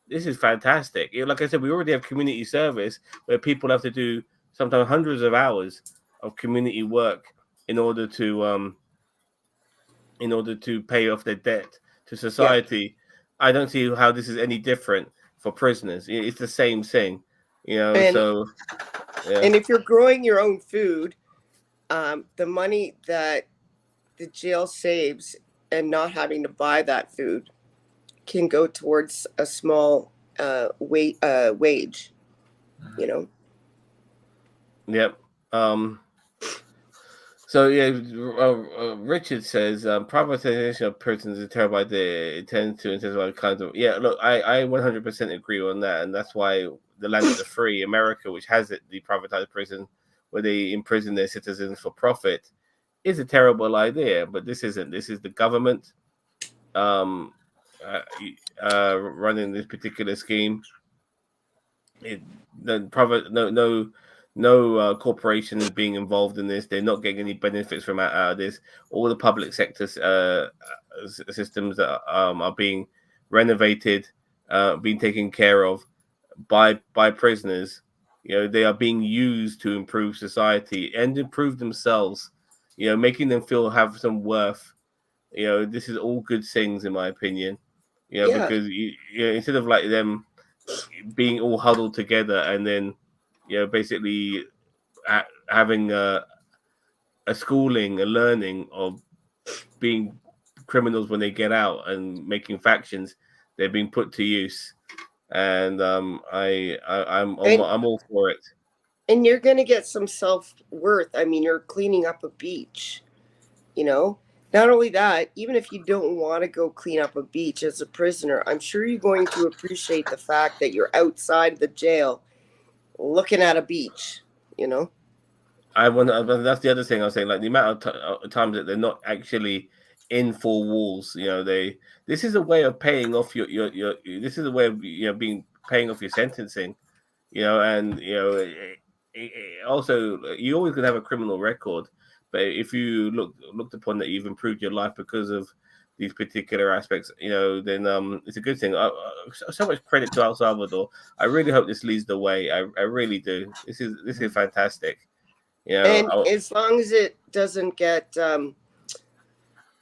this is fantastic. Like I said, we already have community service where people have to do sometimes hundreds of hours of community work in order to pay off their debt to society. I don't see how this is any different for prisoners. It's the same thing, And, so and if you're growing your own food, the money that the jail saves and not having to buy that food can go towards a small wage. Yep. So Richard says privatization of prisons is a terrible idea. It tends to intensify kinds of Look, I 100% agree on that, and that's why the land of the free, America, which has the privatized prison, where they imprison their citizens for profit, is a terrible idea. But this isn't. This is the government running this particular scheme. No corporation is being involved in this. They're not getting any benefits from out of this. All the public sector systems that are being renovated, being taken care of by prisoners. They are being used to improve society and improve themselves. Making them have some worth. This is all good things in my opinion. Because instead of like them being all huddled together and then basically having a schooling, a learning of being criminals when they get out and making factions, they're being put to use, and I'm all for it. And you're going to get some self-worth. I mean, you're cleaning up a beach, Not only that, even if you don't want to go clean up a beach as a prisoner, I'm sure you're going to appreciate the fact that you're outside the jail looking at a beach, That's the other thing I was saying, like the amount of times that they're not actually in four walls. This is a way of paying off your this is a way of paying off your sentencing, and also you always gonna have a criminal record, but if you looked upon that you've improved your life because of these particular aspects, then it's a good thing. So much credit to El Salvador. I really hope this leads the way. I really do. This is fantastic. And as long as it doesn't get,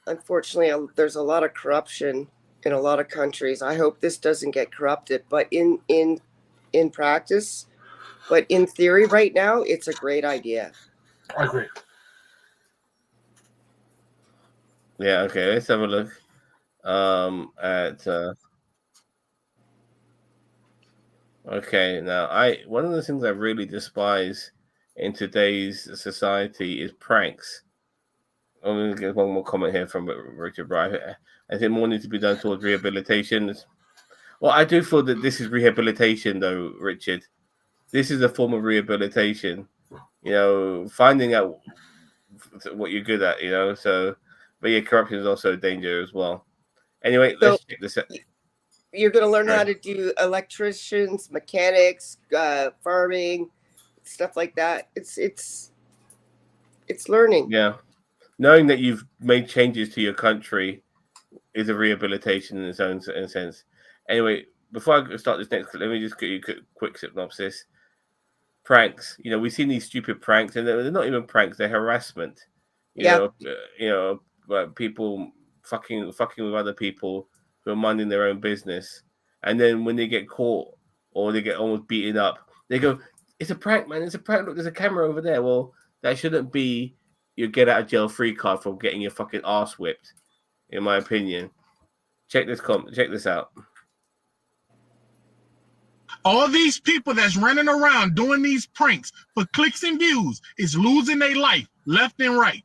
unfortunately, there's a lot of corruption in a lot of countries. I hope this doesn't get corrupted, but in practice, but in theory, right now, it's a great idea. I agree. Yeah, okay, let's have a look at okay, now one of the things I really despise in today's society is pranks. I'm going to get one more comment here from Richard Bright. I think more needs to be done towards rehabilitation. Well, I do feel that this is rehabilitation though, Richard. This is a form of rehabilitation. Finding out what you're good at, so but yeah, corruption is also a danger as well. Anyway, let's check this out. You're going to learn how to do electricians, mechanics, farming, stuff like that. It's learning. Yeah, knowing that you've made changes to your country is a rehabilitation in its own sense. Anyway, before I start this next, let me just give you a quick synopsis. Pranks. We've seen these stupid pranks, and they're not even pranks; they're harassment. People fucking with other people who are minding their own business. and then when they get caught or they get almost beaten up, they go, "It's a prank, man! It's a prank! Look, there's a camera over there." Well, that shouldn't be your get out of jail free card for getting your fucking ass whipped, in my opinion. Check this out. All these people that's running around doing these pranks for clicks and views is losing their life left and right.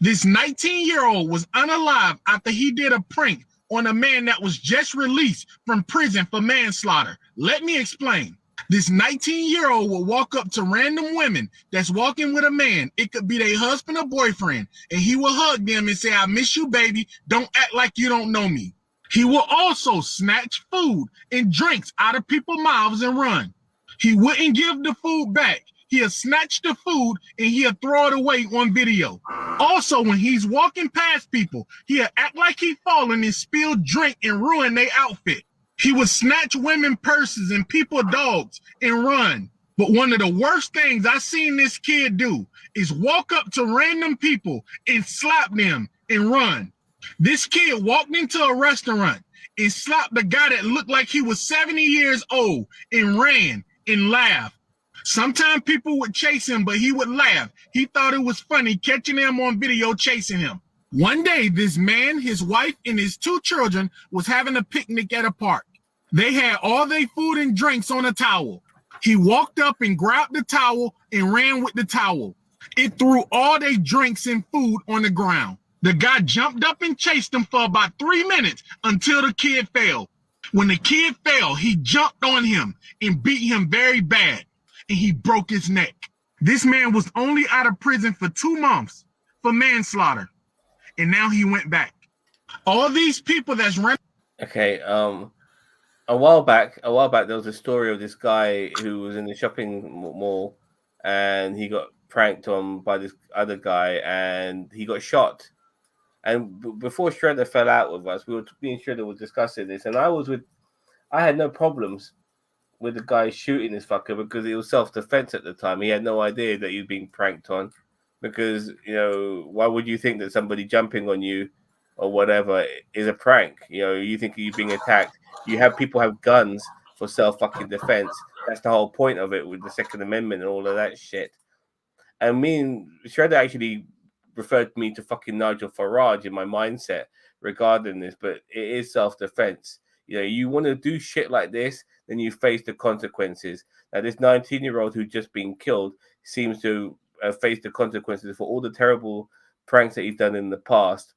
This 19-year-old was unalive after he did a prank on a man that was just released from prison for manslaughter. Let me explain. This 19-year-old will walk up to random women that's walking with a man. It could be their husband or boyfriend, and he will hug them and say, "I miss you, baby. Don't act like you don't know me." He will also snatch food and drinks out of people's mouths and run. He wouldn't give the food back. He'll snatch the food and he'll throw it away on video. Also, when he's walking past people, he'll act like he's falling and spill drink and ruin their outfit. He would snatch women purses and people dogs and run. But one of the worst things I seen this kid do is walk up to random people and slap them and run. This kid walked into a restaurant and slapped the guy that looked like he was 70 years old and ran and laughed. Sometimes people would chase him, but he would laugh. He thought it was funny catching him on video chasing him. One day, this man, his wife, and his 2 children was having a picnic at a park. They had all their food and drinks on a towel. He walked up and grabbed the towel and ran with the towel. It threw all their drinks and food on the ground. The guy jumped up and chased him for about 3 minutes until the kid fell. When the kid fell, he jumped on him and beat him very bad, and he broke his neck. This man was only out of prison for 2 months for manslaughter, and now he went back. All these people that's running. Okay, a while back, there was a story of this guy who was in the shopping mall, and he got pranked on by this other guy, and he got shot. And before Shredder fell out with us, me and Shredder were discussing this, and I had no problems with the guy shooting this fucker because it was self-defense at the time. He had no idea that he was being pranked on, because, you know, why would you think that somebody jumping on you or whatever is a prank? You know, you think you're being attacked. You have people have guns for self-fucking defense. That's the whole point of it with the Second Amendment and all of that shit. And me and Shredder actually referred me to fucking Nigel Farage in my mindset regarding this, but it is self-defense. You know, you want to do shit like this, then you face the consequences. Now, this 19-year-old who just been killed seems to face the consequences for all the terrible pranks that he's done in the past,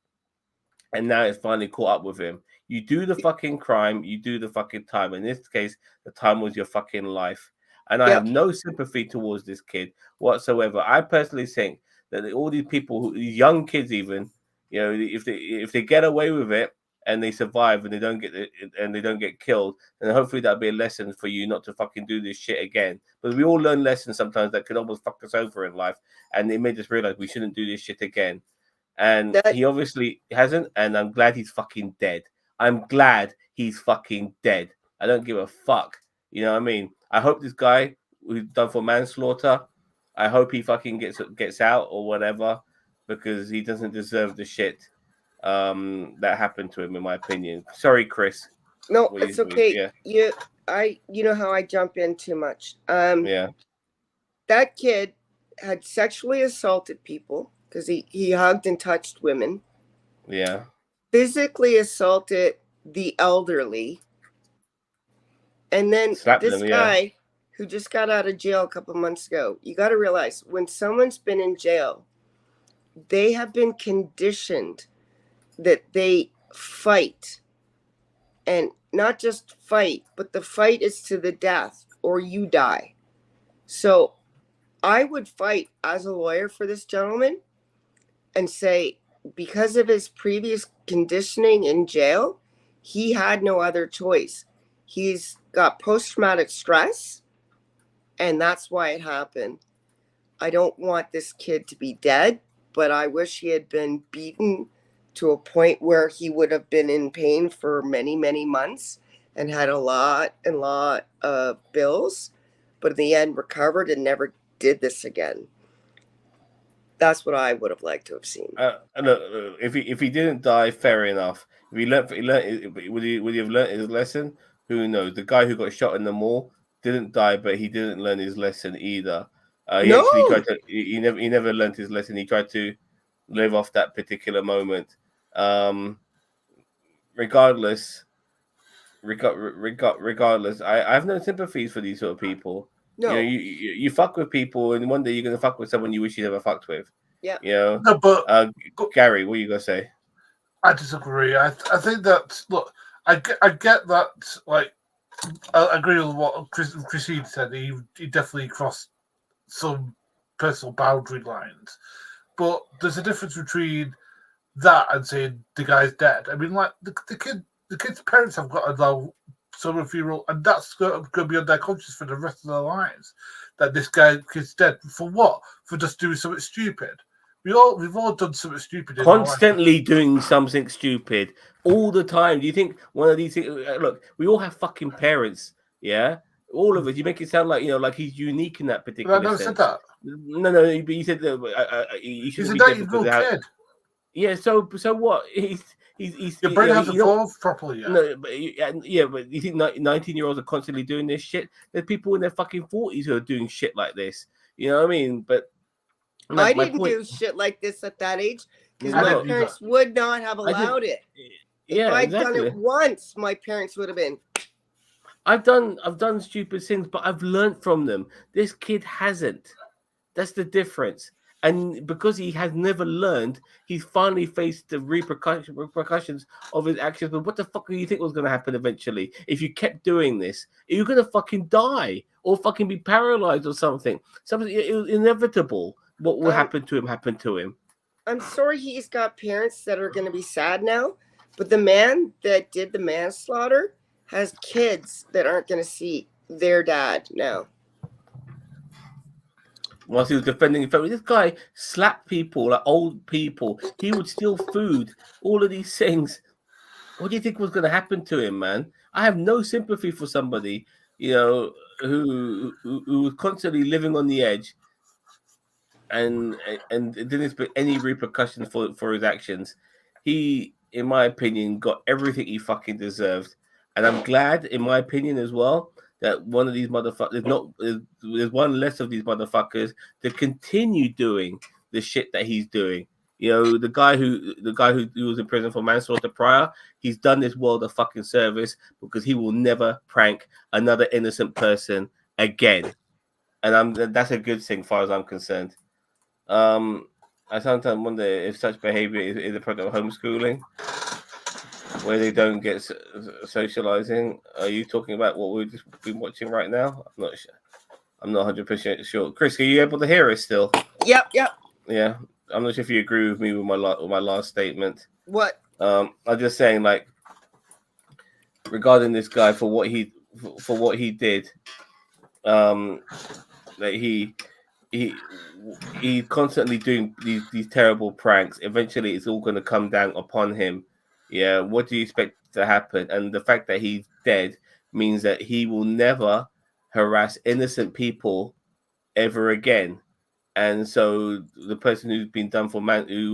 and now it's finally caught up with him. You do the fucking crime, you do the fucking time. In this case, the time was your fucking life. And I have no sympathy towards this kid whatsoever. I personally think that all these people, these young kids, even, you know, if they get away with it and they survive and they don't get killed, then hopefully that'll be a lesson for you not to fucking do this shit again. But we all learn lessons sometimes that could almost fuck us over in life, and it made us realize we shouldn't do this shit again. And he obviously hasn't, and I'm glad he's fucking dead. I'm glad he's fucking dead. I don't give a fuck. You know what I mean? I hope this guy who's done for manslaughter, I hope he fucking gets out or whatever, because he doesn't deserve the shit that happened to him, in my opinion. Sorry, Chris. No, it's okay. You know how I jump in too much. Yeah. That kid had sexually assaulted people because he hugged and touched women. Yeah. Physically assaulted the elderly. And then this guy who just got out of jail a couple months ago, you got to realize when someone's been in jail, they have been conditioned that they fight, and not just fight, but the fight is to the death or you die. So I would fight as a lawyer for this gentleman and say, because of his previous conditioning in jail, he had no other choice. He's got post-traumatic stress, and that's why it happened. I don't want this kid to be dead, but I wish he had been beaten to a point where he would have been in pain for many, many months and had a lot of bills, but in the end recovered and never did this again. That's what I would have liked to have seen. Look, if he didn't die, fair enough. If he learned, would he have learned his lesson? Who knows? The guy who got shot in the mall didn't die, but he didn't learn his lesson either. He actually tried to. He never learned his lesson. He tried to live off that particular moment. Regardless, I have no sympathies for these sort of people. No. You know, you fuck with people, and one day you're gonna fuck with someone you wish you never fucked with. Yeah. You know. No, but Gary, what are you gonna say? I disagree. I think that look, I get that. Like, I agree with what Christine said. He definitely crossed some personal boundary lines, but there's a difference between that and saying the guy's dead. I mean, like the kid's parents have got to know some funeral, and that's going to be on their conscience for the rest of their lives. That this kid's dead for what? For just doing something stupid. We've all done something stupid. Constantly doing something stupid all the time. Do you think one of these things? Look, we all have fucking parents. Yeah, all of us. You make it sound like like he's unique in that particular I never sense. said that. No, but you said you He's a be 19-year-old kid. Yeah, so what? He's your brain hasn't evolved properly yet. No, but but you think 19-year-olds are constantly doing this shit? There's people in their fucking 40s who are doing shit like this. You know what I mean? But I didn't do shit like this at that age because my parents would not have allowed it. Yeah, if I'd exactly. done it once, my parents would have been. I've done stupid things, but I've learned from them. This kid hasn't. That's the difference. And because he has never learned, he's finally faced the repercussions of his actions. But what the fuck do you think was going to happen eventually? If you kept doing this, you're going to fucking die or fucking be paralyzed or something. Something it was inevitable. What will happen to him happened to him. I'm sorry he's got parents that are going to be sad now, but the man that did the manslaughter has kids that aren't going to see their dad now. Whilst he was defending his family, this guy slapped people, like old people. He would steal food, all of these things. What do you think was going to happen to him, man? I have no sympathy for somebody, who was constantly living on the edge and didn't expect any repercussions for his actions. He, in my opinion, got everything he fucking deserved. And I'm glad, in my opinion as well, that one of these motherfuckers, there's one less of these motherfuckers to continue doing the shit that he's doing. The guy who was in prison for manslaughter prior, he's done this world a fucking service because he will never prank another innocent person again. And that's a good thing, as far as I'm concerned. I sometimes wonder if such behavior is a product of homeschooling, where they don't get socializing. Are you talking about what we've just been watching right now? I'm not sure. I'm not 100% sure. Chris, are you able to hear us still? Yep. Yeah. I'm not sure if you agree with me with my last statement. What? I'm just saying, like, regarding this guy for what he did, that he's constantly doing these terrible pranks. Eventually, it's all going to come down upon him. Yeah, what do you expect to happen? And the fact that he's dead means that he will never harass innocent people ever again. And so the person who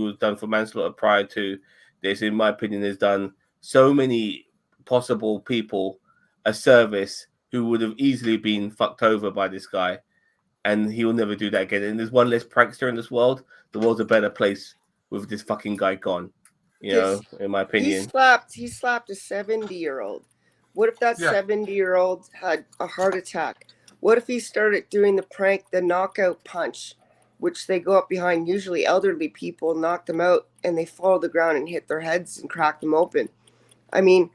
was done for manslaughter prior to this, in my opinion, has done so many possible people a service who would have easily been fucked over by this guy. And he will never do that again. And there's one less prankster in this world. The world's a better place with this fucking guy gone. In my opinion. He slapped a 70-year-old. What if that 70-year-old had a heart attack? What if he started doing the prank, the knockout punch, which they go up behind usually elderly people, knock them out, and they fall to the ground and hit their heads and crack them open? I mean,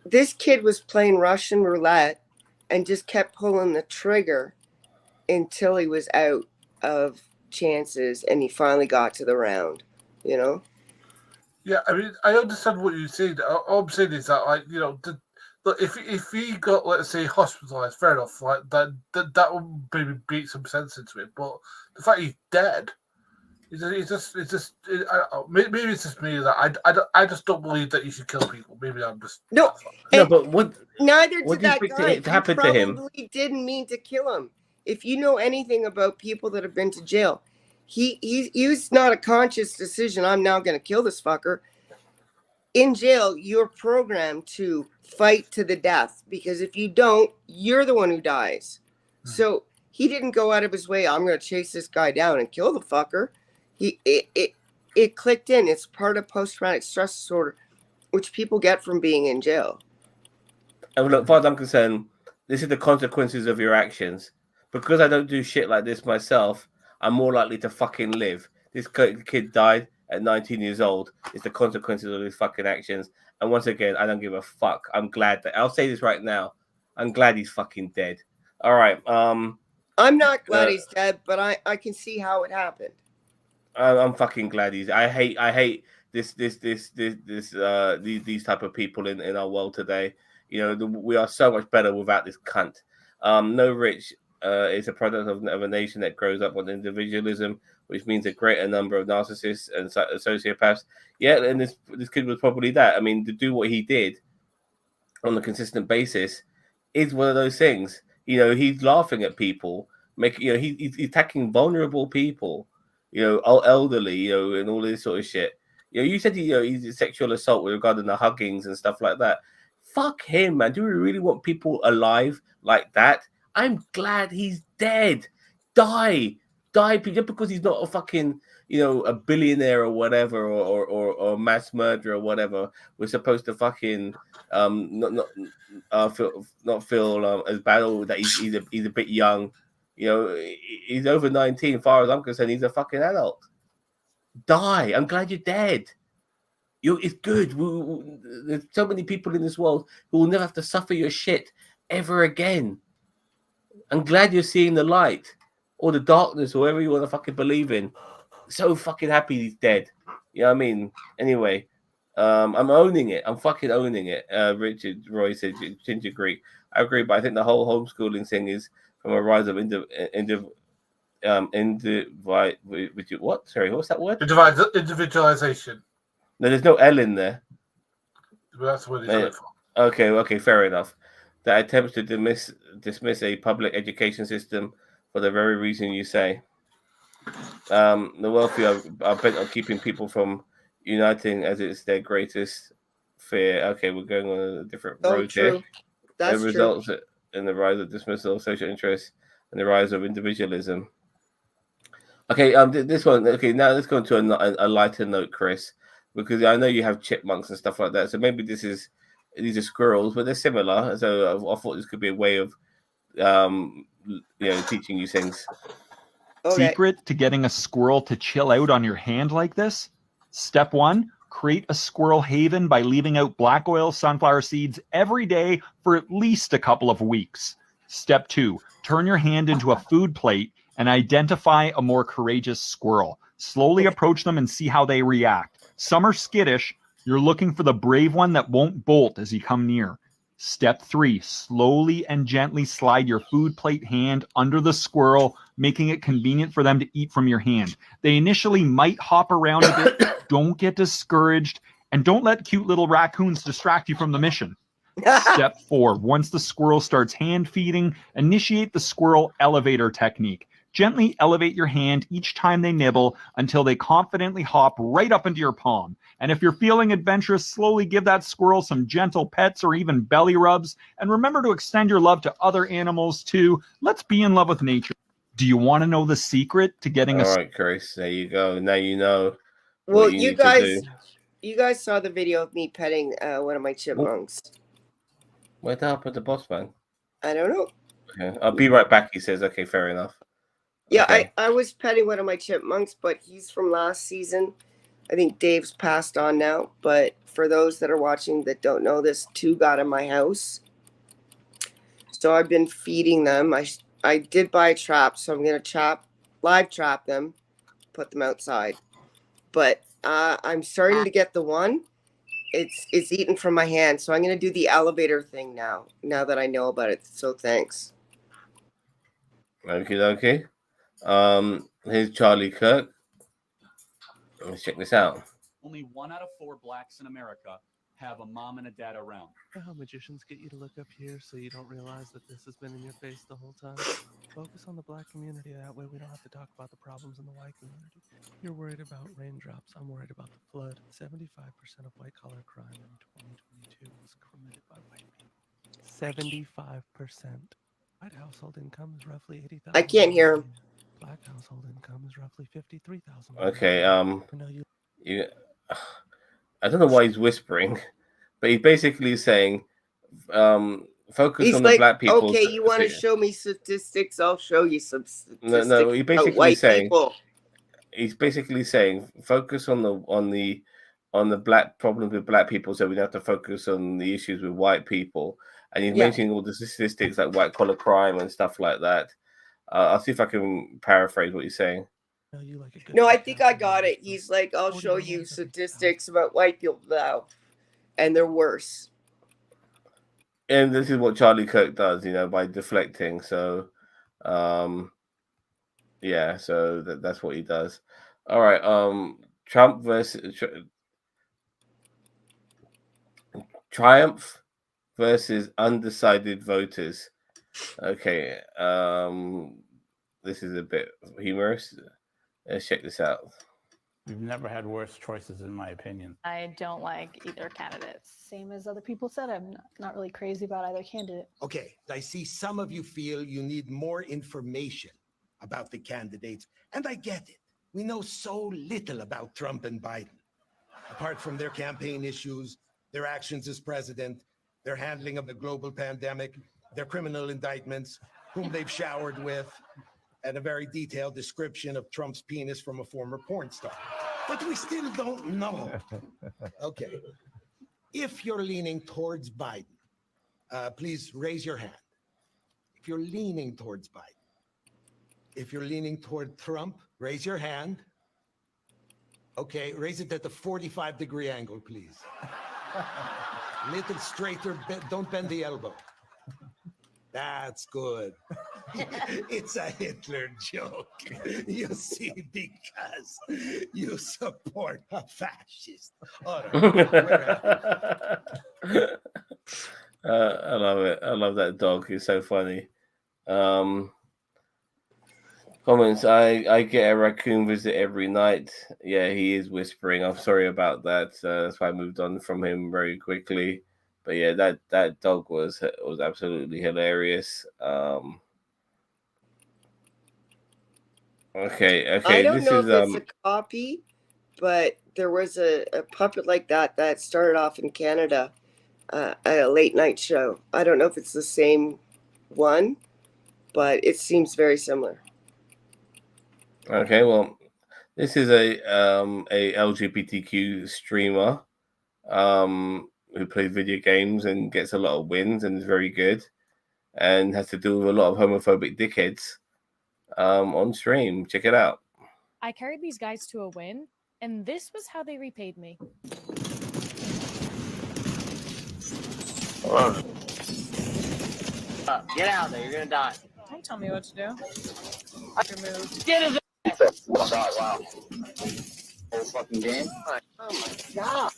this kid was playing Russian roulette and just kept pulling the trigger until he was out of chances and he finally got to the round, Yeah, I mean, I understand what you're saying. All I'm saying is that, like, if he got, let's say, hospitalized, fair enough, like that would maybe beat some sense into it. But the fact he's dead, maybe it's just me that I just don't believe that you should kill people. Maybe I'm just no. But what? Neither what did do you that think guy. to happen to him? Probably didn't mean to kill him. If you know anything about people that have been to jail, he's not a conscious decision. I'm now going to kill this fucker. in jail, you're programmed to fight to the death, because if you don't, you're the one who dies. So he didn't go out of his way. I'm going to chase this guy down and kill the fucker. It clicked in. It's part of post-traumatic stress disorder, which people get from being in jail. And look, as far as I'm concerned, this is the consequences of your actions. Because I don't do shit like this myself, I'm more likely to fucking live. This kid died at 19 years old. It's the consequences of his fucking actions. And once again, I don't give a fuck. I'm glad that I'll say this right now. I'm glad he's fucking dead. All right. I'm not glad he's dead, but I can see how it happened. I'm fucking glad he's. I hate these type of people in our world today. You know, we are so much better without this cunt. No Rich is a product of a nation that grows up on individualism, which means a greater number of narcissists and sociopaths. Yeah, and this kid was probably that. I mean, to do what he did on a consistent basis is one of those things. You know, he's laughing at people, he's attacking vulnerable people, elderly, and all this sort of shit. You said he's a sexual assault with regard to the huggings and stuff like that. Fuck him, man. Do we really want people alive like that? I'm glad he's dead. Die, just because he's not a fucking, a billionaire or whatever, or a mass murderer or whatever. We're supposed to fucking not feel as bad, or that he's a bit young. He's over 19. As far as I'm concerned, he's a fucking adult. Die. I'm glad you're dead. It's good. There's so many people in this world who will never have to suffer your shit ever again. I'm glad you're seeing the light or the darkness, or whatever you want to fucking believe in. So fucking happy he's dead. You know what I mean? Anyway, I'm owning it. I'm fucking owning it. Richard Roy said, Ginger Greek. I agree, but I think the whole homeschooling thing is from a rise of what? Sorry, what's that word? Individualization. No, there's no L in there. Well, that's what it's for. Okay, fair enough. That attempts to dismiss a public education system for the very reason you say. The wealthy are bent on keeping people from uniting as it's their greatest fear. Okay, we're going on a different road here. That's it results in the rise of dismissal of social interests and the rise of individualism. Okay, this one. Okay, now let's go into a lighter note, Chris, because I know you have chipmunks and stuff like that. So maybe these are squirrels, but they're similar. So I thought this could be a way of, teaching you things. Okay. Secret to getting a squirrel to chill out on your hand like this? Step 1, create a squirrel haven by leaving out black oil sunflower seeds every day for at least a couple of weeks. Step 2, turn your hand into a food plate and identify a more courageous squirrel. Slowly approach them and see how they react. Some are skittish. You're looking for the brave one that won't bolt as you come near. Step 3, slowly and gently slide your food plate hand under the squirrel, making it convenient for them to eat from your hand. They initially might hop around a bit. Don't get discouraged, and don't let cute little raccoons distract you from the mission. Step 4, once the squirrel starts hand feeding, initiate the squirrel elevator technique. Gently elevate your hand each time they nibble until they confidently hop right up into your palm. And if you're feeling adventurous, slowly give that squirrel some gentle pets or even belly rubs. And remember to extend your love to other animals too. Let's be in love with nature. Do you want to know the secret to getting All right, Chris, there you go. Now you know. Well, you guys saw the video of me petting one of my chipmunks. Where'd that put the boss man? I don't know. Okay. I'll be right back, he says. Okay, fair enough. Yeah, okay. I was petting one of my chipmunks, but he's from last season. I think Dave's passed on now. But for those that are watching that don't know this, 2 got in my house. So I've been feeding them. I did buy a trap, so I'm going to live trap them, put them outside. But I'm starting to get the one. It's eaten from my hand, so I'm going to do the elevator thing now that I know about it. So thanks. Okay. Here's Charlie Kirk. Let's check this out. Only 1 out of 4 blacks in America have a mom and a dad around. How magicians get you to look up here so you don't realize that this has been in your face the whole time? Focus on the black community. That way we don't have to talk about the problems in the white community. You're worried about raindrops. I'm worried about the flood. 75% of white-collar crime in 2022 was committed by white people. 75%. White household income is roughly $80,000. I can't hear him. Black household income is roughly $53,000. Okay, I know you. I don't know why he's whispering, but he's basically saying, focus He's on the like, black people. okay, you want to show me statistics? I'll show you some statistics No, he's about basically white saying. people. He's basically saying, focus on the black problems with black people, so we don't have to focus on the issues with white people. And he's mentioning all the statistics like white collar crime and stuff like that. I'll see if I can paraphrase what he's saying. No, I think I got it. He's like, I'll show you statistics about white people now, and they're worse. And this is what Charlie Kirk does, by deflecting. So, yeah, so that's what he does. All right, Trump versus Triumph versus undecided voters. Okay, this is a bit humorous. Let's check this out. We've never had worse choices, in my opinion. I don't like either candidate. Same as other people said, I'm not really crazy about either candidate. Okay, I see some of you feel you need more information about the candidates, and I get it. We know so little about Trump and Biden. Apart from their campaign issues, their actions as president, their handling of the global pandemic, their criminal indictments, whom they've showered with, and a very detailed description of Trump's penis from a former porn star. But we still don't know. Okay. If you're leaning towards Biden, please raise your hand. If you're leaning towards Biden. If you're leaning toward Trump, raise your hand. Okay, raise it at the 45-degree angle, please. Little straighter, don't bend the elbow. That's good. It's a Hitler joke. You see, because you support a fascist. All right. I love it. I love that dog. He's so funny. Comments. I get a raccoon visit every night. Yeah, he is whispering. I'm sorry about that. That's why I moved on from him very quickly. But yeah, that dog was absolutely hilarious. Okay. I don't know if it's a copy, but there was a puppet like that started off in Canada at a late night show. I don't know if it's the same one, but it seems very similar. Okay, well, this is a LGBTQ streamer who plays video games and gets a lot of wins and is very good and has to deal with a lot of homophobic dickheads on stream. Check it out. I carried these guys to a win, and this was how they repaid me. Get out of there, you're gonna die. Don't tell me what to do. Get his Oh my god, wow. Whole fucking game? Oh my god.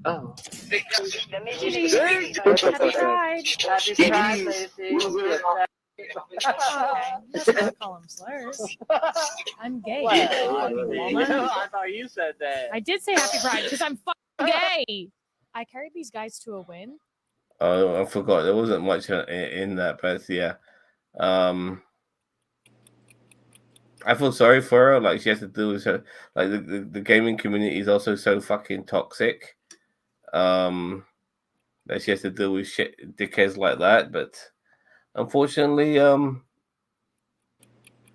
Oh. Happy Pride. Happy Pride, Lacey. Okay, let's not call them slurs. I'm gay. I thought you said that. I did say Happy Pride because I'm fucking gay. I carried these guys to a win. Oh, I forgot. There wasn't much in that, but yeah. I feel sorry for her. Like, she has to deal with her. Like, the gaming community is also so fucking toxic. That she has to deal with shit, dickheads like that. But unfortunately,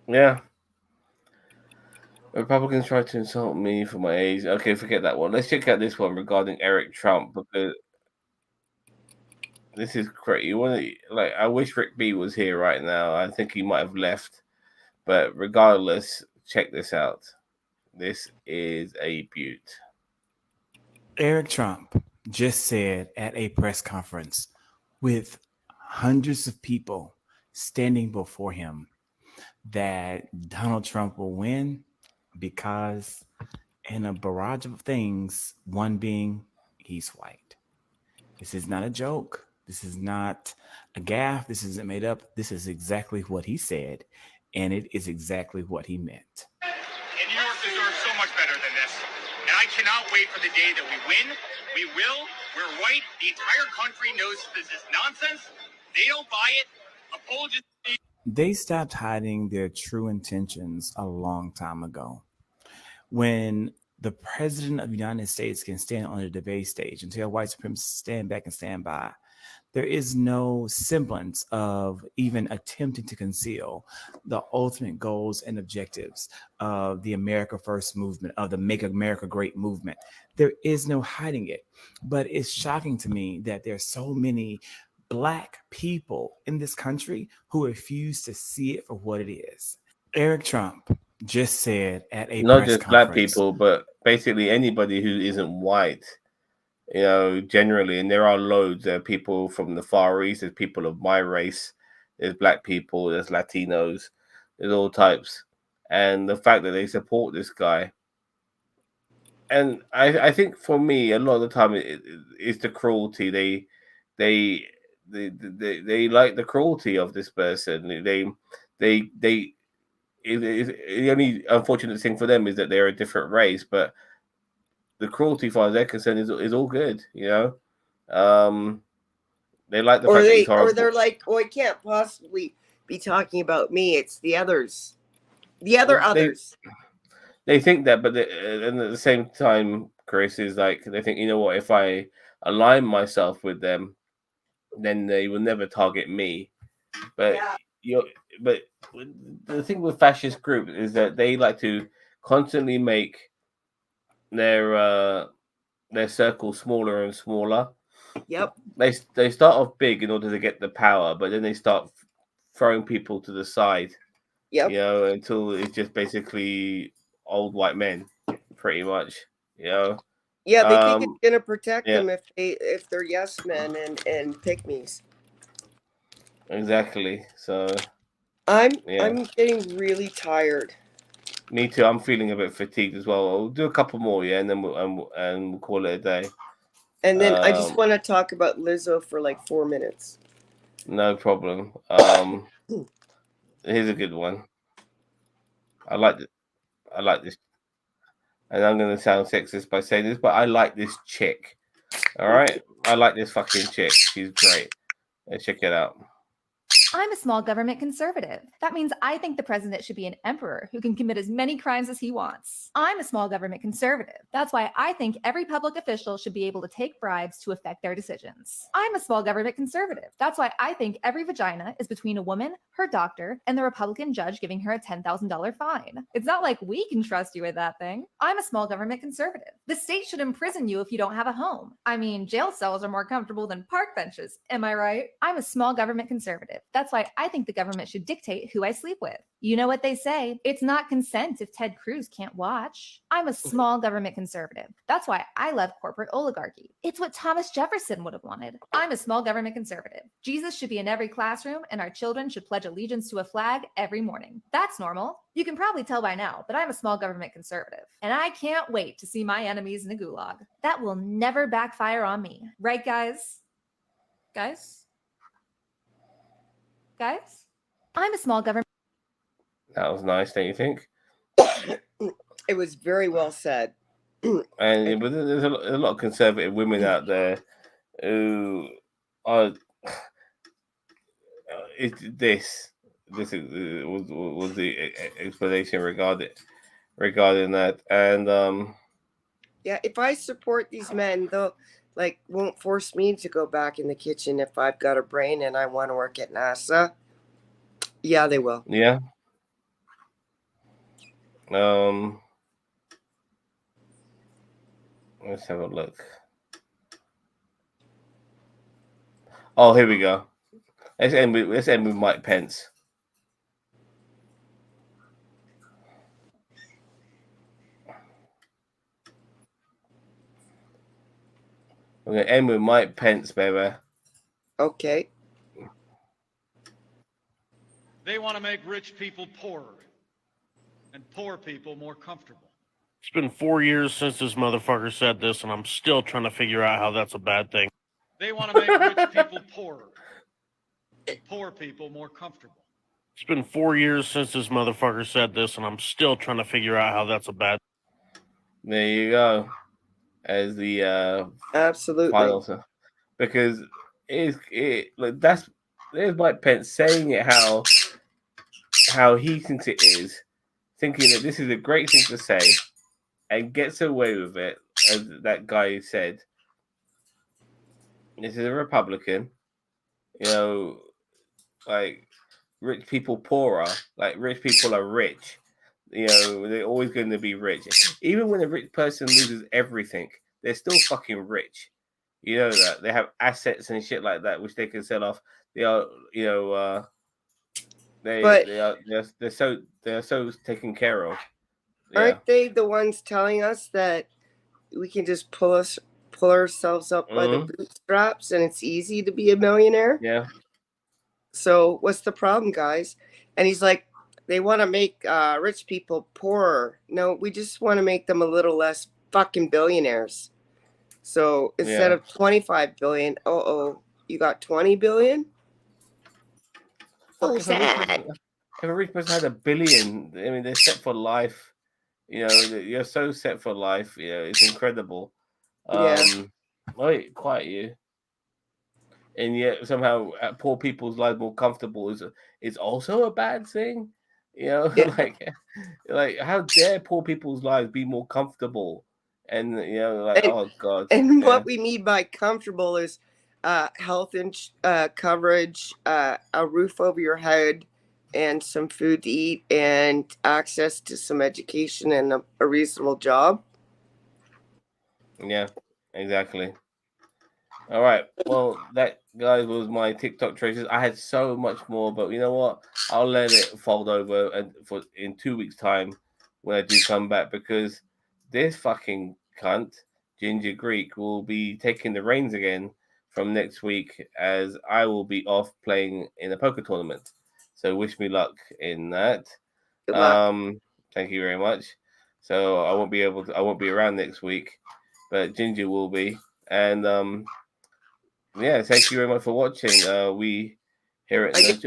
yeah. Republicans try to insult me for my age. Okay, forget that one. Let's check out this one regarding Eric Trump, because this is great. I wish Rick B was here right now. I think he might have left. But regardless, check this out. This is a beaut. Eric Trump just said at a press conference with hundreds of people standing before him that Donald Trump will win because in a barrage of things, one being he's white. This is not a joke. This is not a gaffe. This isn't made up. This is exactly what he said, and it is exactly what he meant. And New York deserves so much better than this. And I cannot wait for the day that we win. We will. We're right. The entire country knows this is nonsense. They don't buy it. Apologies. They stopped hiding their true intentions a long time ago. When the president of the United States can stand on a debate stage and tell white supremacists stand back and stand by, there is no semblance of even attempting to conceal the ultimate goals and objectives of the America First movement, of the Make America Great movement. There is no hiding it. But it's shocking to me that there's so many Black people in this country who refuse to see it for what it is. Eric Trump just said at a Not press just Black conference, people, but basically anybody who isn't white. You know, generally, and there are loads. There are people from the Far East. There's people of my race. There's Black people. There's Latinos. There's all types. And the fact that they support this guy, and I think for me, a lot of the time, it's the cruelty. They like the cruelty of this person. The only unfortunate thing for them is that they're a different race, but the cruelty, as far as they're concerned, is all good. You know, they like the fact that he's horrible. Or they're like, "Oh, it can't possibly be talking about me. It's the others, the other others." They think that, but and at the same time, Chris, is like they think, you know what? If I align myself with them, then they will never target me. But but the thing with fascist groups is that they like to constantly make their circle smaller and smaller. Yep. They start off big in order to get the power, but then they start throwing people to the side. Yep. You know, until it's just basically old white men, pretty much. You know. Yeah, they think it's gonna protect yeah. them if they're yes men and pygmies. Exactly. So I'm getting really tired. Me too. I'm feeling a bit fatigued as well. We'll do a couple more, yeah, and then we'll call it a day. And then I just want to talk about Lizzo for like 4 minutes. No problem. Here's a good one. I like this, and I'm gonna sound sexist by saying this, but I like this chick. All right, I like this fucking chick. She's great. Let's check it out. I'm a small government conservative. That means I think the president should be an emperor who can commit as many crimes as he wants. I'm a small government conservative. That's why I think every public official should be able to take bribes to affect their decisions. I'm a small government conservative. That's why I think every vagina is between a woman, her doctor, and the Republican judge giving her a $10,000 fine. It's not like we can trust you with that thing. I'm a small government conservative. The state should imprison you if you don't have a home. I mean, jail cells are more comfortable than park benches. Am I right? I'm a small government conservative. That's why I think the government should dictate who I sleep with. You know what they say, it's not consent if Ted Cruz can't watch. I'm a small government conservative. That's why I love corporate oligarchy. It's what Thomas Jefferson would have wanted. I'm a small government conservative. Jesus should be in every classroom and our children should pledge allegiance to a flag every morning. That's normal. You can probably tell by now, but I'm a small government conservative. And I can't wait to see my enemies in a gulag. That will never backfire on me. Right, guys? Guys? Guys? I'm a small government. That was nice, don't you think? It was very well said. And there's a lot of conservative women out there who are. This was the explanation regarding that, and yeah, if I support these men, they'll won't force me to go back in the kitchen if I've got a brain and I want to work at NASA. Yeah, they will. Yeah. Let's have a look. Oh, here we go. Let's end with Mike Pence. We're gonna end with Mike Pence, baby. Okay. They want to make rich people poorer and poor people more comfortable. It's been 4 years since this motherfucker said this, and I'm still trying to figure out how that's a bad thing. They want to make rich people poorer and poor people more comfortable. It's been 4 years since this motherfucker said this, and I'm still trying to figure out how that's a bad. There you go. As the Absolutely. final stuff. Because there's Mike Pence saying it how he thinks it is, thinking that this is a great thing to say, and gets away with it, as that guy said. This is a Republican, like rich people poorer, like rich people are rich. They're always going to be rich. Even when a rich person loses everything, they're still fucking rich. You know that they have assets and shit like that which they can sell off. They are, they're so taken care of. Yeah. Aren't they the ones telling us that we can just pull ourselves up by the bootstraps and it's easy to be a millionaire? Yeah. So what's the problem, guys? And he's like, they want to make rich people poorer. No, we just want to make them a little less fucking billionaires. So instead of 25 billion, you got 20 billion? So sad. If a rich person had $1 billion, I mean, they're set for life. You're so set for life. It's incredible. Wait, quiet you. And yet somehow poor people's lives more comfortable is also a bad thing. Like how dare poor people's lives be more comfortable? And oh god. And what we mean by comfortable is health coverage, a roof over your head, and some food to eat, and access to some education and a reasonable job. Yeah, exactly. All right. Well, that, guys, was my TikTok treasures. I had so much more, but you know what? I'll let it fold over in 2 weeks' time when I do come back, because this fucking cunt, Ginger Greek, will be taking the reins again from next week, as I will be off playing in a poker tournament. So wish me luck in that. Good luck. Thank you very much. So I won't be around next week, but Ginger will be. And yeah, thank you very much for watching. We here at I guess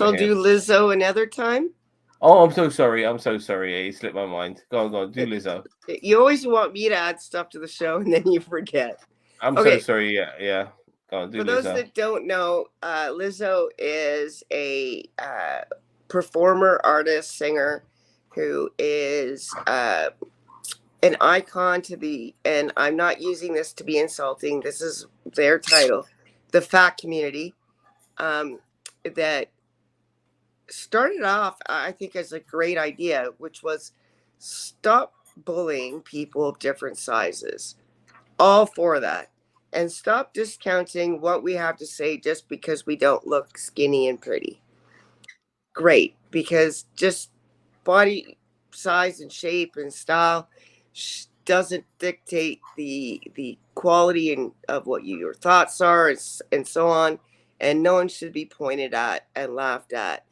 I'll do Lizzo another time. Oh, I'm so sorry. It slipped my mind. Go on. Do Lizzo. You always want me to add stuff to the show, and then you forget. I'm so sorry. Yeah. Go on, do For Lizzo. those that don't know, Lizzo is a performer, artist, singer who is an icon and I'm not using this to be insulting, this is their title, the fat community, that started off, I think, as a great idea, which was stop bullying people of different sizes. All for that. And stop discounting what we have to say just because we don't look skinny and pretty. Great, because just body size and shape and style doesn't dictate the quality of what your thoughts are and so on. And no one should be pointed at and laughed at.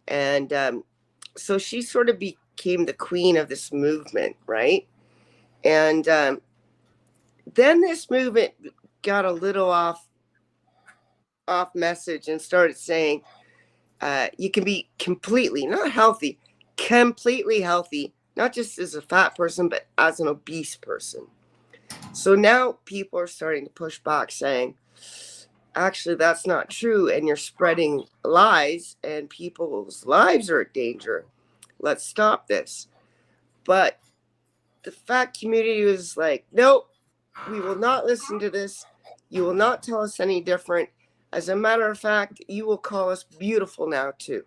And so she sort of became the queen of this movement, right? And then this movement got a little off message and started saying you can be completely healthy, not just as a fat person, but as an obese person. So now people are starting to push back, saying, actually, that's not true, and you're spreading lies, and people's lives are in danger. Let's stop this. But the fat community was like, nope, we will not listen to this. You will not tell us any different. As a matter of fact, you will call us beautiful now too.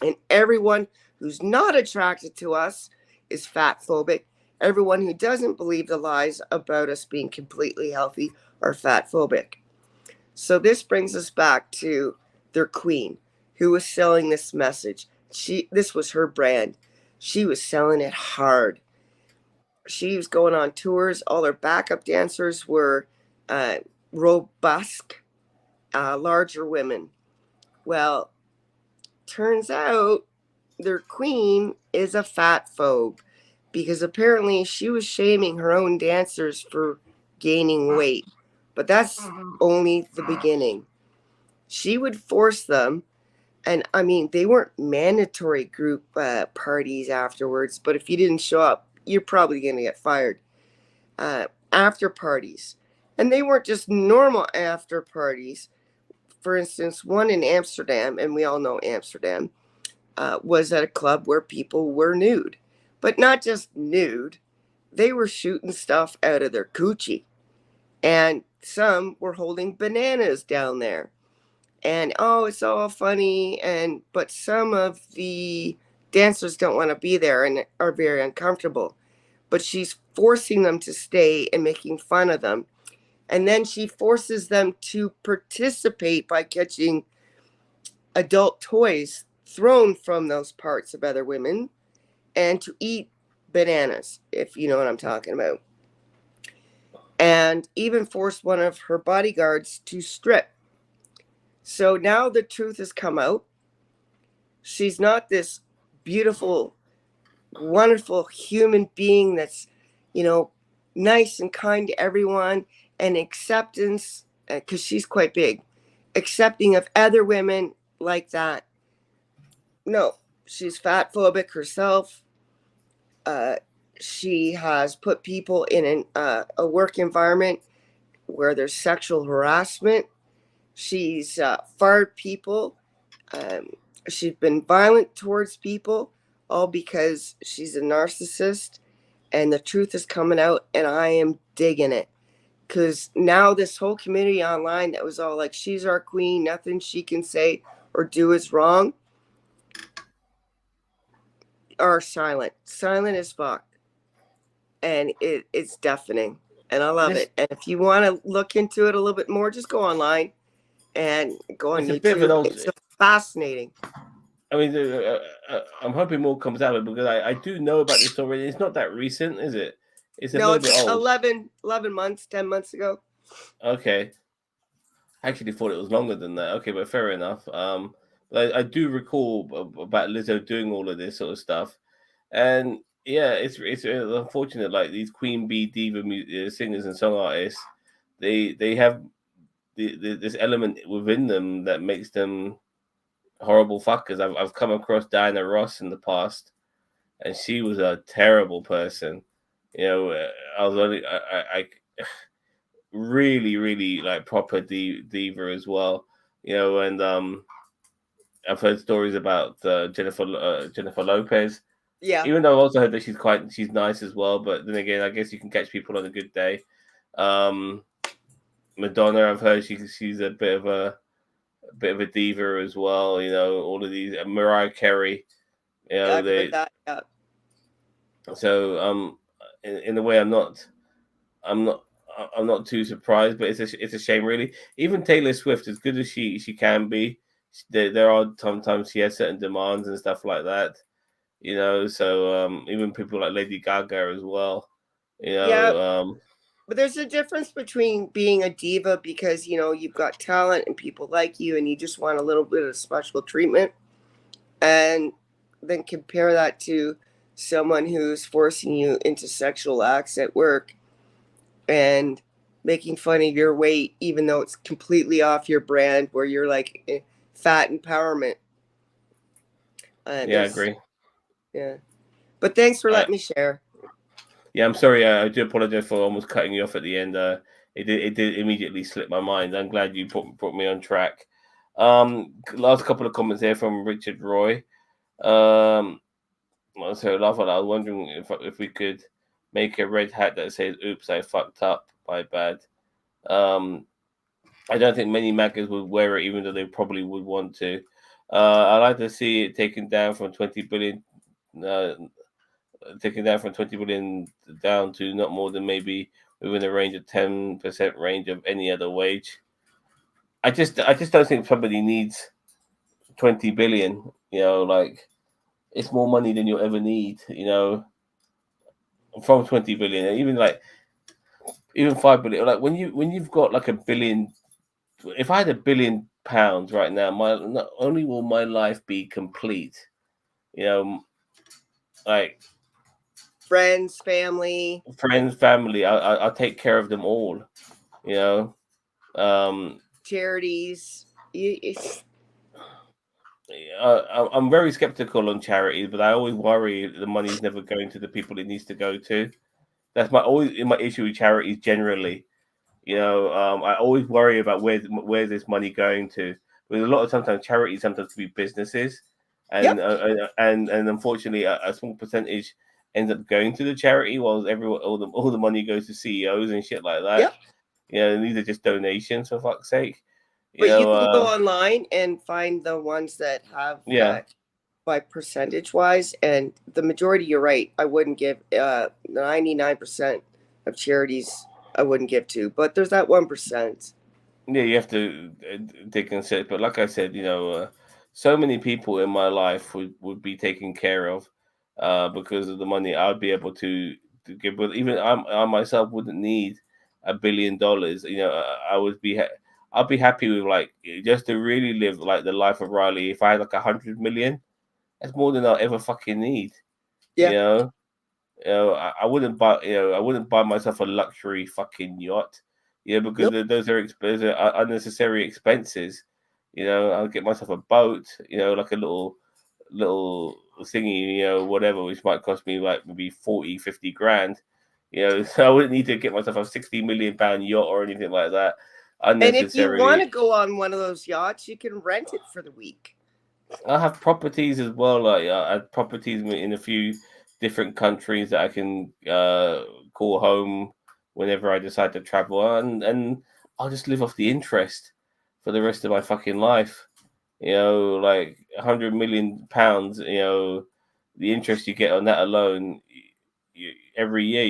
And everyone who's not attracted to us is fat phobic. Everyone who doesn't believe the lies about us being completely healthy are fat phobic. So this brings us back to their queen, who was selling this message. This was her brand. She was selling it hard. She was going on tours. All her backup dancers were robust, larger women. Well, turns out their queen is a fat phobe, because apparently she was shaming her own dancers for gaining weight but that's only the beginning. She would force them, and I mean, they weren't mandatory group parties afterwards, but if you didn't show up, you're probably going to get fired. After parties. And they weren't just normal after parties. For instance, one in Amsterdam, and we all know Amsterdam, was at a club where people were nude. But not just nude, they were shooting stuff out of their coochie. And some were holding bananas down there. And oh, it's all funny. But some of the dancers don't want to be there and are very uncomfortable. But she's forcing them to stay and making fun of them. And then she forces them to participate by catching adult toys thrown from those parts of other women and to eat bananas, if you know what I'm talking about. And even forced one of her bodyguards to strip. So now the truth has come out. She's not this beautiful, wonderful human being that's, nice and kind to everyone, and acceptance, because she's quite big, accepting of other women like that. No, she's fat phobic herself. She has put people in a work environment where there's sexual harassment. She's fired people. She's been violent towards people, all because she's a narcissist. And the truth is coming out, and I am digging it. Because now this whole community online that was all like, she's our queen, nothing she can say or do is wrong, are silent as fuck. And it's deafening, and I love it. And if you want to look into it a little bit more, just go online and go on YouTube. It's fascinating. I mean, I'm hoping more comes out of it, because I do know about this already. It's not that recent, is it? It's a little bit old. 11 months, 10 months ago. Okay. I actually thought it was longer than that. Okay, but fair enough. But I do recall about Lizzo doing all of this sort of stuff. And yeah, it's unfortunate. Like these Queen Bee diva singers and song artists, they have this element within them that makes them horrible fuckers. I've come across Diana Ross in the past, and she was a terrible person. I was only I really like proper diva as well. And I've heard stories about Jennifer Lopez. Yeah. Even though I've also heard that she's nice as well, but then again, I guess you can catch people on a good day. Madonna, I've heard she's a bit of a diva as well. All of these Mariah Carey. I've heard that. Yeah. So in a way, I'm not too surprised, but it's a shame, really. Even Taylor Swift, as good as she can be, there are sometimes she has certain demands and stuff like that. So even people like Lady Gaga as well. But there's a difference between being a diva because you've got talent and people like you and you just want a little bit of special treatment, and then compare that to someone who's forcing you into sexual acts at work and making fun of your weight, even though it's completely off your brand, where you're like fat empowerment. I agree. Yeah. But thanks for letting me share. Yeah, I'm sorry. I do apologize for almost cutting you off at the end. It did immediately slip my mind. I'm glad you put me on track. Last couple of comments here from Richard Roy. So I was wondering if we could make a red hat that says "Oops, I fucked up. My bad." I don't think many MAGAs would wear it, even though they probably would want to. I'd like to see it taken down from 20 billion. Taken down from 20 billion down to not more than maybe within a range of 10% range of any other wage. I just don't think somebody needs 20 billion. Like it's more money than you'll ever need. From 20 billion, even 5 billion. Like when you've got like $1 billion. If I had £1 billion right now, not only will my life be complete, like friends, family. I'll take care of them all. charities. I'm very skeptical on charities, but I always worry the money's never going to the people it needs to go to. That's my issue with charities generally. I always worry about where this money going to. Because a lot of sometimes charities sometimes be businesses, and and unfortunately a small percentage ends up going to the charity, while all the money goes to CEOs and shit like that. And these are just donations for fuck's sake. But you can go online and find the ones that have that by percentage wise, and the majority, you're right, I wouldn't give 99% of charities I wouldn't give to, but there's that 1%. Yeah, you have to dig and sit. But like I said, so many people in my life would be taken care of because of the money I would be able to give. But even I myself wouldn't need $1 billion. I'd be happy with like just to really live like the life of Riley. If I had like 100 million, that's more than I'll ever fucking need. Yeah. I wouldn't buy myself a luxury fucking yacht. Because those are unnecessary expenses. I'll get myself a boat. Like a little thingy. Whatever, which might cost me like maybe 40, 50 grand. So I wouldn't need to get myself a 60 million pound yacht or anything like that. And if you want to go on one of those yachts, you can rent it for the week. I have properties as well. Like I have properties in a few different countries that I can call home whenever I decide to travel, and I'll just live off the interest for the rest of my fucking life. Like £100 million. The interest you get on that alone, every year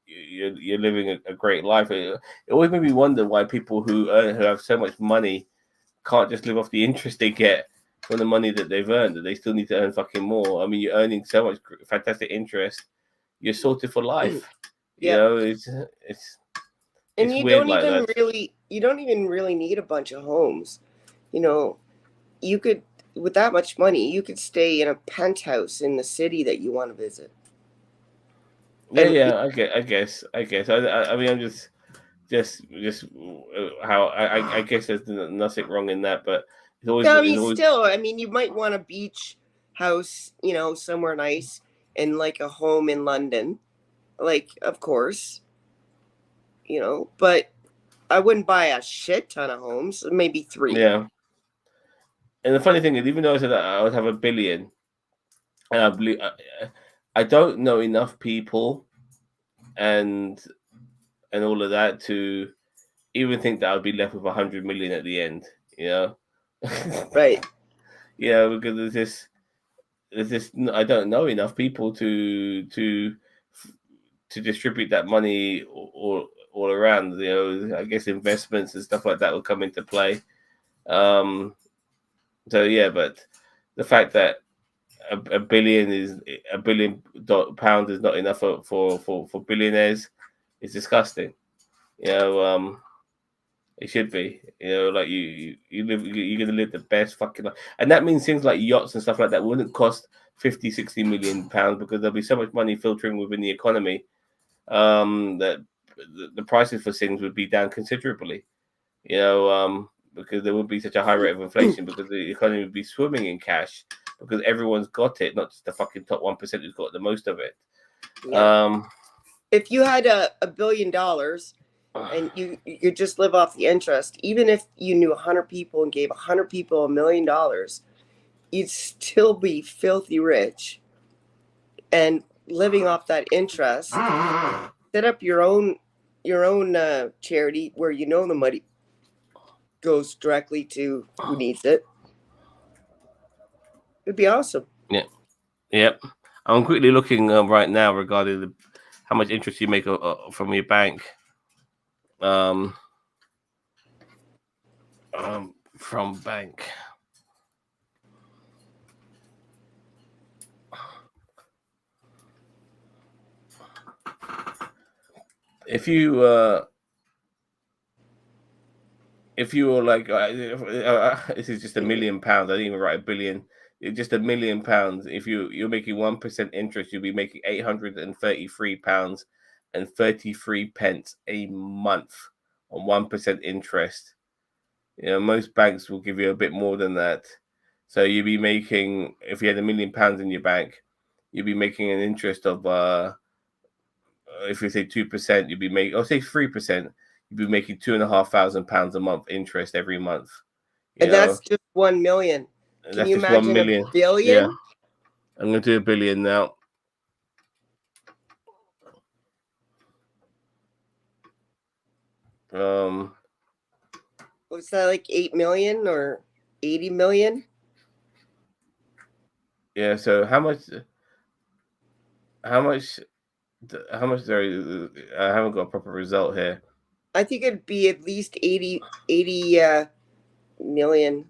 you're living a great life. It always made me wonder why people who have so much money can't just live off the interest they get from the money that they've earned, that they still need to earn fucking more. I mean, you're earning so much fantastic interest, you're sorted for life. It's and you weird don't like even that. you don't even really need a bunch of homes. You could, with that much money, you could stay in a penthouse in the city that you want to visit. Yeah, I guess. I mean, I'm just how I guess there's nothing wrong in that, but it's always. No, I mean, still, I mean, you might want a beach house, somewhere nice, and like a home in London, like, of course, but I wouldn't buy a shit ton of homes, maybe 3. Yeah. And the funny thing is, even though I said that I would have $1 billion, and I believe I don't know enough people, and all of that to even think that I'd be left with 100 million at the end. Right. Because there's this. I don't know enough people to distribute that money all around. I guess investments and stuff like that will come into play. So yeah, but the fact that £1 billion is £1 billion is not enough for billionaires is disgusting. It should be. Like you're gonna live the best fucking life, and that means things like yachts and stuff like that wouldn't cost 50, 60 million pounds because there'll be so much money filtering within the economy that the prices for things would be down considerably. Because there would be such a high rate of inflation because the economy would be swimming in cash because everyone's got it, not just the fucking top 1% who's got the most of it. Yeah. If you had $1 billion and you could just live off the interest, even if you knew 100 people and gave 100 people $1 million, you'd still be filthy rich. And living off that interest, set up your own charity where the money goes directly to who needs it. It'd be awesome. Yeah. Yep. I'm quickly looking right now regarding how much interest you make from your bank. From bank. If you were like, this is just £1 million. I didn't even write £1 billion. It's just £1 million. If you're making 1% interest, you'll be making £833.33 a month on 1% interest. You know, most banks will give you a bit more than that. So you'd be making, if you had £1 million in your bank, you'd be making an interest of, if you say 2%, you'd be making, or say 3%, you'd be making £2,500 a month interest every month. And that's just 1 million. Can That's you just 1 imagine million. a billion? Yeah. I'm going to do $1 billion now. Was that like 8 million or 80 million? Yeah. So how much? There? I haven't got a proper result here. I think it'd be at least 80 million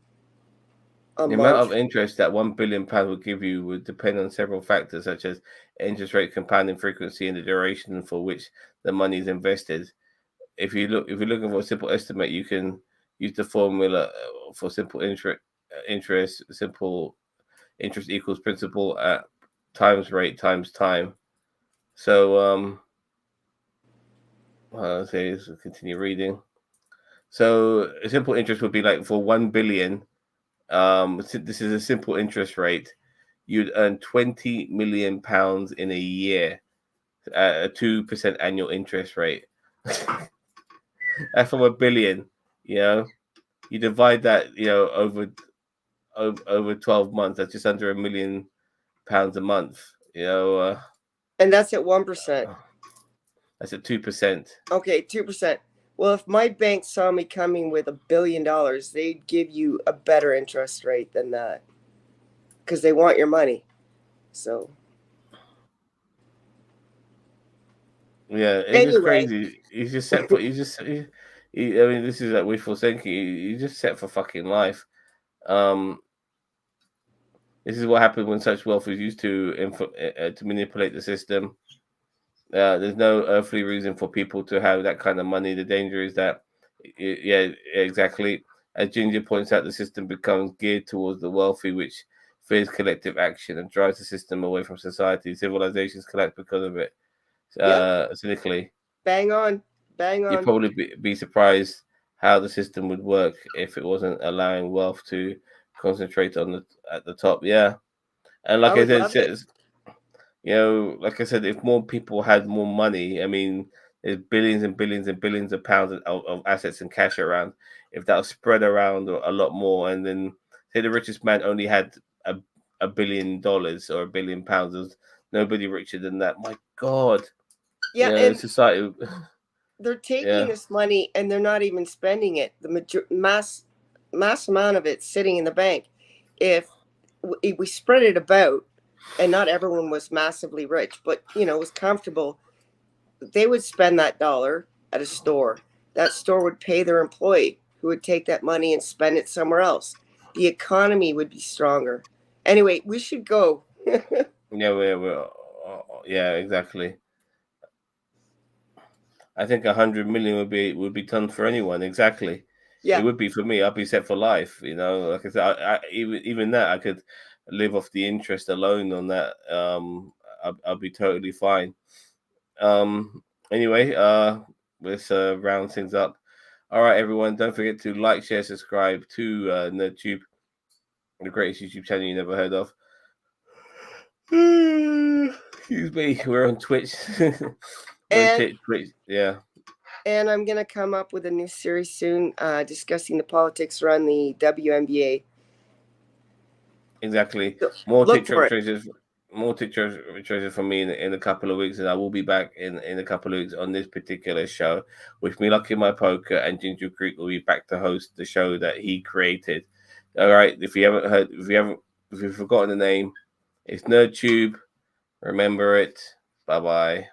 a The month. amount of interest that £1 billion would give you would depend on several factors, such as interest rate, compounding frequency, and the duration for which the money is invested. If you're looking for a simple estimate, you can use the formula for simple interest. Simple interest equals principal at times rate times time. So let's continue reading. So a simple interest would be like for 1 billion. This is a simple interest rate. You'd earn £20 million in a year at a 2% annual interest rate. That's from $1 billion. You know, you divide that, over 12 months. That's just under £1 million a month. And that's at 1%. That's at 2%. Okay, 2%. Well, if my bank saw me coming with $1 billion, they'd give you a better interest rate than that because they want your money. So. Yeah, it's just crazy. He's just set for. I mean, this is like wishful thinking. He's just set for fucking life. This is what happens when such wealth is used to manipulate the system. There's no earthly reason for people to have that kind of money. The danger is that, yeah, exactly. As Ginger points out, the system becomes geared towards the wealthy, which fears collective action and drives the system away from society. Civilizations collapse because of it. Cynically. Bang on. You'd probably be surprised how the system would work if it wasn't allowing wealth to concentrate at the top. Yeah, and like I said, like I said, if more people had more money, I mean, there's billions and billions and billions of pounds of assets and cash around. If that was spread around a lot more, and then say the richest man only had $1 billion or £1 billion, there's nobody richer than that. My God. Yeah, and society. They're taking this money and they're not even spending it. The mass amount of it sitting in the bank. If we spread it about, and not everyone was massively rich, but was comfortable, they would spend that dollar at a store. That store would pay their employee, who would take that money and spend it somewhere else. The economy would be stronger. Anyway, we should go. Yeah, exactly. I think 100 million would be done for anyone. Exactly. Yeah, it would be for me. I'd be set for life. Like I said, even that I could live off the interest alone on that. I'll be totally fine. Anyway, let's round things up. All right, everyone. Don't forget to like, share, subscribe to NerdTube, the greatest YouTube channel you never heard of. Excuse me. We're on Twitch. Twitch, yeah. And I'm gonna come up with a new series soon, discussing the politics around the WNBA. Exactly. More TikTok treasures from me in a couple of weeks, and I will be back in a couple of weeks on this particular show with me, Lucky My Poker, and Ginger Creek will be back to host the show that he created. All right. If you've forgotten the name, it's NerdTube. Remember it. Bye bye.